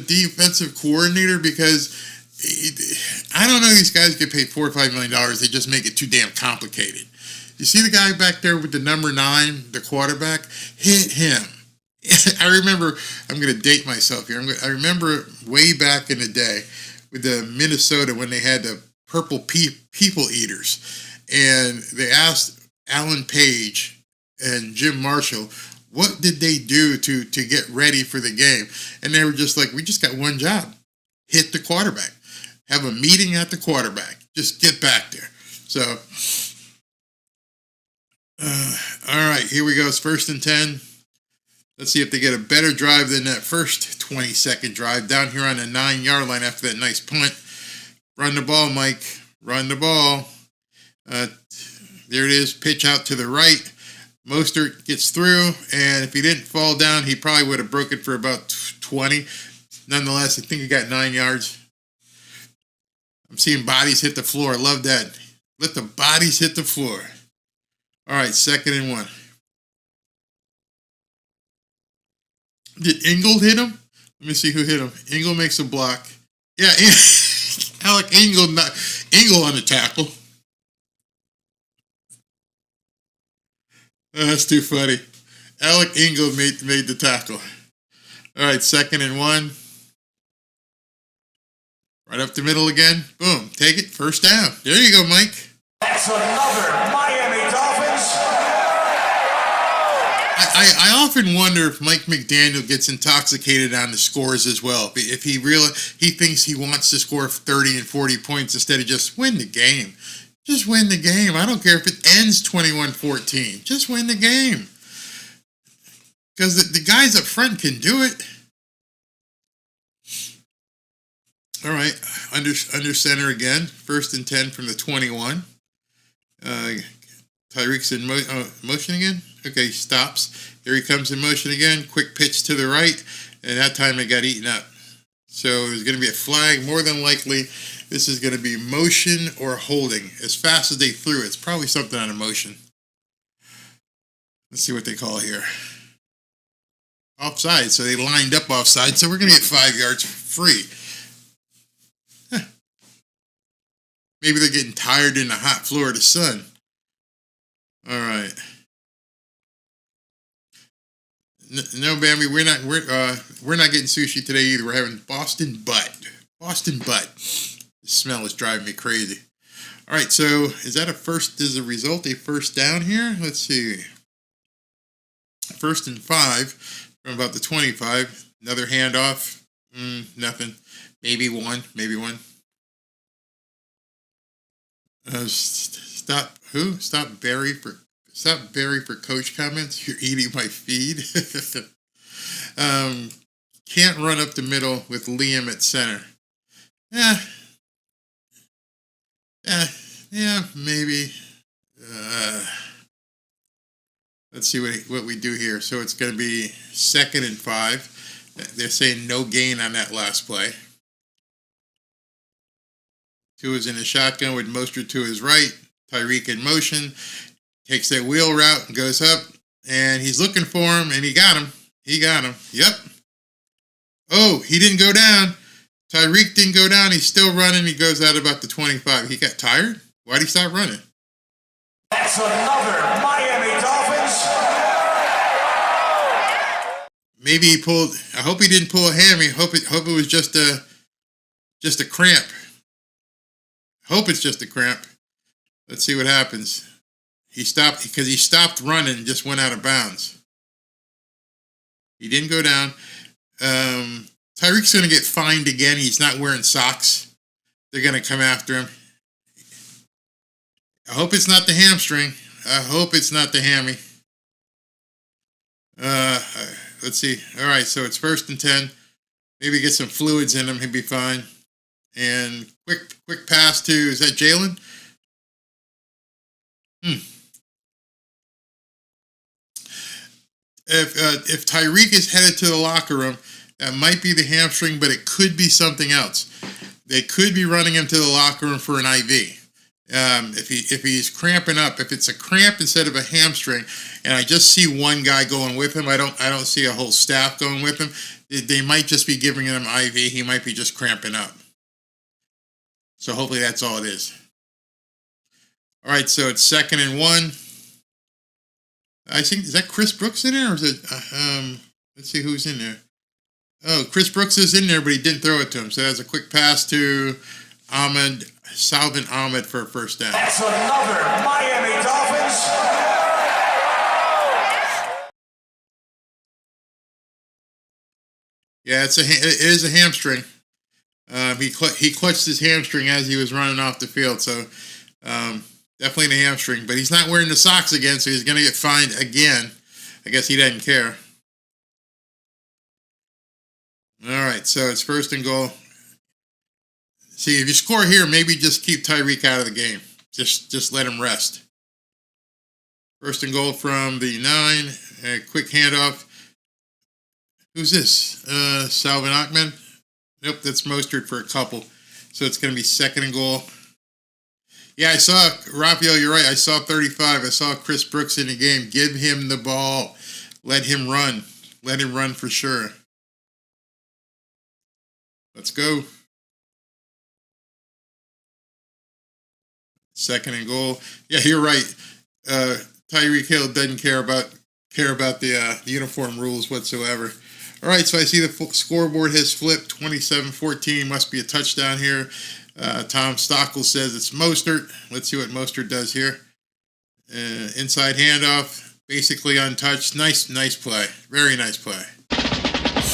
defensive coordinator because I don't know, these guys get paid $4 or $5 million. They just make it too damn complicated. You see the guy back there with the number 9, the quarterback? Hit him. I remember, I'm going to date myself here. I remember way back in the day with the Minnesota when they had the purple people eaters. And they asked Alan Page and Jim Marshall, what did they do to get ready for the game? And they were just like, we just got one job. Hit the quarterback. Have a meeting at the quarterback. Just get back there. So, all right, here we go. It's 1st and 10. Let's see if they get a better drive than that first 20-second drive down here on the 9-yard line after that nice punt. Run the ball, Mike. Run the ball. There it is. Pitch out to the right. Mostert gets through, and if he didn't fall down, he probably would have broken for about 20. Nonetheless, I think he got 9 yards. I'm seeing bodies hit the floor. I love that. Let the bodies hit the floor. All right, 2nd and 1. Did Ingold hit him? Let me see who hit him. Ingold makes a block. Yeah, Alec Ingold on the tackle. Oh, that's too funny. Alec Ingold made the tackle. All right, 2nd and 1. Right up the middle again. Boom. Take it. 1st down. There you go, Mike. That's another Miami Dolphins. I often wonder if Mike McDaniel gets intoxicated on the scores as well. If he thinks he wants to score 30 and 40 points instead of just win the game. Just win the game. I don't care if it ends 21-14. Just win the game. Because the guys up front can do it. All right, under center again. 1st and 10 from the 21. Tyreek's in motion again. Okay, he stops. Here he comes in motion again. Quick pitch to the right, and that time it got eaten up. So there's going to be a flag. More than likely, this is going to be motion or holding. As fast as they threw it, it's probably something on a motion. Let's see what they call here. Offside. So they lined up offside. So we're going to get 5 yards free. Maybe they're getting tired in the hot Florida sun. All right. No, Bambi, we're not getting sushi today either. We're having Boston butt. Boston butt. The smell is driving me crazy. All right, so is that is the result a 1st down here? Let's see. 1st and 5 from about the 25. Another handoff. Nothing. Maybe one. Stop Barry for coach comments. You're eating my feed. Can't run up the middle with Liam at center. Yeah, maybe. Let's see what we do here. So it's going to be 2nd and 5. They're saying no gain on that last play. Tua is in a shotgun with Mostert to his right. Tyreek in motion. Takes that wheel route and goes up. And he's looking for him, and he got him. Yep. Oh, he didn't go down. Tyreek didn't go down. He's still running. He goes out about the 25. He got tired? Why'd he stop running? That's another Miami Dolphins. Maybe he pulled. I hope he didn't pull a hammy. Hope it was just a cramp. Hope it's just a cramp. Let's see what happens. He stopped running and just went out of bounds. He didn't go down. Tyreek's going to get fined again. He's not wearing socks. They're going to come after him. I hope it's not the hamstring. I hope it's not the hammy. Let's see. All right, so it's 1st and 10. Maybe get some fluids in him. He'll be fine. And quick pass to, is that Jalen? If Tyreek is headed to the locker room, that might be the hamstring, but it could be something else. They could be running him to the locker room for an IV. If he's cramping up, if it's a cramp instead of a hamstring, and I just see one guy going with him, I don't see a whole staff going with him. They might just be giving him IV. He might be just cramping up. So hopefully that's all it is. All right, so it's 2nd and 1. I think, is that Chris Brooks in there, or is it? Let's see who's in there. Oh, Chris Brooks is in there, but he didn't throw it to him. So that's a quick pass to Salvin Ahmed for a 1st down. That's another Miami Dolphins. Yeah, it is a hamstring. He clutched his hamstring as he was running off the field. So Definitely the hamstring, but he's not wearing the socks again, so he's going to get fined again. I guess he doesn't care. All right, so it's 1st and goal. See, if you score here, maybe just keep Tyreek out of the game. Just let him rest. 1st and goal from the 9. A quick handoff. Who's this? Salvin Ahmed? Nope, that's Mostert for a couple. So it's going to be 2nd and goal. Yeah, I saw, Raphael, you're right. I saw 35. I saw Chris Brooks in the game. Give him the ball. Let him run. Let him run for sure. Let's go. 2nd and goal. Yeah, you're right. Tyreek Hill doesn't care about the uniform rules whatsoever. All right, so I see the scoreboard has flipped. 27-14. Must be a touchdown here. Tom Stockel says it's Mostert. Let's see what Mostert does here. Inside handoff, basically untouched. Nice play. Very nice play.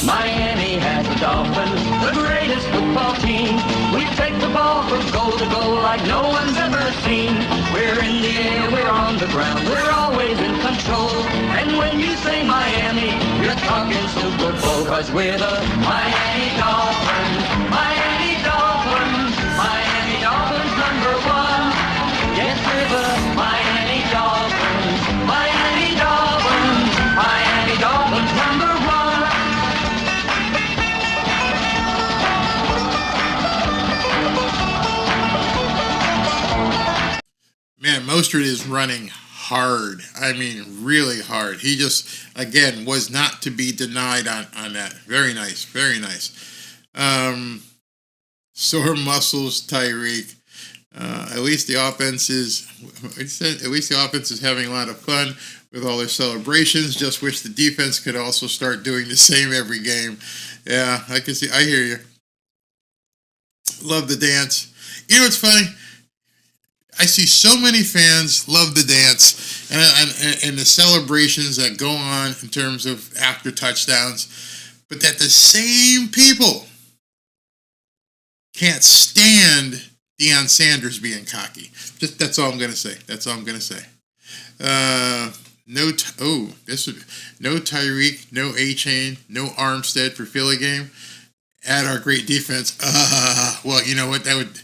Miami has the Dolphins, the greatest football team. We take the ball from goal to goal like no one's ever seen. We're in the air, we're on the ground, we're always in control. And when you say Miami, you're talking Super Bowl, 'cause we're the Miami Dolphins, Miami Dolphins, Miami Dolphins #1. Yes, we're the Miami Dolphins, Miami Dolphins, Miami Dolphins #1. Man, Mostert is running hard. I mean, really hard. He just, again, was not to be denied on that. Very nice. Very nice. Sore muscles, Tyreek. At least the offense is having a lot of fun with all their celebrations. Just wish the defense could also start doing the same every game. Yeah, I can see. I hear you. Love the dance. You know what's funny? I see so many fans love the dance and the celebrations that go on in terms of after touchdowns, but that the same people can't stand Deion Sanders being cocky. That's all I'm gonna say. That's all I'm gonna say. No Tyreek, no A-Chain, no Armstead for Philly game. Add our great defense. Well, you know what? That would.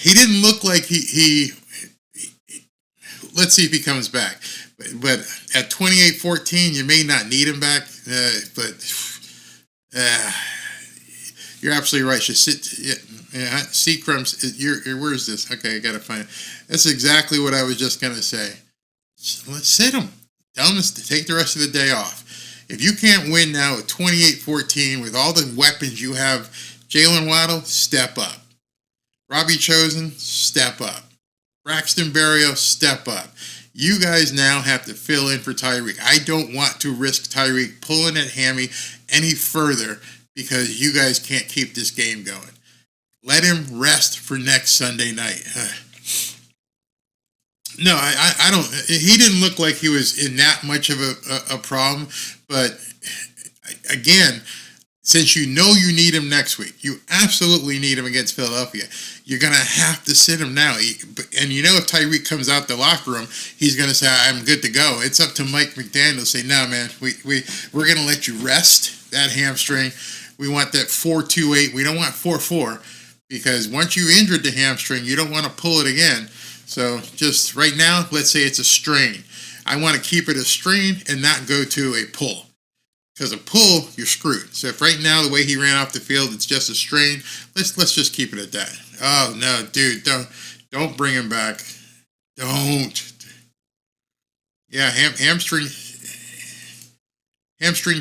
He didn't look like he let's see if he comes back. But at 28-14, you may not need him back. But you're absolutely right. You Seacrum's. Where is this? Okay, I got to find it. That's exactly what I was just going to say. Let's sit him. Tell him to take the rest of the day off. If you can't win now at 28-14 with all the weapons you have, Jalen Waddle, step up. Robbie Chosen, step up. Braxton Berrios, step up. You guys now have to fill in for Tyreek. I don't want to risk Tyreek pulling at hammy any further because you guys can't keep this game going. Let him rest for next Sunday night. No, I don't. He didn't look like he was in that much of a problem. But again, since you know you need him next week, you absolutely need him against Philadelphia. You're going to have to sit him now. And you know if Tyreek comes out the locker room, he's going to say, I'm good to go. It's up to Mike McDaniel to say, no, man, we're going to let you rest that hamstring. We want that 4-2-8. We don't want 4-4 because once you injured the hamstring, you don't want to pull it again. So just right now, let's say it's a strain. I want to keep it a strain and not go to a pull. Because a pull, you're screwed. So if right now, the way he ran off the field, it's just a strain, let's just keep it at that. Oh, no, dude, don't bring him back. Don't. Yeah, hamstring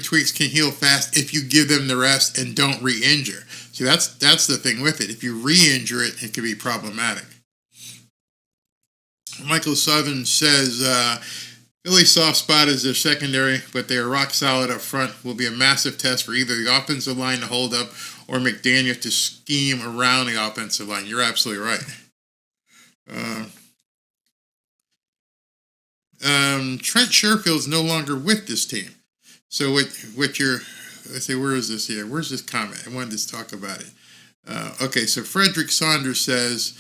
tweaks can heal fast if you give them the rest and don't re-injure. See, that's the thing with it. If you re-injure it, it can be problematic. Michael Southern says, Philly's soft spot is their secondary, but they are rock solid up front. Will be a massive test for either the offensive line to hold up or McDaniel to scheme around the offensive line. You're absolutely right. Trent Sherfield's no longer with this team. So what you're, let's see, where is this here? Where's this comment? I wanted to talk about it. Okay, so Frederick Saunders says,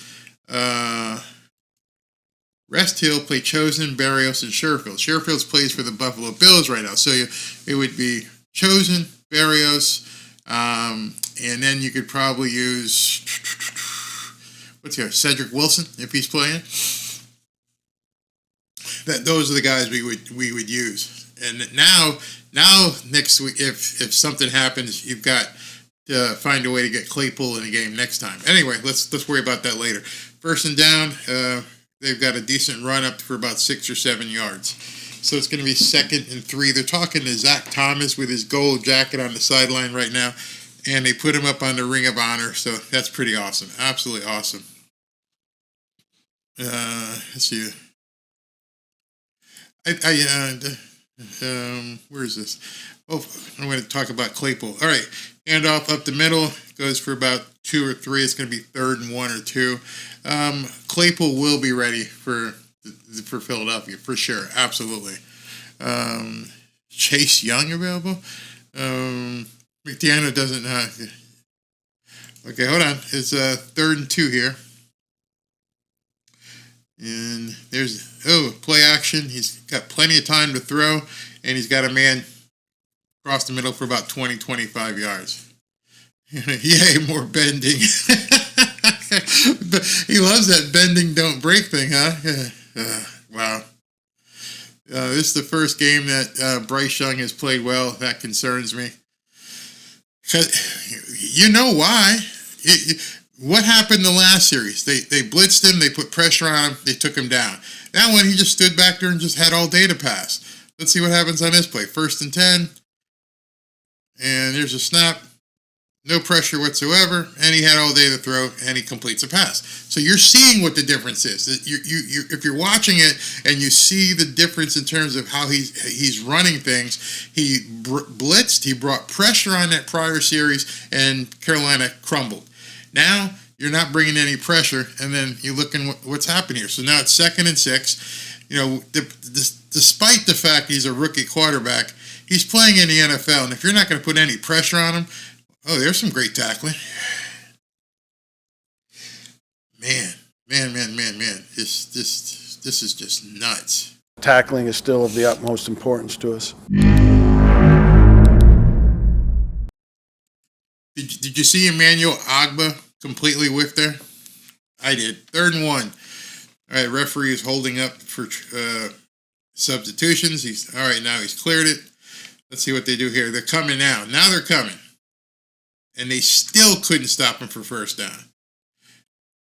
Rest Hill, play Chosen, Barrios, and Sherfield. Sherfield's plays for the Buffalo Bills right now. So it would be Chosen, Barrios, and then you could probably use, what's here, Cedric Wilson if he's playing. Those are the guys we would use. And now next week, if something happens, you've got to find a way to get Claypool in the game next time. Anyway, let's worry about that later. First and down, they've got a decent run up for about 6 or 7 yards. So it's going to be 2nd and 3. They're talking to Zach Thomas with his gold jacket on the sideline right now, and they put him up on the Ring of Honor. So that's pretty awesome. Absolutely awesome. Let's see. Where is this? Oh, I'm going to talk about Claypool. All right, handoff up the middle, goes for about 2 or 3. It's going to be 3rd and 1 or 2. Claypool will be ready for Philadelphia for sure, absolutely. Chase Young available. McDaniel doesn't. Okay, hold on. It's 3rd and 2 here. And there's, play action. He's got plenty of time to throw, and he's got a man across the middle for about 20, 25 yards. Yay, more bending. He loves that bending, don't break thing, huh? Wow. This is the first game that Bryce Young has played well. That concerns me. You know why. What happened the last series? They blitzed him, they put pressure on him, they took him down. That one, he just stood back there and just had all day to pass. Let's see what happens on this play. 1st and 10. And there's a snap. No pressure whatsoever. And he had all day to throw, and he completes a pass. So you're seeing what the difference is. If you're watching it and you see the difference in terms of how he's running things, he blitzed, he brought pressure on that prior series, and Carolina crumbled. Now, you're not bringing any pressure, and then you're looking what's happened here. So now it's 2nd and 6. You know, despite the fact he's a rookie quarterback, he's playing in the NFL, and if you're not going to put any pressure on him, there's some great tackling. Man. This is just nuts. Tackling is still of the utmost importance to us. Did you see Emmanuel Agba completely whiffed there? I did. 3rd and 1. All right, referee is holding up for substitutions. All right, now he's cleared it. Let's see what they do here. They're coming now. Now they're coming. And they still couldn't stop him for 1st down.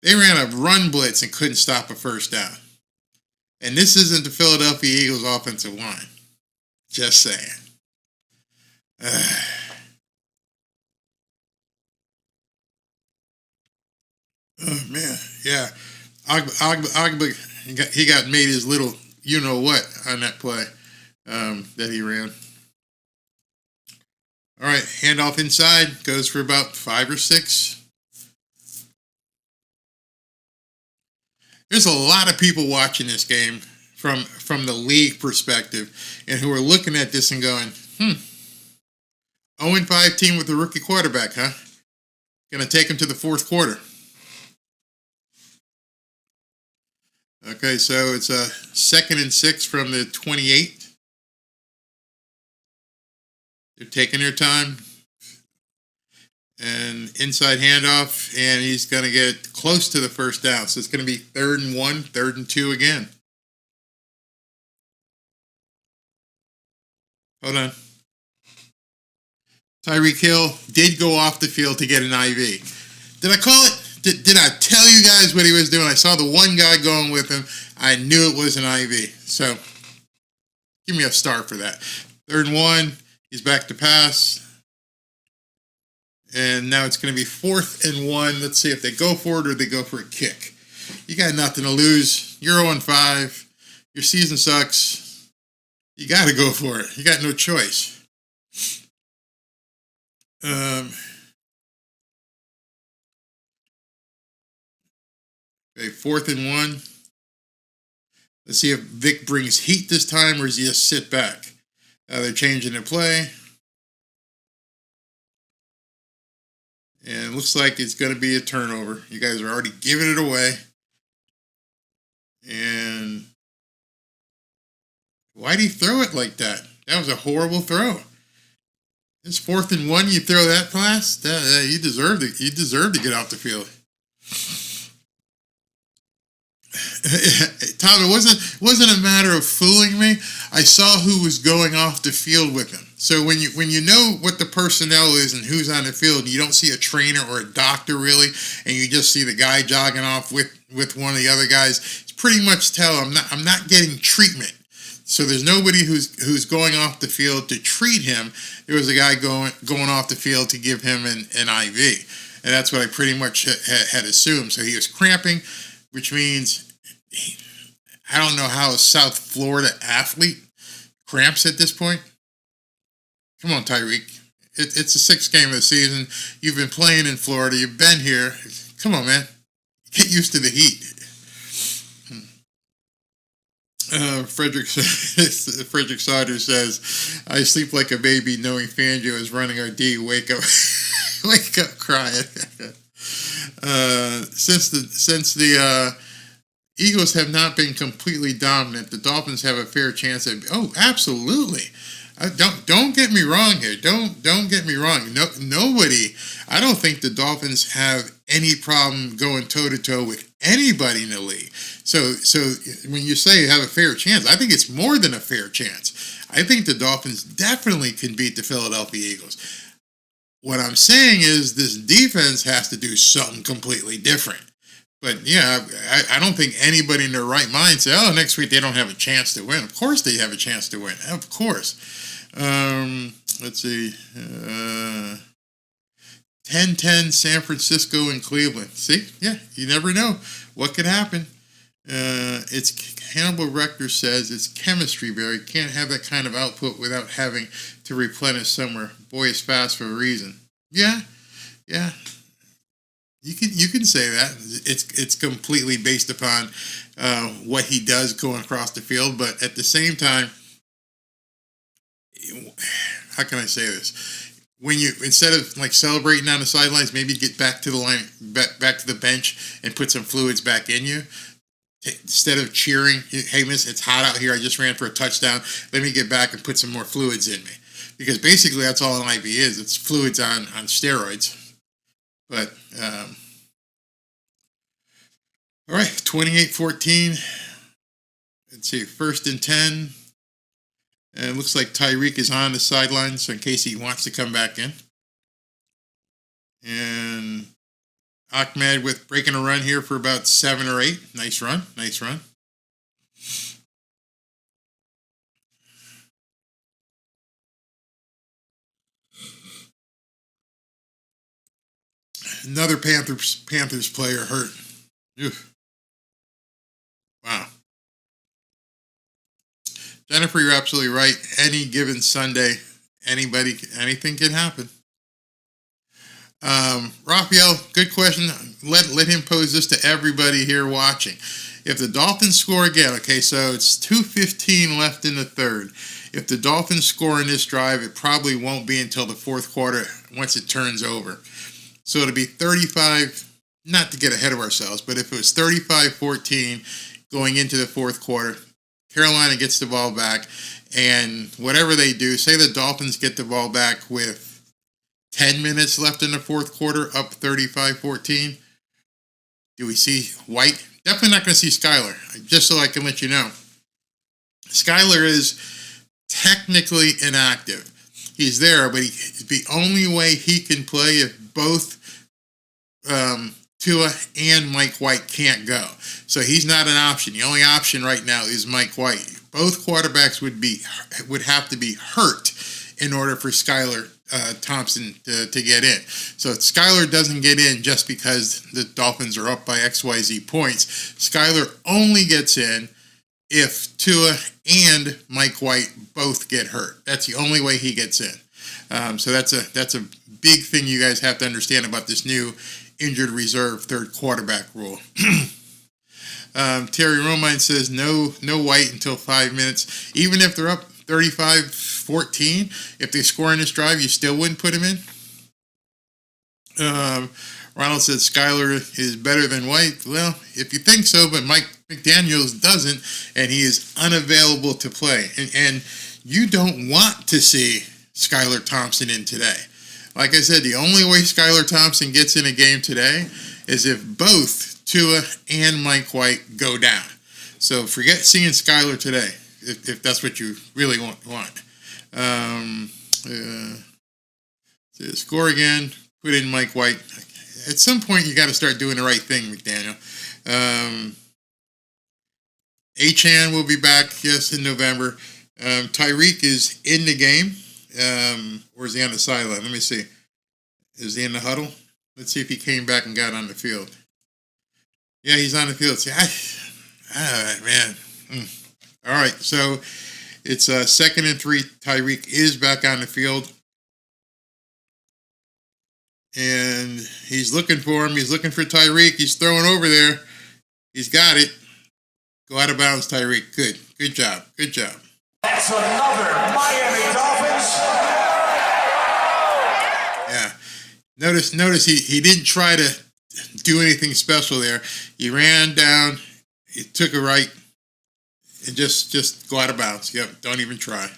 They ran a run blitz and couldn't stop a 1st down. And this isn't the Philadelphia Eagles offensive line. Just saying. Oh, man. Yeah. Agba, he got made his little you-know-what on that play that he ran. All right, handoff inside, goes for about 5 or 6. There's a lot of people watching this game from the league perspective and who are looking at this and going, 0-5 team with a rookie quarterback, huh? Going to take him to the 4th quarter. Okay, so it's a 2nd and 6 from the 28. They're taking their time. And inside handoff, and he's going to get close to the 1st down. So it's going to be 3rd and 1, 3rd and 2 again. Hold on. Tyreek Hill did go off the field to get an IV. Did I call it? Did I tell you guys what he was doing? I saw the one guy going with him. I knew it was an IV. So give me a star for that. 3rd and 1. He's back to pass. And now it's going to be 4th and 1. Let's see if they go for it or they go for a kick. You got nothing to lose. You're 0-5. Your season sucks. You got to go for it. You got no choice. Okay, 4th and 1. Let's see if Vic brings heat this time or does he just sit back. They're changing the play. And it looks like it's going to be a turnover. You guys are already giving it away. And why'd he throw it like that? That was a horrible throw. It's 4th and 1. You throw that pass? You deserve it. You deserve to get off the field. Tom, it wasn't a matter of fooling me. I saw who was going off the field with him. So when you know what the personnel is and who's on the field, you don't see a trainer or a doctor really, and you just see the guy jogging off with one of the other guys. It's pretty much tell I'm not getting treatment. So there's nobody who's going off the field to treat him. There was a guy going off the field to give him an IV, and that's what I pretty much had assumed. So he was cramping, which means I don't know how a South Florida athlete cramps at this point. Come on, Tyreek. It's the 6th game of the season. You've been playing in Florida. You've been here. Come on, man. Get used to the heat. Frederick Sauter says, I sleep like a baby knowing Fangio is running our D. Wake up crying. Since the Eagles have not been completely dominant, the Dolphins have a fair chance at... Oh, absolutely. Don't get me wrong here. Don't get me wrong. No, nobody... I don't think the Dolphins have any problem going toe-to-toe with anybody in the league. So when you say you have a fair chance, I think it's more than a fair chance. I think the Dolphins definitely can beat the Philadelphia Eagles. What I'm saying is this defense has to do something completely different. But yeah, I don't think anybody in their right mind say, oh, next week they don't have a chance to win. Of course they have a chance to win. Of course. Let's see. 10-10 San Francisco and Cleveland. See? Yeah, you never know what could happen. It's Hannibal Rector says it's chemistry, Barry. Can't have that kind of output without having to replenish somewhere. Boy is fast for a reason. Yeah. You can say that. It's completely based upon what he does going across the field, but at the same time, how can I say this? When you, instead of like celebrating on the sidelines, maybe get back to the line, back to the bench and put some fluids back in you. Instead of cheering, hey, miss, it's hot out here. I just ran for a touchdown. Let me get back and put some more fluids in me. Because basically that's all an IV is. It's fluids on steroids. But, all right, 28-14. Let's see, 1st and 10. And it looks like Tyreek is on the sideline, so in case he wants to come back in. And Ahmed with breaking a run here for about 7 or 8. Nice run. Another Panthers player hurt. Oof. Wow. Jennifer, you're absolutely right. Any given Sunday, anything can happen. Raphael, good question. Let him pose this to everybody here watching. If the Dolphins score again, okay, so it's 2:15 left in the third. If the Dolphins score in this drive, it probably won't be until the 4th quarter once it turns over. So it'll be 35, not to get ahead of ourselves, but if it was 35-14 going into the 4th quarter, Carolina gets the ball back, and whatever they do, say the Dolphins get the ball back with 10 minutes left in the 4th quarter, up 35-14. Do we see White? Definitely not going to see Skyler, just so I can let you know. Skyler is technically inactive. He's there, but the only way he can play if both Tua and Mike White can't go. So he's not an option. The only option right now is Mike White. Both quarterbacks would have to be hurt in order for Skylar Thompson to get in. So Skylar doesn't get in just because the Dolphins are up by XYZ points. Skylar only gets in if Tua and Mike White both get hurt. That's the only way he gets in. So that's a big thing you guys have to understand about this new injured reserve third quarterback rule. Terry Romine says no White until 5 minutes. Even if they're up 35-14, if they score in this drive, you still wouldn't put him in. Ronald said Skyler is better than White. Well, if you think so, but Mike McDaniels doesn't, and he is unavailable to play. And you don't want to see Skylar Thompson in today. Like I said, the only way Skylar Thompson gets in a game today is if both Tua and Mike White go down. So forget seeing Skylar today, if that's what you really want. Score again, put in Mike White. At some point, you got to start doing the right thing, McDaniel. Achane will be back, yes, in November. Tyreek is in the game, or is he on the sideline? Let me see. Is he in the huddle? Let's see if he came back and got on the field. Yeah, he's on the field. See, man. All right, so it's 2nd and 3. Tyreek is back on the field. And he's looking for him. He's looking for Tyreek. He's throwing over there. He's got it. Go out of bounds, Tyreek. Good. Good job. Good job. That's another Miami Dolphins. Yeah. Notice he didn't try to do anything special there. He ran down. He took a right. And just go out of bounds. Yep. Don't even try.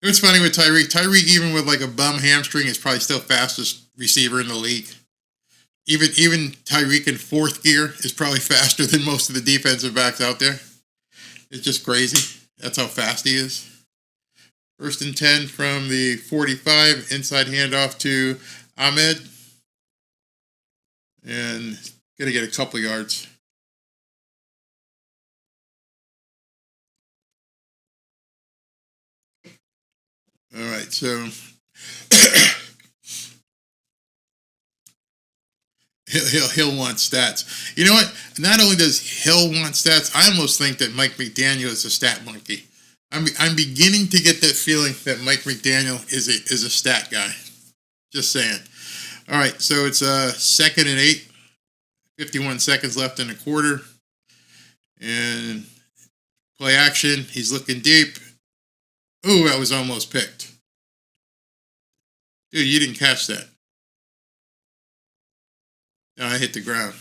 It's funny with Tyreek. Tyreek, even with like a bum hamstring, is probably still fastest receiver in the league. Even Tyreek in 4th gear is probably faster than most of the defensive backs out there. It's just crazy. That's how fast he is. 1st and 10 from the 45. Inside handoff to Ahmed. And going to get a couple yards. All right, so He'll want stats. You know what? Not only does Hill want stats, I almost think that Mike McDaniel is a stat monkey. I'm beginning to get that feeling that Mike McDaniel is a stat guy. Just saying. All right, so it's 2nd and 8. 51 seconds left in the quarter. And play action. He's looking deep. Ooh, that was almost picked. Dude, you didn't catch that. No, I hit the ground.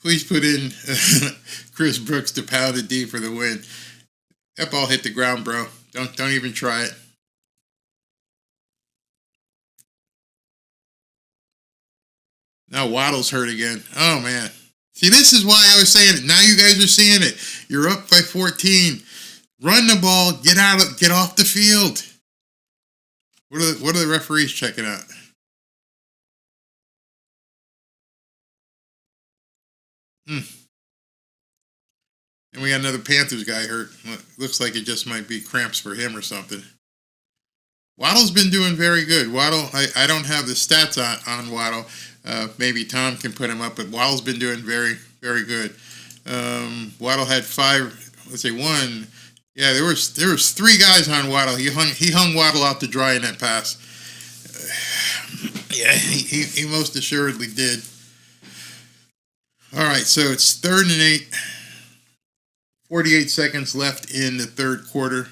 Please put in Chris Brooks to pound it deep for the win. That ball hit the ground, bro. Don't even try it. Now Waddle's hurt again. Oh, man. See, this is why I was saying it. Now you guys are seeing it. You're up by 14. Run the ball. Get off the field. What are the referees checking out? And we got another Panthers guy hurt. Looks like it just might be cramps for him or something. Waddle's been doing very good. Waddle, I don't have the stats on Waddle. Maybe Tom can put him up, but Waddle's been doing very, very good. Waddle had 5. Let's say 1. Yeah, there was 3 guys on Waddle. He hung Waddle out to dry in that pass. Yeah, he most assuredly did. All right, so it's 3rd and 8. 48 seconds left in the third quarter.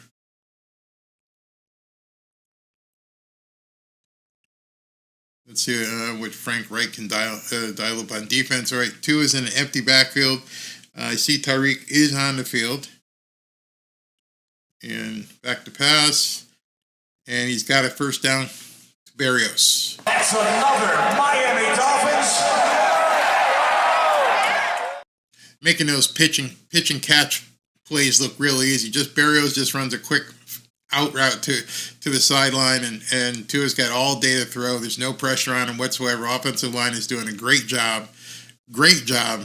Let's see what Frank Wright can dial up on defense. All right, 2 is in an empty backfield. I see Tyreek is on the field. And back to pass. And he's got a first down to Berrios. That's another Miami Dolphins. Making those pitch and catch plays look real easy. Berrios just runs a quick out route to the sideline, and Tua's got all day to throw. There's no pressure on him whatsoever. Offensive line is doing a great job. Great job.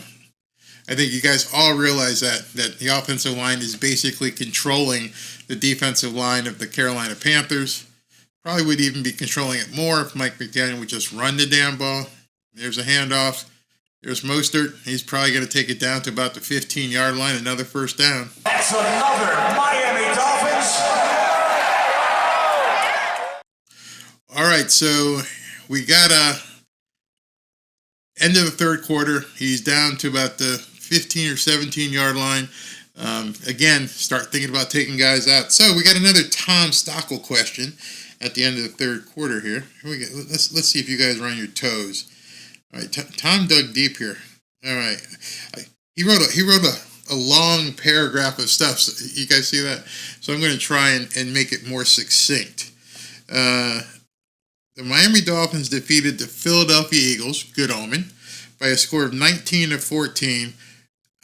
I think you guys all realize that the offensive line is basically controlling the defensive line of the Carolina Panthers. Probably would even be controlling it more if Mike McDaniel would just run the damn ball. There's a handoff. There's Mostert. He's probably going to take it down to about the 15-yard line. Another first down. That's another Miami Dolphins. All right, so we got end of the third quarter. He's down to about the 15 or 17-yard line. Again, start thinking about taking guys out. So we got another Tom Stockel question at the end of the third quarter here. Here we go. Let's see if you guys are on your toes. All right, Tom dug deep here. All right, he wrote a long paragraph of stuff. So you guys see that? So I'm going to try and make it more succinct. The Miami Dolphins defeated the Philadelphia Eagles, good omen, by a score of 19-14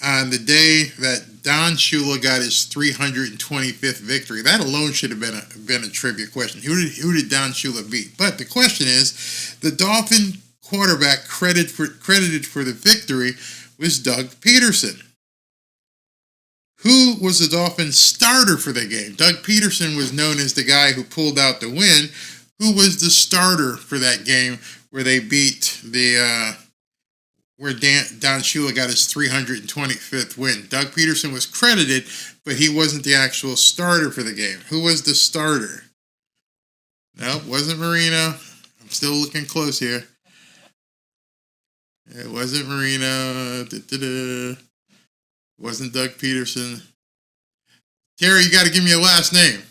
on the day that Don Shula got his 325th victory. That alone should have been a trivia question. Who did Don Shula beat? But the question is, the Dolphin quarterback credited for the victory was Doug Peterson. Who was the Dolphins starter for the game? Doug Peterson was known as the guy who pulled out the win. Who was the starter for that game where they beat where Don Shula got his 325th win? Doug Peterson was credited, but he wasn't the actual starter for the game. Who was the starter? No, wasn't Marino. I'm still looking close here. It wasn't Marino. Wasn't Doug Peterson. Terry, you got to give me a last name.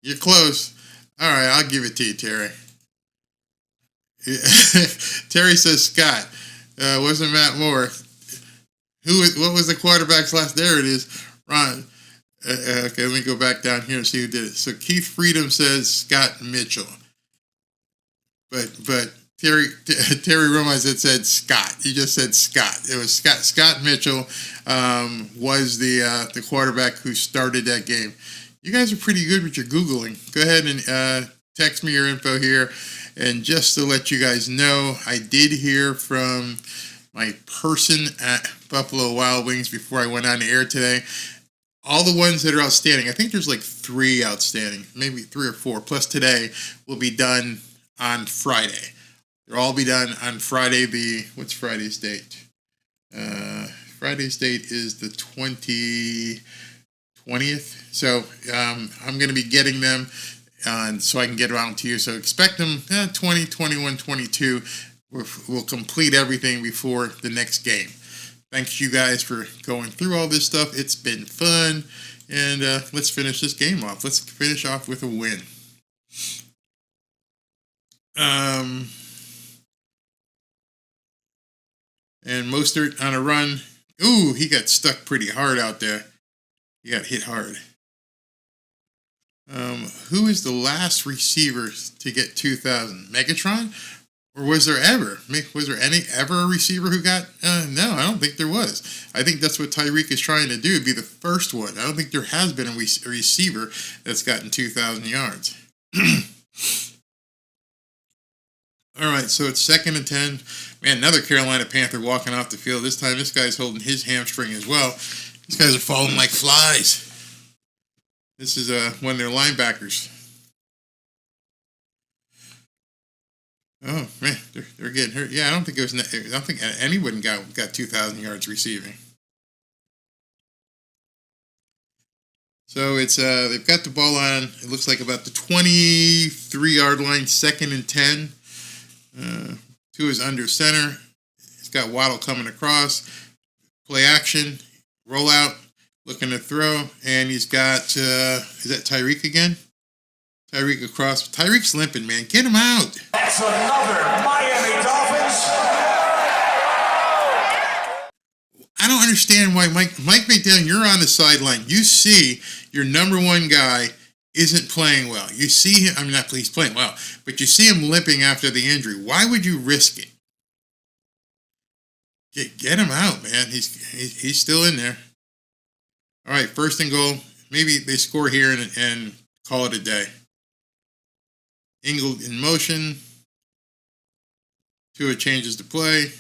You're close. All right, I'll give it to you, Terry. Terry says Scott. Wasn't Matt Moore. What was the quarterback's last? There it is. Ron. Okay, let me go back down here and see who did it. So Keith Freedom says Scott Mitchell. But Terry realized it said Scott. He just said Scott. It was Scott. Scott Mitchell was the quarterback who started that game. You guys are pretty good with your Googling. Go ahead and text me your info here. And just to let you guys know, I did hear from my person at Buffalo Wild Wings before I went on the air today. All the ones that are outstanding, I think there's like 3 outstanding, maybe 3 or 4, plus today, will be done on Friday. They'll all be done on Friday. What's Friday's date? Friday's date is the 20th. So I'm going to be getting them so I can get around to you. So expect them 20, 21, 22. We'll complete everything before the next game. Thanks you guys for going through all this stuff. It's been fun. And let's finish this game off. Let's finish off with a win. And Mostert on a run. Ooh, he got stuck pretty hard out there. He got hit hard. Who is the last receiver to get 2,000? Megatron? Or was there ever a receiver who got? No, I don't think there was. I think that's what Tyreek is trying to do, be the first one. I don't think there has been a receiver that's gotten 2,000 yards. All right, so it's 2nd and 10. Man, another Carolina Panther walking off the field. This time, this guy's holding his hamstring as well. These guys are falling like flies. This is one of their linebackers. Oh man, they're getting hurt. Yeah, I don't think anyone got 2,000 yards receiving. So it's they've got the ball on. It looks like about the 23-yard line, 2nd and 10. Two is under center. He's got Waddle coming across. Play action, roll out, looking to throw, and he's got is that Tyreek again? Tyreek across. Tyreek's limping, man. Get him out. That's another Miami Dolphins. I don't understand why Mike McDaniel, you're on the sideline. You see your number one guy isn't playing well. You see him, he's playing well, but you see him limping after the injury. Why would you risk it? Get him out, man. He's still in there. All right, 1st and goal. Maybe they score here and call it a day. Ingle in motion. Tua changes the play.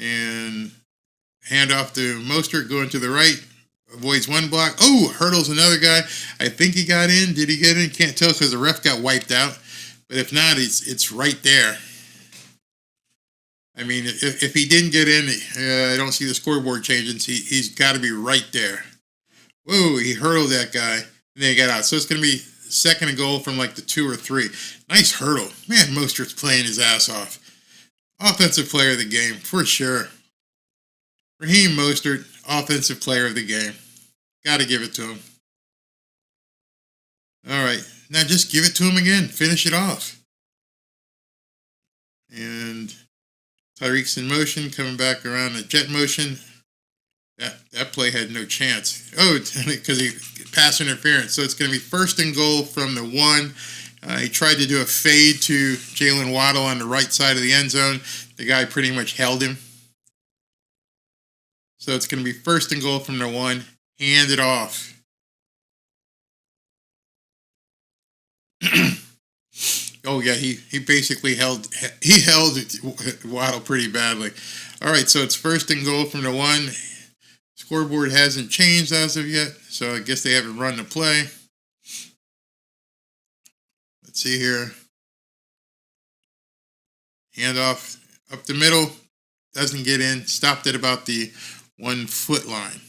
And handoff to Mostert going to the right. Avoids one block. Oh, hurdles another guy. I think he got in. Did he get in? Can't tell because the ref got wiped out. But if not, it's right there. I mean, if he didn't get in, I don't see the scoreboard changing. He's got to be right there. Whoa, he hurdled that guy. And then he got out. So it's going to be 2nd and goal from like the 2 or 3. Nice hurdle. Man, Mostert's playing his ass off. Offensive player of the game, for sure. Raheem Mostert, offensive player of the game. Got to give it to him. All right, now just give it to him again. Finish it off. And Tyreek's in motion, coming back around the jet motion. That play had no chance. Oh, because he pass interference. So it's going to be first and goal from the 1. He tried to do a fade to Jalen Waddle on the right side of the end zone. The guy pretty much held him. So it's going to be first and goal from the 1. Hand it off. Oh yeah, he basically held Waddle pretty badly. All right, so it's first and goal from the 1. Scoreboard hasn't changed as of yet, so I guess they haven't run the play. Let's see here. Handoff up the middle, doesn't get in, stopped at about the 1 foot line.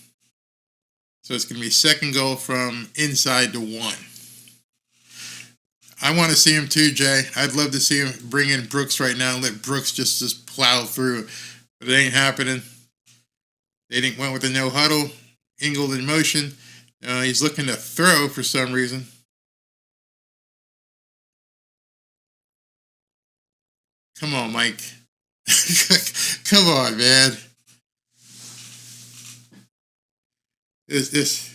So it's going to be second goal from inside the 1. I want to see him too, Jay. I'd love to see him bring in Brooks right now and let Brooks just plow through. But it ain't happening. They went with a no huddle. Ingold in motion. He's looking to throw for some reason. Come on, Mike. Come on, man. This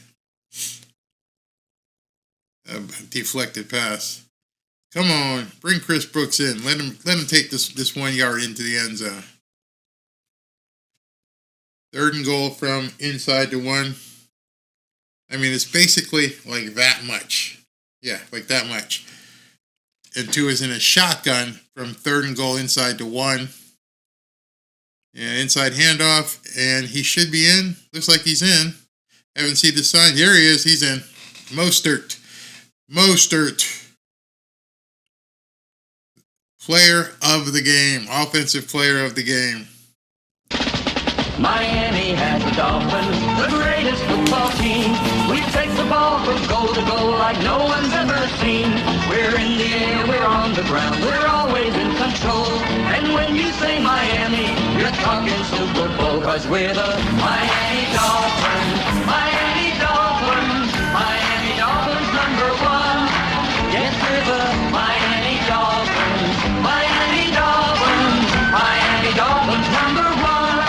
deflected pass. Come on, bring Chris Brooks in. Let him take this 1 yard into the end zone. Third and goal from inside the 1. I mean, it's basically like that much. Yeah, like that much. And 2 is in a shotgun from third and goal inside the 1. Yeah, inside handoff, and he should be in. Looks like he's in. Haven't seen the sign. There he is. He's in. Mostert. Player of the game. Offensive player of the game. Miami has the Dolphins, the greatest football team. We take the ball from goal to goal like no one's ever seen. We're in the air, we're on the ground, we're always in control. And when you say Miami, you're talking Super Bowl, 'cause we're the Miami Dolphins, Miami Dolphins, Miami Dolphins #1. Yes, we're the Miami Dolphins, Miami Dolphins, Miami Dolphins #1.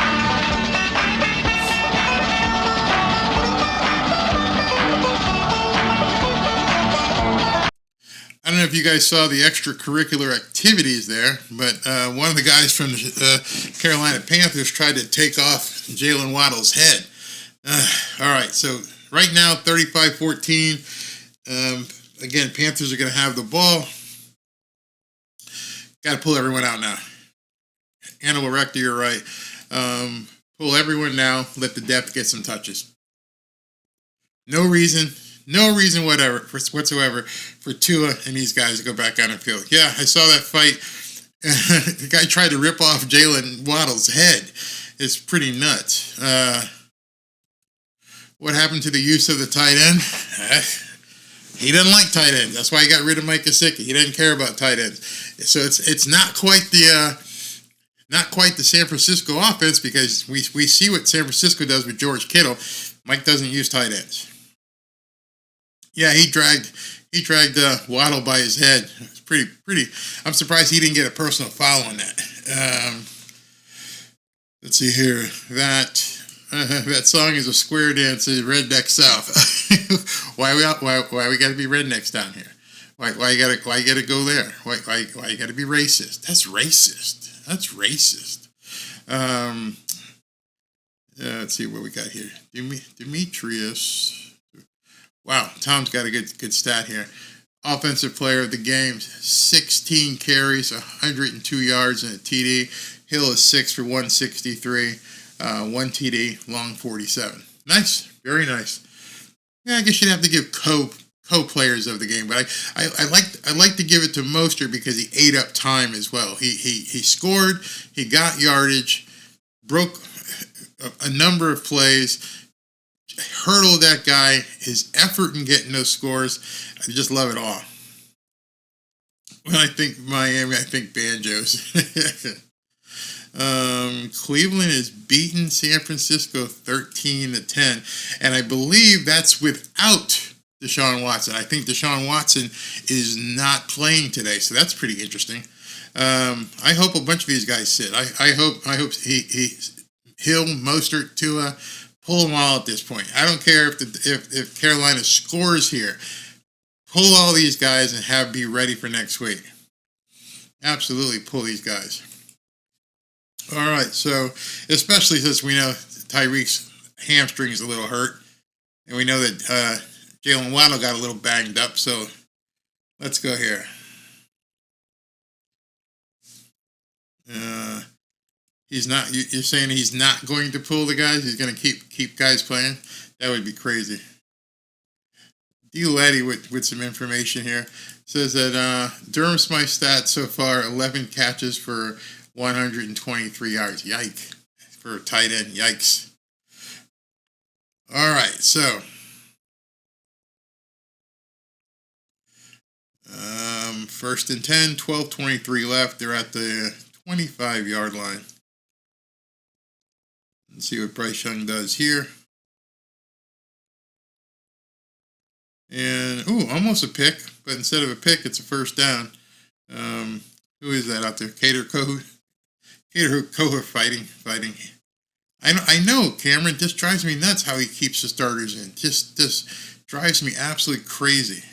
I don't know if you guys saw the extracurricular activities there, but one of the guys from the Carolina Panthers tried to take off Jalen Waddle's head. All right, so right now, 35-14. Again, Panthers are going to have the ball. Got to pull everyone out now. Hannibal Rector, you're right. Pull everyone now. Let the depth get some touches. No reason whatsoever for Tua and these guys to go back on the field. Yeah, I saw that fight. The guy tried to rip off Jalen Waddle's head. It's pretty nuts. What happened to the use of the tight end? He doesn't like tight ends. That's why he got rid of Mike Gesicki. He doesn't care about tight ends. So it's not quite the San Francisco offense, because we see what San Francisco does with George Kittle. Mike doesn't use tight ends. Yeah, he dragged Waddle by his head. It's pretty. I'm surprised he didn't get a personal foul on that. Let's see here. That song is a square dance in Redneck South. why we got to be rednecks down here? Why you gotta go there? Why you gotta be racist? That's racist. Let's see what we got here. Demetrius. Wow, Tom's got a good stat here. Offensive player of the game, 16 carries, 102 yards, and a TD. Hill is 6 for 163, 1 TD, long 47. Nice, very nice. Yeah, I guess you'd have to give co-players of the game, but I like to give it to Mostert because he ate up time as well. He scored, he got yardage, broke a number of plays, hurdled that guy, his effort in getting those scores. I just love it all. When I think Miami, I think banjos. Cleveland is beating San Francisco 13-10, and I believe that's without Deshaun Watson. I think Deshaun Watson is not playing today, so that's pretty interesting. I hope a bunch of these guys sit. I hope Hill, Mostert, Tua, pull them all at this point. I don't care if Carolina scores here. Pull all these guys and be ready for next week. Absolutely pull these guys. All right, so especially since we know Tyreek's hamstring is a little hurt, and we know that Jalen Waddle got a little banged up, so let's go here. He's not. You're saying he's not going to pull the guys? He's going to keep guys playing? That would be crazy. D. Letty with some information here says that Durham's my stats so far: 11 catches for 123 yards. Yike for a tight end. Yikes. All right, so first and 10, 12:23 left. They're at the 25-yard line. Let's see what Bryce Young does here. And, almost a pick, but instead of a pick, it's a first down. Who is that out there? Cater Coho fighting. I know, Cameron. This drives me nuts how he keeps the starters in. Just drives me absolutely crazy.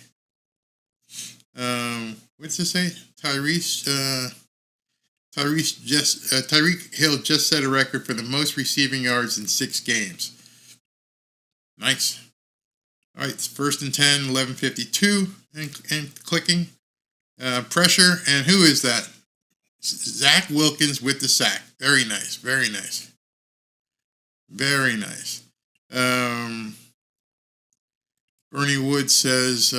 What's this say? Tyreek Hill just set a record for the most receiving yards in 6 games. Nice. All right, it's first and 10, 11:52, and clicking. Pressure, and who is that? Zach Wilkins with the sack. Very nice, very nice. Very nice. Bernie Wood says,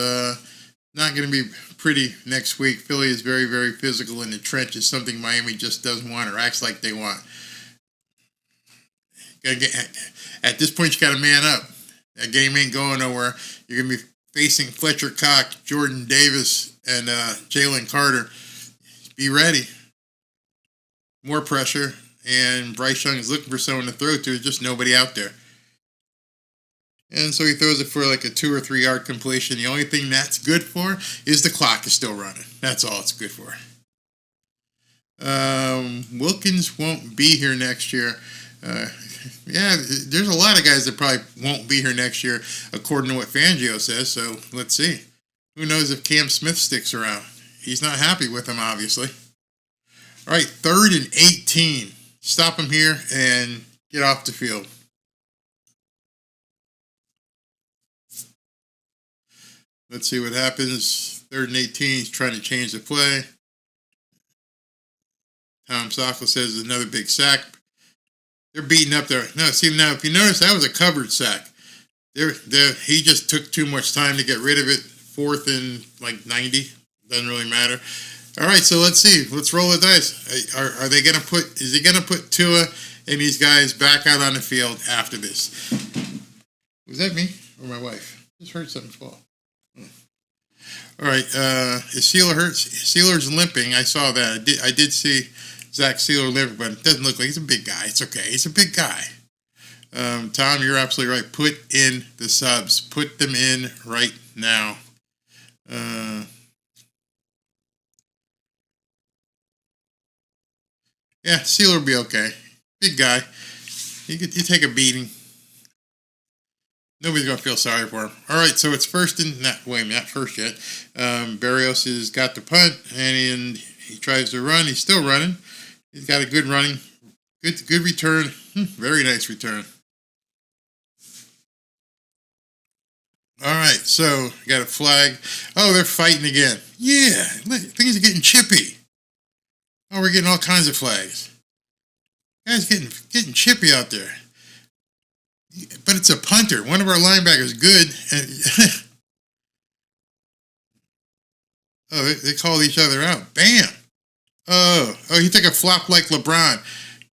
not going to be pretty next week. Philly is very, very physical in the trenches, something Miami just doesn't want or acts like they want. At this point, you got to man up. That game ain't going nowhere. You're going to be facing Fletcher Cox, Jordan Davis, and Jalen Carter. Be ready. More pressure, and Bryce Young is looking for someone to throw to. There's just nobody out there. And so he throws it for like a 2 or 3 yard completion. The only thing that's good for is the clock is still running. That's all it's good for. Wilkins won't be here next year. Yeah, there's a lot of guys that probably won't be here next year, according to what Fangio says. So let's see. Who knows if Cam Smith sticks around? He's not happy with him, obviously. All right, 3rd and 18. Stop him here and get off the field. Let's see what happens. 3rd and 18. He's trying to change the play. Tom Sokol says another big sack. They're beating up there. No, see, now, if you notice, that was a covered sack. He just took too much time to get rid of it. 4th and like 90. Doesn't really matter. All right, so let's see. Let's roll the dice. Are they going to put? Is he going to put Tua and these guys back out on the field after this? Was that me or my wife? Just heard something fall. All right, is Sealer hurt? Sealer's limping. I saw that. I did see Zach Sealer limping, but it doesn't look like he's a big guy. It's okay. He's a big guy. Tom, you're absolutely right. Put in the subs. Put them in right now. Yeah, Sealer will be okay. Big guy. You take a beating. Nobody's going to feel sorry for him. All right, so it's first and... not first yet. Barrios has got the punt, and he tries to run. He's still running. He's got a good running. Good return. Very nice return. All right, so got a flag. Oh, they're fighting again. Yeah, things are getting chippy. Oh, we're getting all kinds of flags. Guys getting chippy out there. But it's a punter. One of our linebackers good. And oh, they called each other out. Bam. Oh, he took a flop like LeBron.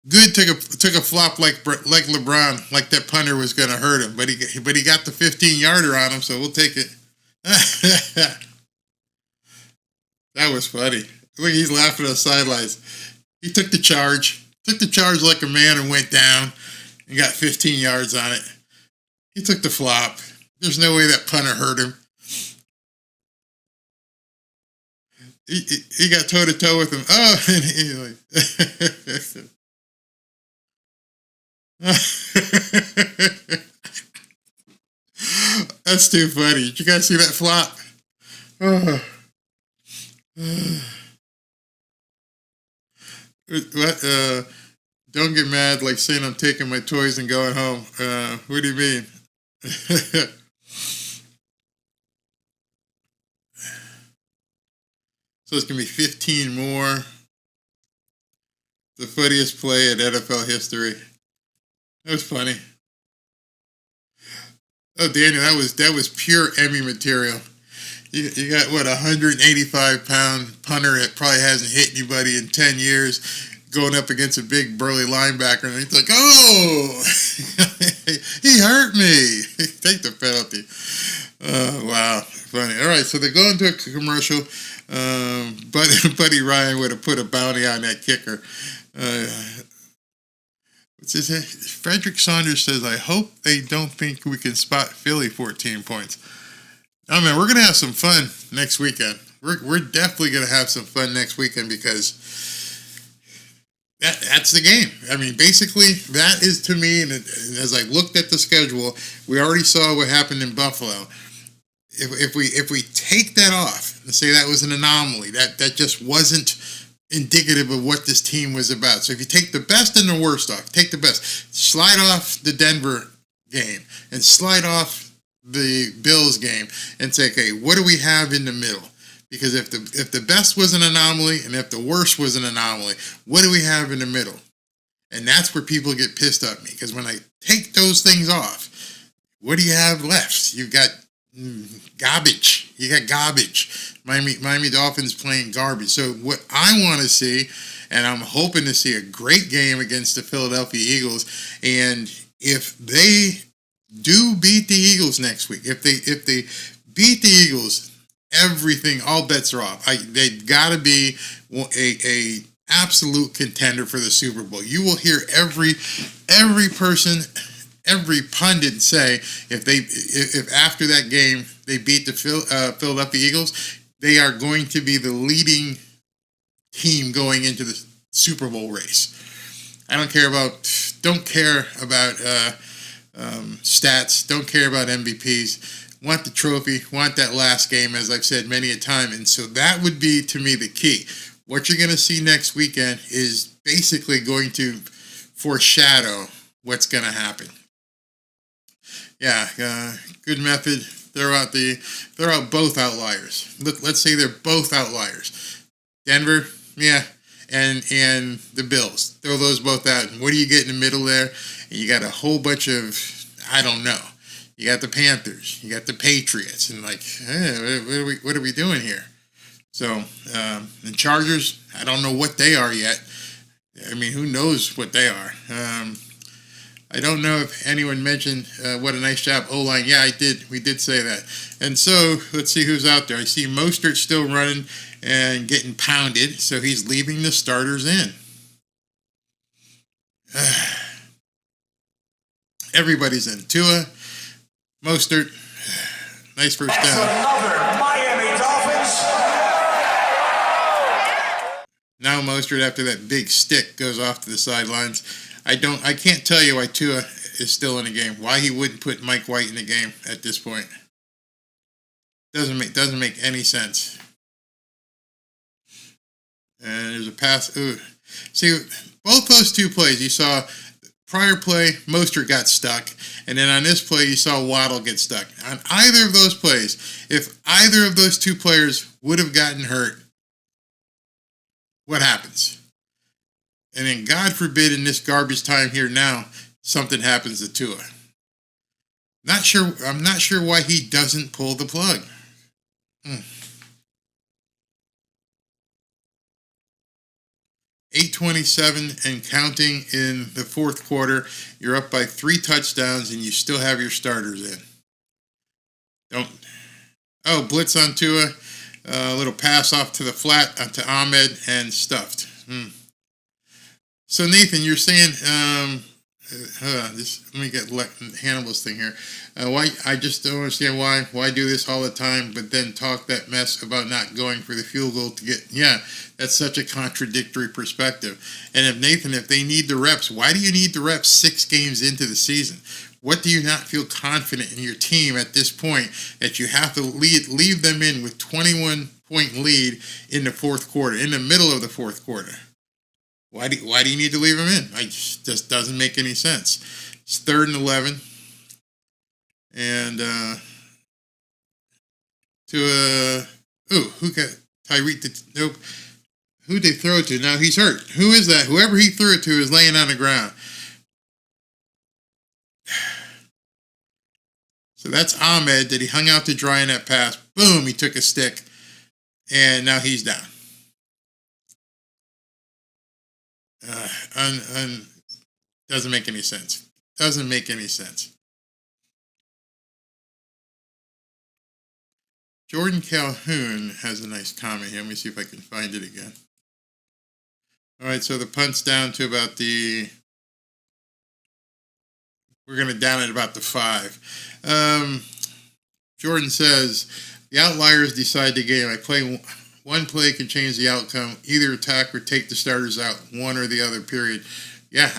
Good took a flop like LeBron, like that punter was going to hurt him. But he got the 15-yarder on him, so we'll take it. That was funny. Look, he's laughing on the sidelines. He took the charge. Took the charge like a man and went down and got 15 yards on it. He took the flop. There's no way that punter hurt him. He got toe-to-toe with him. Oh, and he like... That's too funny. Did you guys see that flop? Oh. What? Don't get mad like saying I'm taking my toys and going home. What do you mean? So it's going to be 15 more. The funniest play in NFL history. That was funny. Oh, Daniel, that was pure Emmy material. You got, what, 185-pound punter that probably hasn't hit anybody in 10 years going up against a big burly linebacker, and he's like, oh, he hurt me. Take the penalty. Wow, funny. All right, so they go into a commercial. Buddy Ryan would have put a bounty on that kicker. What's his name? Frederick Saunders says, I hope they don't think we can spot Philly 14 points. Oh, man, we're going to have some fun next weekend. We're definitely going to have some fun next weekend because that's the game. I mean, basically, that is to me, and as I looked at the schedule, we already saw what happened in Buffalo. If we take that off and say that was an anomaly, that just wasn't indicative of what this team was about. So if you take the best and the worst off, take the best, slide off the Denver game and slide off the Bills game and say, okay, what do we have in the middle? Because if the best was an anomaly and if the worst was an anomaly, what do we have in the middle? And that's where people get pissed at me, because when I take those things off, what do you have left? You've got garbage. You got garbage. Miami Dolphins playing garbage. So what I want to see, and I'm hoping to see a great game against the Philadelphia Eagles, and if they do beat the Eagles next week, if they beat the Eagles, everything, all bets are off. They got to be a absolute contender for the Super Bowl. You will hear every person, every pundit say if after that game they beat the Philadelphia Eagles, they are going to be the leading team going into the Super Bowl race. I don't care about stats, don't care about MVPs. Want the trophy, want that last game, as I've said many a time. And so that would be, to me, the key. What you're going to see next weekend is basically going to foreshadow what's going to happen. Yeah, good method. Throw out both outliers. Let's say they're both outliers. Denver, yeah, and the Bills. Throw those both out. And what do you get in the middle there? And you got a whole bunch of, I don't know. You got the Panthers. You got the Patriots. And like, hey, what are we doing here? So, the Chargers, I don't know what they are yet. I mean, who knows what they are? I don't know if anyone mentioned what a nice job O-line. Yeah, I did. We did say that. And so, let's see who's out there. I see Mostert still running and getting pounded, so he's leaving the starters in. Everybody's in. Tua, Mostert, nice first down. Another Miami Dolphins. Now Mostert, after that big stick, goes off to the sidelines. I can't tell you why Tua is still in the game. Why he wouldn't put Mike White in the game at this point. Doesn't make any sense. And there's a pass. Ooh. See, both those two plays, you saw prior play, Mostert got stuck. And then on this play, you saw Waddle get stuck. On either of those plays, if either of those two players would have gotten hurt, what happens? And then, God forbid, in this garbage time here now, something happens to Tua. I'm not sure why he doesn't pull the plug. 8:27 and counting in the fourth quarter. You're up by 3 touchdowns, and you still have your starters in. Blitz on Tua. A little pass off to the flat, to Ahmed, and stuffed. So Nathan, you're saying, let me get Hannibal's thing here. Why I just don't understand why do this all the time, but then talk that mess about not going for the field goal to get. Yeah, that's such a contradictory perspective. And if they need the reps, why do you need the reps 6 games into the season? What do you not feel confident in your team at this point that you have to leave them in with 21-point lead in the fourth quarter, in the middle of the fourth quarter? Why do you need to leave them in? It just doesn't make any sense. It's 3rd and 11. And who got Tyreek? Nope. Who'd they throw it to? Now he's hurt. Who is that? Whoever he threw it to is laying on the ground. So that's Ahmed that he hung out to dry in that pass. Boom, he took a stick. And now he's down. Doesn't make any sense. Doesn't make any sense. Jordan Calhoun has a nice comment here. Let me see if I can find it again. All right, so the punt's down to about the... We're going to down at about the 5. Jordan says, the outliers decide the game. One play can change the outcome. Either attack or take the starters out, one or the other, period. Yeah,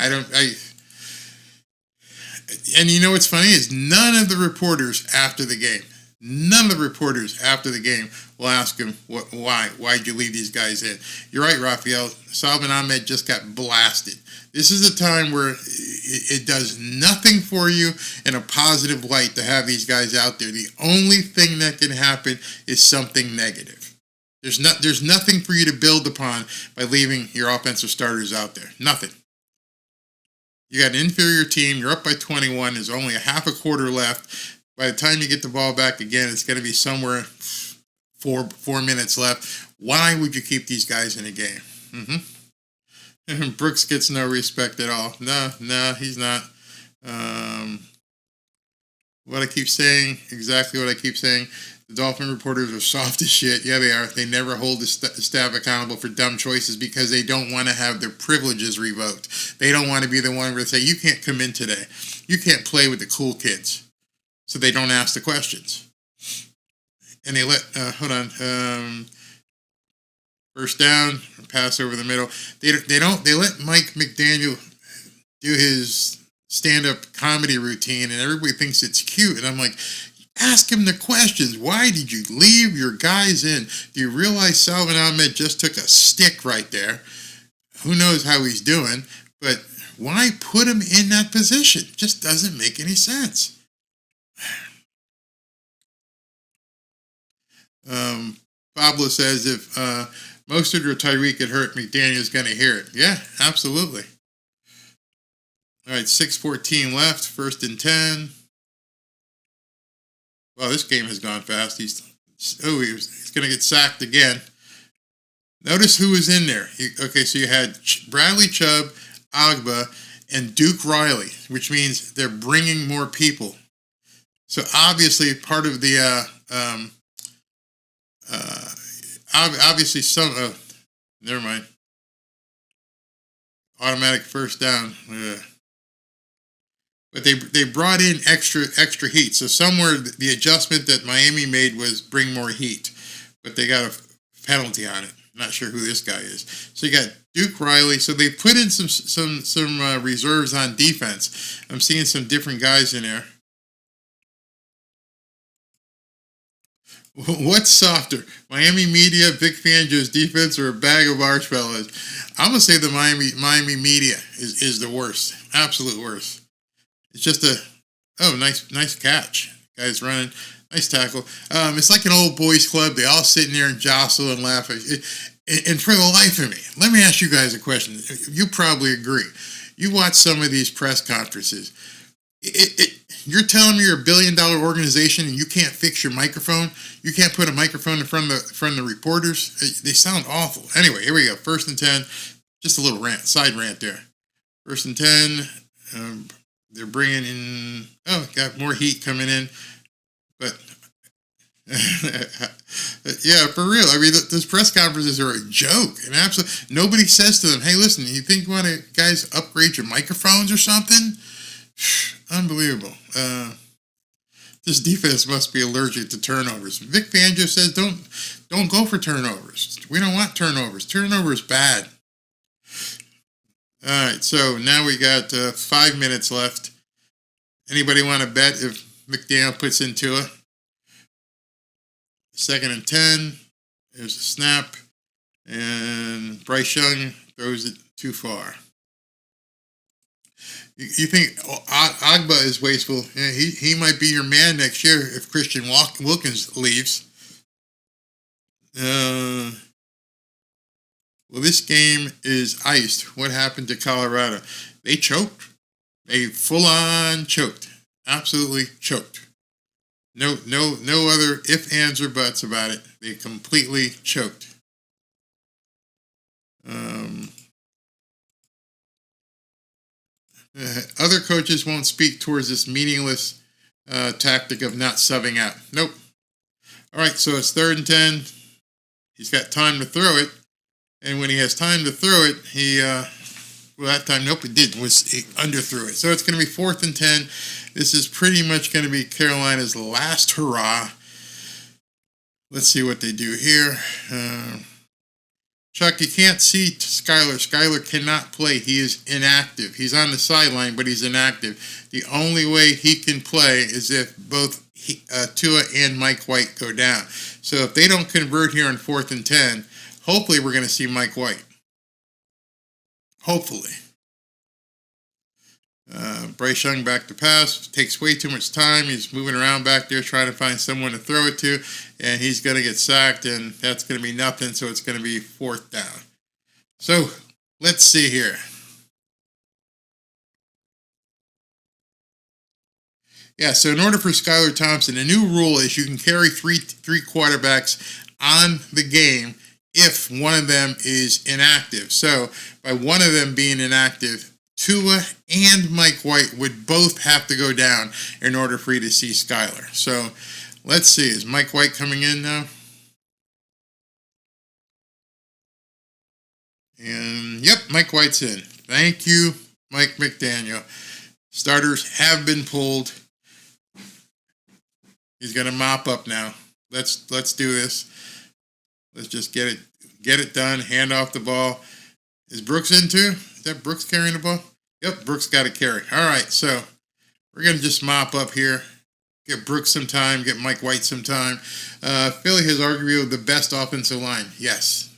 and you know what's funny is none of the reporters after the game will ask him, why'd you leave these guys in? You're right, Raphael. Salvin Ahmed just got blasted. This is a time where it does nothing for you in a positive light to have these guys out there. The only thing that can happen is something negative. There's nothing for you to build upon by leaving your offensive starters out there. Nothing. You got an inferior team. You're up by 21. There's only a half a quarter left. By the time you get the ball back again, it's going to be somewhere 4 minutes left. Why would you keep these guys in a game? Mm-hmm. Brooks gets no respect at all. No, he's not. What I keep saying, exactly what I keep saying. The Dolphin reporters are soft as shit. Yeah, they are. They never hold the staff accountable for dumb choices because they don't want to have their privileges revoked. They don't want to be the one where they say, you can't come in today. You can't play with the cool kids. So they don't ask the questions. And they let, first down, pass over the middle. They let Mike McDaniel do his stand-up comedy routine, and everybody thinks it's cute. And I'm like, ask him the questions. Why did you leave your guys in? Do you realize Salvin Ahmed just took a stick right there? Who knows how he's doing, but why put him in that position? Just doesn't make any sense. Pablo says if Mostert or Tyreek get hurt, McDaniel's going to hear it. Yeah, absolutely. All right, 6:14 left, 1st and 10. Well, this game has gone fast. He's going to get sacked again. Notice who was in there. So you had Bradley Chubb, Agba, and Duke Riley, which means they're bringing more people. So obviously part of the obviously some never mind. Automatic first down. But they brought in extra heat. So somewhere the adjustment that Miami made was bring more heat, but they got a penalty on it. Not sure who this guy is. So you got Duke Riley. So they put in some reserves on defense. I'm seeing some different guys in there. What's softer, Miami media, Vic Fangio's defense, or a bag of marshmallows? I'm gonna say the Miami media is the worst, absolute worst. It's just nice catch, guys running, nice tackle. It's like an old boys club. They all sitting there and jostle and laugh. And for the life of me, let me ask you guys a question. You probably agree. You watch some of these press conferences. You're telling me you're a $1 billion organization and you can't fix your microphone? You can't put a microphone in front of the reporters? They sound awful. Anyway, here we go. 1st and 10. Just a little side rant there. 1st and 10. They're bringing in... got more heat coming in. But Yeah, for real. I mean, those press conferences are a joke. And absolutely, nobody says to them, hey, listen, you think you want to, guys, upgrade your microphones or something? Unbelievable. This defense must be allergic to turnovers. Vic Fangio says, don't go for turnovers. We don't want turnovers. Turnover is bad. All right, so now we got 5 minutes left. Anybody want to bet if McDaniel puts in Tua? 2nd and 10. There's a snap. And Bryce Young throws it too far. You think Agba is wasteful? Yeah, he might be your man next year if Christian Wilkins leaves. Well, this game is iced. What happened to Colorado? They choked. They full-on choked. Absolutely choked. No other ifs, ands, or buts about it. They completely choked. Other coaches won't speak towards this meaningless tactic of not subbing out. Nope. All right, so it's 3rd and 10. He's got time to throw it. And when he has time to throw it, that time, nope, he didn't. He underthrew it. So it's going to be 4th and 10. This is pretty much going to be Carolina's last hurrah. Let's see what they do here. Chuck, you can't see Skyler. Skyler cannot play. He is inactive. He's on the sideline, but he's inactive. The only way he can play is if both Tua and Mike White go down. So if they don't convert here on 4th and 10, hopefully we're going to see Mike White. Hopefully. Bryce Young back to pass. Takes way too much time. He's moving around back there trying to find someone to throw it to. And he's going to get sacked. And that's going to be nothing. So it's going to be 4th down. So let's see here. Yeah, so in order for Skylar Thompson, the new rule is you can carry three quarterbacks on the game if one of them is inactive. So by one of them being inactive, Tua and Mike White would both have to go down in order for you to see Skylar. So let's see. Is Mike White coming in now? And yep, Mike White's in. Thank you, Mike McDaniel. Starters have been pulled. He's going to mop up now. Let's do this. Let's just get it done. Hand off the ball. Is Brooks in too? Is that Brooks carrying the ball? Yep, Brooks got to carry. All right, so we're going to just mop up here. Get Brooks some time. Get Mike White some time. Philly has arguably the best offensive line. Yes,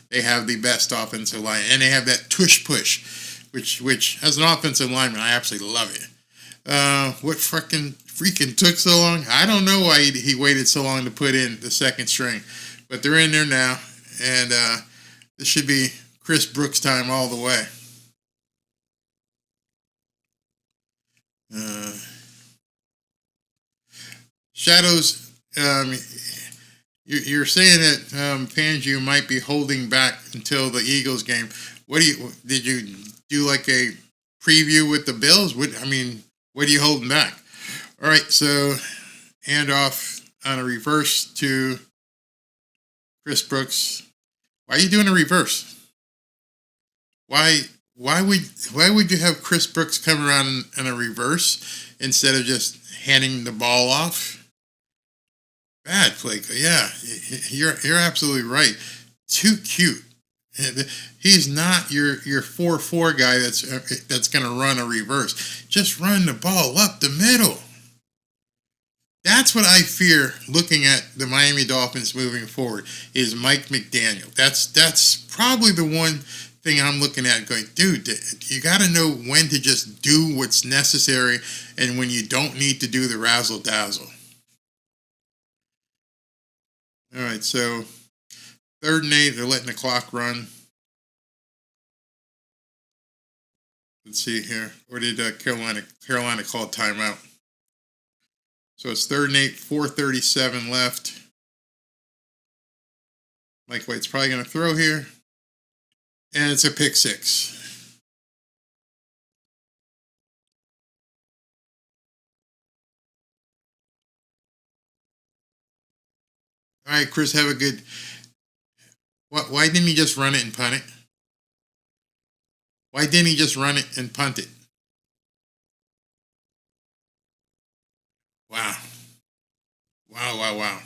they have the best offensive line, and they have that tush push, which as an offensive lineman, I absolutely love it. What freaking took so long? I don't know why he waited so long to put in the second string, but they're in there now, and this should be Chris Brooks time all the way. Shadows, you're saying that Fangio might be holding back until the Eagles game. Did you do like a preview with the Bills? What are you holding back? All right, so handoff on a reverse to Chris Brooks. Why are you doing a reverse? Why would you have Chris Brooks come around in a reverse instead of just handing the ball off? Bad play. Yeah, you're absolutely right. Too cute. He's not your 4-4 guy that's going to run a reverse. Just run the ball up the middle. That's what I fear looking at the Miami Dolphins moving forward is Mike McDaniel. That's probably the one thing I'm looking at going, dude, you got to know when to just do what's necessary and when you don't need to do the razzle-dazzle. All right, so 3rd and 8, they're letting the clock run. Let's see here. Or did Carolina call timeout? So it's 3rd and 8, 4:37 left. Mike White's probably going to throw here. And it's a pick 6. All right, Chris, have a good... Why didn't he just run it and punt it? Why didn't he just run it and punt it? Wow. Wow.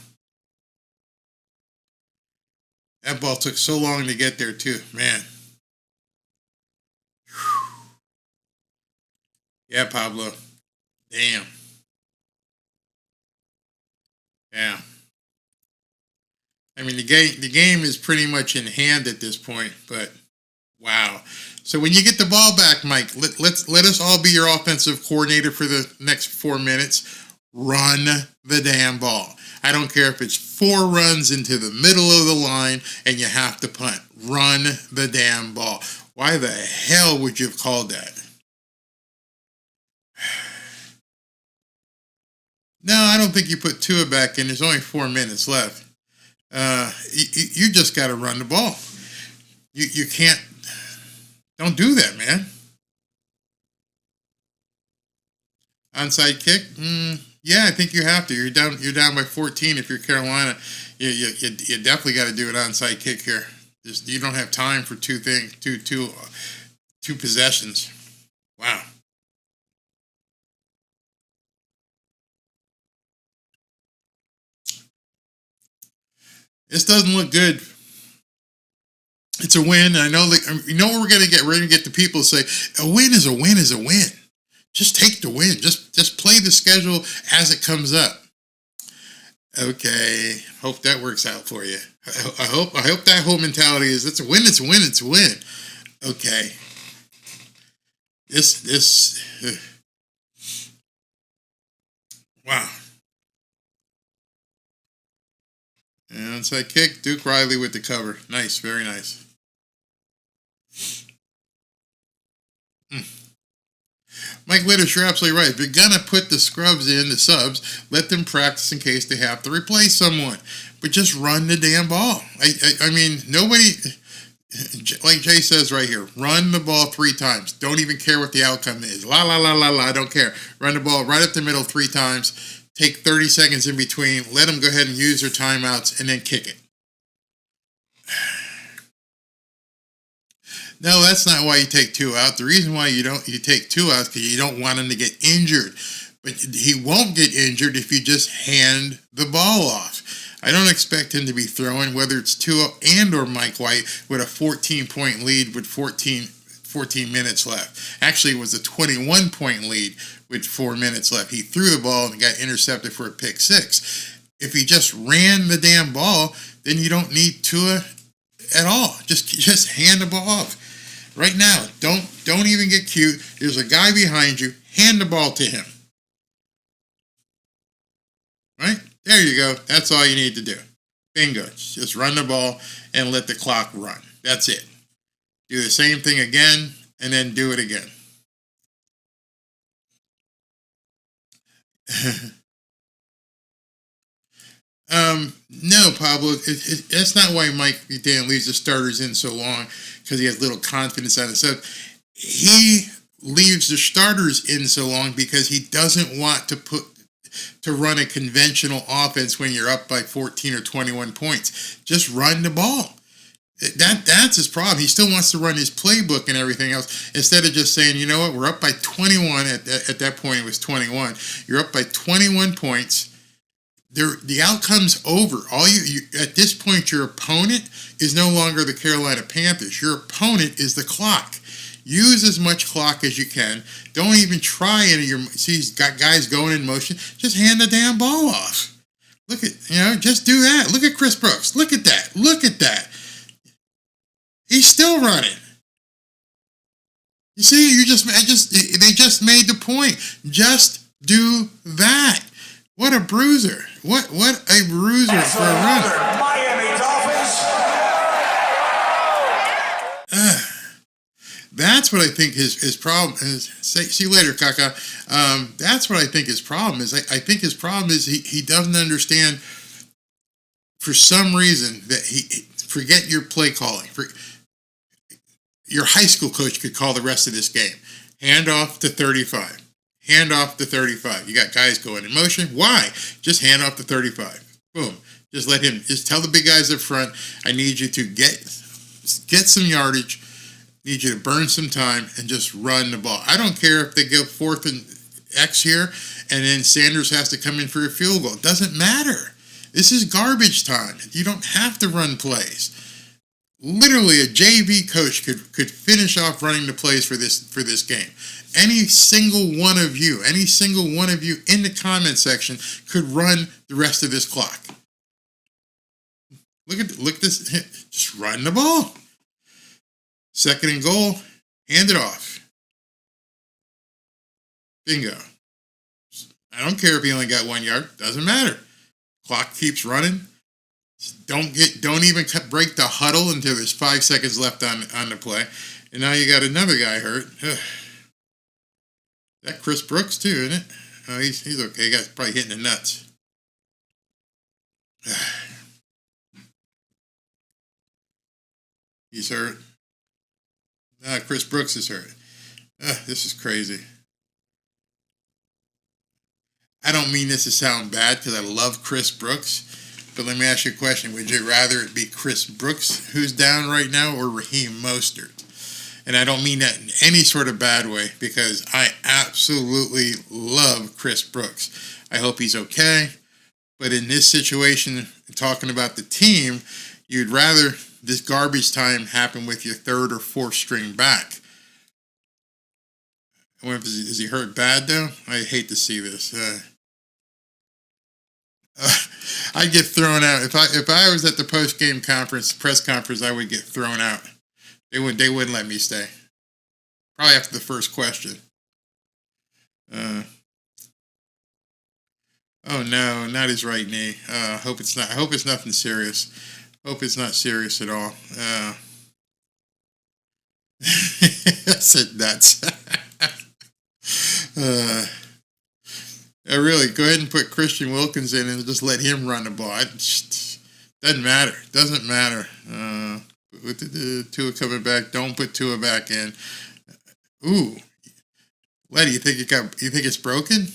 That ball took so long to get there, too. Man. Whew. Yeah, Pablo. Damn. Yeah. I mean, the game is pretty much in hand at this point, but wow. So when you get the ball back, Mike, let us all be your offensive coordinator for the next 4 minutes. Run the damn ball. I don't care if it's 4 runs into the middle of the line and you have to punt. Run the damn ball. Why the hell would you have called that? No, I don't think you put Tua back in. There's only 4 minutes left. You just got to run the ball. You can't. Don't do that, man. Onside kick? Yeah, I think you have to. You're down by 14 if you're Carolina. You definitely got to do an onside kick here. You don't have time for two possessions. Wow. This doesn't look good. It's a win. I know that, you know what we're going to get. We're going to get the people to say, a win is a win is a win. Just take the win. Just play the schedule as it comes up. Okay. Hope that works out for you. I hope that whole mentality is it's a win, it's a win, it's a win. Okay. Wow. And onside kick, Duke Riley with the cover. Nice, very nice. Mike Litters, you're absolutely right. If you're going to put the scrubs in, the subs, let them practice in case they have to replace someone. But just run the damn ball. I mean, nobody, like Jay says right here, run the ball 3 times. Don't even care what the outcome is. I don't care. Run the ball right up the middle 3 times. Take 30 seconds in between. Let them go ahead and use their timeouts and then kick it. No, that's not why you take 2 out. The reason why you take 2 out is because you don't want him to get injured. But he won't get injured if you just hand the ball off. I don't expect him to be throwing, whether it's Tua and or Mike White, with a 14-point lead with 14 minutes left. Actually, it was a 21-point lead with 4 minutes left. He threw the ball and got intercepted for a pick 6. If he just ran the damn ball, then you don't need Tua at all. Just hand the ball off. Right now, don't even get cute. There's a guy behind you. Hand the ball to him. Right? There you go. That's all you need to do. Bingo. Just run the ball and let the clock run. That's it. Do the same thing again and then do it again. No, Pablo, that's not why Mike Dan leaves the starters in so long, because he has little confidence on himself. He leaves the starters in so long because he doesn't want to run a conventional offense when you're up by 14 or 21 points. Just run the ball. That's his problem. He still wants to run his playbook and everything else instead of just saying, you know what, we're up by 21. At that point, it was 21. You're up by 21 points. The outcome's over. All you at this point, your opponent is no longer the Carolina Panthers. Your opponent is the clock. Use as much clock as you can. Don't even try any of your. See, he's got guys going in motion. Just hand the damn ball off. Look at, just do that. Look at Chris Brooks. Look at that. Look at that. He's still running. You see, they just made the point. Just do that. What a bruiser. What a bruiser for a run. Miami Dolphins. That's what I think his problem is. See you later, Kaka. That's what I think his problem is. I think his problem is he doesn't understand, for some reason, that forget your play calling. Your high school coach could call the rest of this game. Hand off to 35. Hand off to 35. You got guys going in motion. Why? Just hand off to 35. Boom. Just let him, just tell the big guys up front, I need you to get some yardage, need you to burn some time, and just run the ball. I don't care if they go 4th and X here, and then Sanders has to come in for a field goal. It doesn't matter. This is garbage time. You don't have to run plays. Literally, a JV coach could finish off running the plays for this game. Any single one of you in the comment section could run the rest of this clock. Look at this. Just run the ball. 2nd and goal. Hand it off. Bingo. I don't care if he only got 1 yard. Doesn't matter. Clock keeps running. Don't even break the huddle until there's 5 seconds left on the play. And now you got another guy hurt. That Chris Brooks too, isn't it? Oh, he's okay. He got probably hitting the nuts. He's hurt. Chris Brooks is hurt. This is crazy. I don't mean this to sound bad because I love Chris Brooks, but let me ask you a question. Would you rather it be Chris Brooks who's down right now or Raheem Mostert? And I don't mean that in any sort of bad way because I absolutely love Chris Brooks. I hope he's okay. But in this situation, talking about the team, you'd rather this garbage time happen with your 3rd or 4th string back. I wonder is he hurt bad though? I hate to see this. I'd get thrown out if I was at the post-game press conference. I would get thrown out. They wouldn't let me stay. Probably after the first question. Oh no, not his right knee. I hope it's nothing serious. Hope it's not serious at all. That's it. Nuts. Really, go ahead and put Christian Wilkins in and just let him run the ball. Doesn't matter. Doesn't matter. With the Tua coming back, don't put Tua back in. Ooh, Letty, you think it's broken?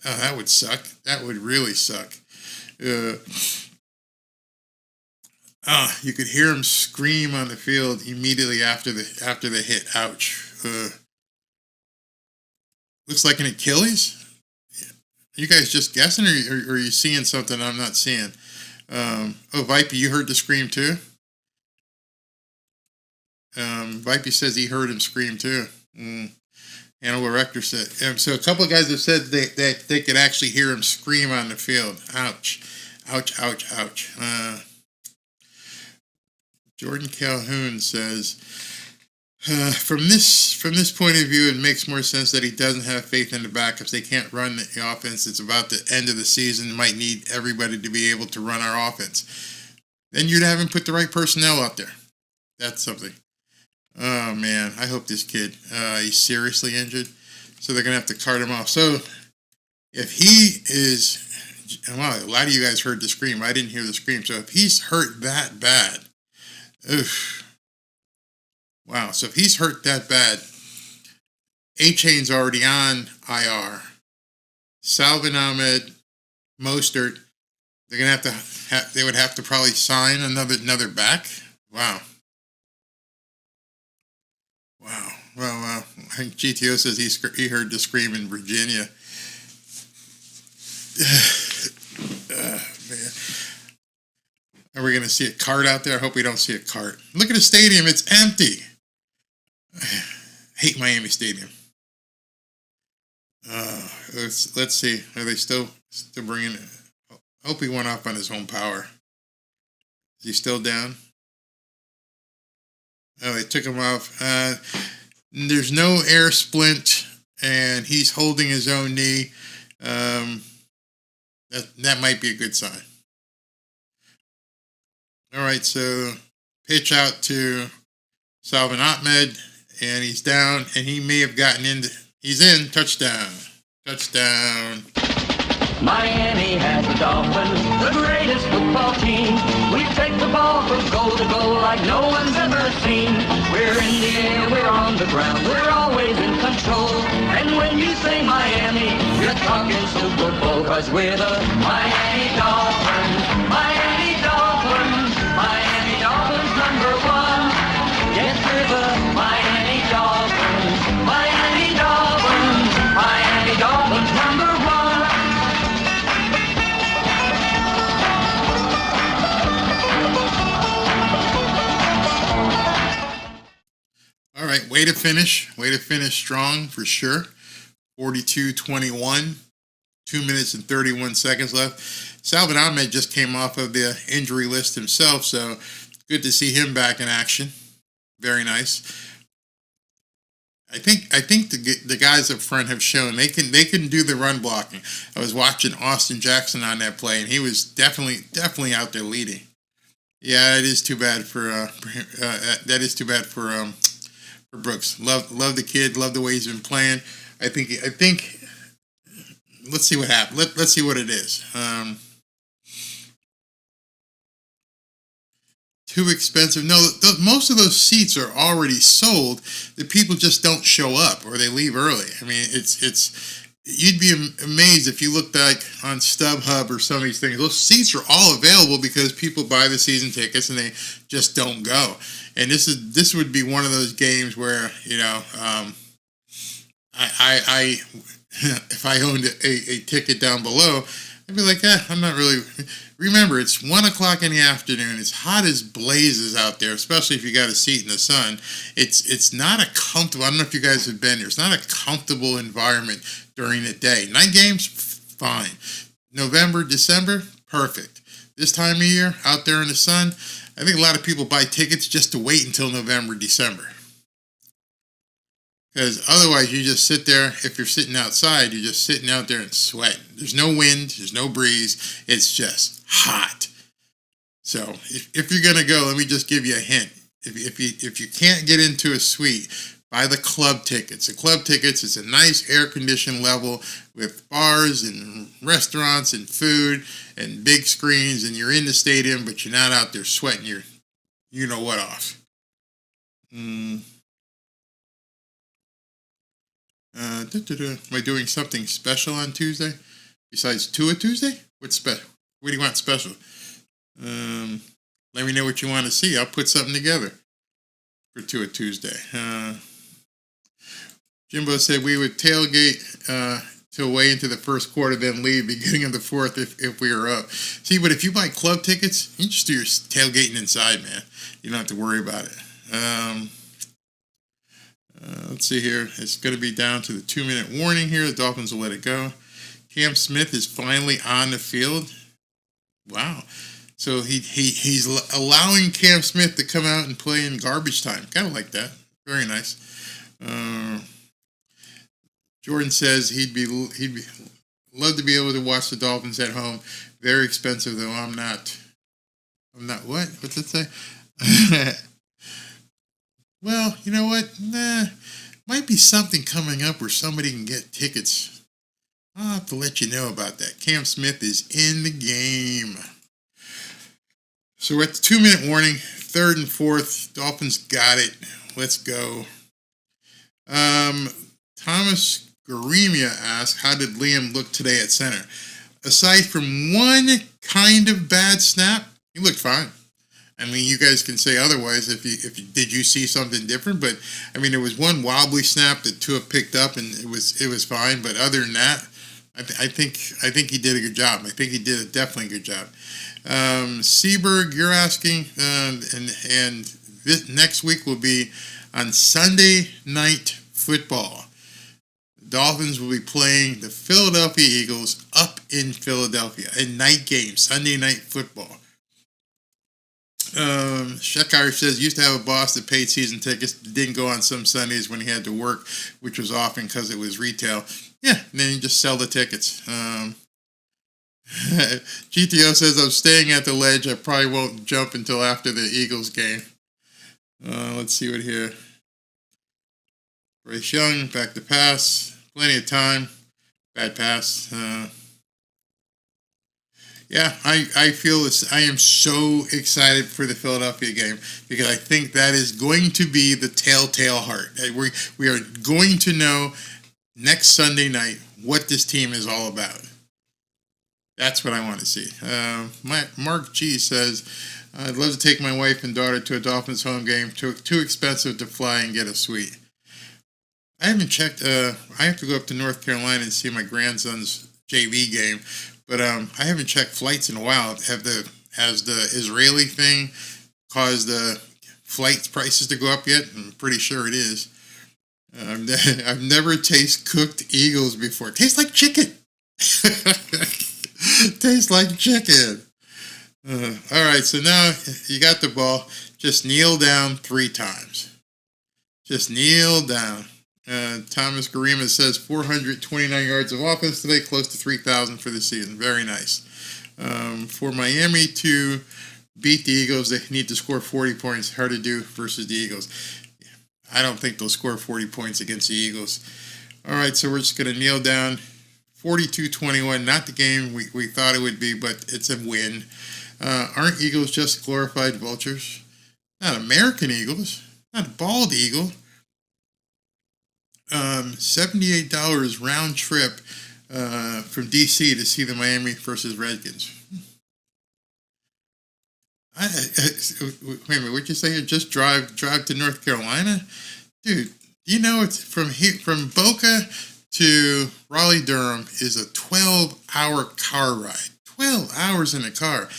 Oh, that would suck. That would really suck. You could hear him scream on the field immediately after the hit. Ouch. Looks like an Achilles. You guys just guessing, or are you seeing something I'm not seeing? Vipey, you heard the scream too? Vipey says he heard him scream too. Hannibal Rector said. So a couple of guys have said they could actually hear him scream on the field. Ouch. Ouch, ouch, ouch. Jordan Calhoun says, from this point of view, it makes more sense that he doesn't have faith in the backups. They can't run the offense. It's about the end of the season. Might need everybody to be able to run our offense. Then you'd have him put the right personnel out there. That's something. Oh, man. I hope this kid, he's seriously injured. So they're going to have to cart him off. So if he is, well, a lot of you guys heard the scream. I didn't hear the scream. So if he's hurt that bad, oof. Wow, so if he's hurt that bad, A-Chain's already on IR. Salvin Ahmed, Mostert, they're gonna they would have to probably sign another back. Wow. Well. I think GTO says he heard the scream in Virginia. Man. Are we going to see a cart out there? I hope we don't see a cart. Look at the stadium. It's empty. I hate Miami Stadium. Let's see. Are they still bringing it? I hope he went off on his own power. Is he still down? Oh, they took him off. There's no air splint, and he's holding his own knee. That might be a good sign. All right, so pitch out to Salvin Ahmed, and he's down, and he may have gotten into. He's in. Touchdown. Miami has the Dolphins, the greatest football team. We take the ball from goal to goal like no one's ever seen. We're in the air, we're on the ground, we're always in control. And when you say Miami, you're talking Super Bowl, 'cause we're the Miami Dolphins. Miami Dolphins, Miami Dolphins #1. Yes, we're the Miami Dolphins. Miami Dolphins, Miami Dolphins #1. All right, way to finish strong for sure. 42-21, 2 minutes and 31 seconds left. Salvin Ahmed just came off of the injury list himself, so good to see him back in action. Very nice. I think the guys up front have shown they can do the run blocking. I was watching Austin Jackson on that play, and he was definitely out there leading. Yeah, it is too bad for Brooks. Love the kid. Love the way he's been playing. I think. Let's see what happens. Let's see what it is. Too expensive. No, most of those seats are already sold. The people just don't show up or they leave early. I mean, it's. You'd be amazed if you looked like on StubHub or some of these things. Those seats are all available because people buy the season tickets and they just don't go. And this would be one of those games where, you know, I if I owned a ticket down below, I'd be like, I'm not really. Remember, it's 1 o'clock in the afternoon. It's hot as blazes out there, especially if you got a seat in the sun. It's not a comfortable. I don't know if you guys have been here. It's not a comfortable environment during the day. Night games, fine. November, December, perfect. This time of year, out there in the sun, I think a lot of people buy tickets just to wait until November, December. Because otherwise, you just sit there. If you're sitting outside, you're just sitting out there and sweating. There's no wind. There's no breeze. It's just hot. So if you're going to go, let me just give you a hint. If you can't get into a suite, buy the club tickets. The club tickets is a nice air-conditioned level with bars and restaurants and food and big screens, and you're in the stadium, but you're not out there sweating your you-know-what off. Am I doing something special on Tuesday? Besides Tua Tuesday? What's special? What do you want special? Let me know what you want to see. I'll put something together for Tua Tuesday. Jimbo said we would tailgate till way into the first quarter, then leave beginning of the fourth if we were up. See, but if you buy club tickets, you just do your tailgating inside, man. You don't have to worry about it. Let's see here. It's going to be down to the 2-minute warning here. The Dolphins will let it go. Cam Smith is finally on the field. Wow. So he's allowing Cam Smith to come out and play in garbage time. Kind of like that. Very nice. Jordan says he'd love to be able to watch the Dolphins at home. Very expensive though. I'm not what? What's it say? Well, you know what? Might be something coming up where somebody can get tickets. I'll have to let you know about that. Cam Smith is in the game. So we're at the 2-minute warning, 3rd and 4th. Dolphins got it. Let's go. Thomas Garemia asks, how did Liam look today at center? Aside from one kind of bad snap, he looked fine. I mean, you guys can say otherwise if you did you see something different, but I mean there was one wobbly snap that Tua picked up and it was fine, but other than that, I think he did a good job. I think he did a definitely good job. Seaberg, you're asking, and this next week will be on Sunday Night Football. The Dolphins will be playing the Philadelphia Eagles up in Philadelphia, a night game, Sunday Night Football. Shuck Irish says used to have a boss that paid season tickets, didn't go on some Sundays when he had to work, which was often because it was retail. Yeah, and then you just sell the tickets. GTO says I'm staying at the ledge. I probably won't jump until after the Eagles game. Let's see what here. Bryce Young back to pass. Plenty of time. Bad pass. Yeah, I feel this. I am so excited for the Philadelphia game because I think that is going to be the telltale heart. We are going to know next Sunday night what this team is all about. That's what I want to see. Mark G says, I'd love to take my wife and daughter to a Dolphins home game. Too expensive to fly and get a suite. I haven't checked. I have to go up to North Carolina and see my grandson's JV game. But I haven't checked flights in a while. Has the Israeli thing caused the flight prices to go up yet? I'm pretty sure it is. I've never tasted cooked eagles before. Tastes like chicken. Tastes like chicken. All right, so now you got the ball. Just kneel down 3 times. Just kneel down. Thomas Garima says 429 yards of offense today, close to 3,000 for the season. Very nice. For Miami to beat the Eagles, they need to score 40 points. Hard to do versus the Eagles. I don't think they'll score 40 points against the Eagles. All right, so we're just going to kneel down. 42-21, not the game we thought it would be, but it's a win. Aren't Eagles just glorified vultures? Not American Eagles. Not a bald eagle. $78 round trip from DC to see the Miami versus Redskins. Wait a minute, what'd you say? Just drive to North Carolina, dude. You know it's from Boca to Raleigh Durham is a 12-hour car ride. 12 hours in a car.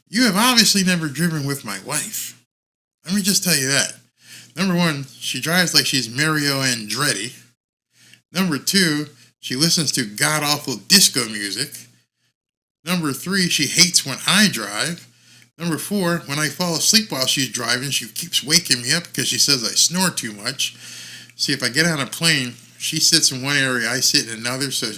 You have obviously never driven with my wife. Let me just tell you that. Number 1, she drives like she's Mario Andretti. Number 2, she listens to god-awful disco music. Number 3, she hates when I drive. Number 4, when I fall asleep while she's driving, she keeps waking me up because she says I snore too much. See, if I get on a plane, she sits in one area, I sit in another, so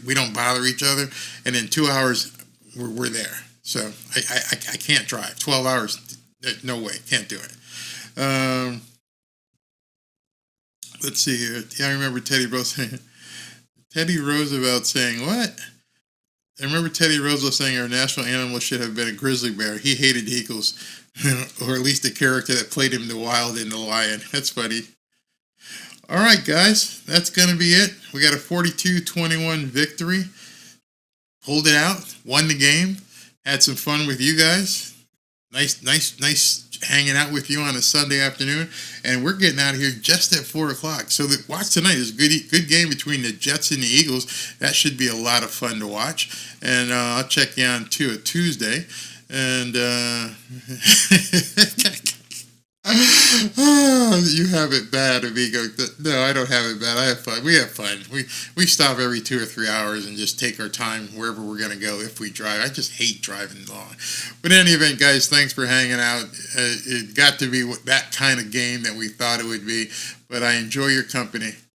we don't bother each other. And in 2 hours, we're there. So I can't drive. 12 hours, no way, can't do it. Let's see here. Yeah, I remember Teddy Roosevelt saying, what? I remember Teddy Roosevelt saying our national animal should have been a grizzly bear. He hated eagles, or at least the character that played him, the wild and the lion. That's funny. All right, guys, that's going to be it. We got a 42-21 victory. Pulled it out, won the game, had some fun with you guys. Nice hanging out with you on a Sunday afternoon, and we're getting out of here just at 4 o'clock. So watch tonight is a good game between the Jets and the Eagles. That should be a lot of fun to watch, and I'll check you on a Tuesday. And you have it bad, amigo. No, I don't have it bad. I have fun. We have fun. We stop every 2 or 3 hours and just take our time wherever we're going to go if we drive. I just hate driving long. But in any event, guys, thanks for hanging out. It got to be that kind of game that we thought it would be. But I enjoy your company.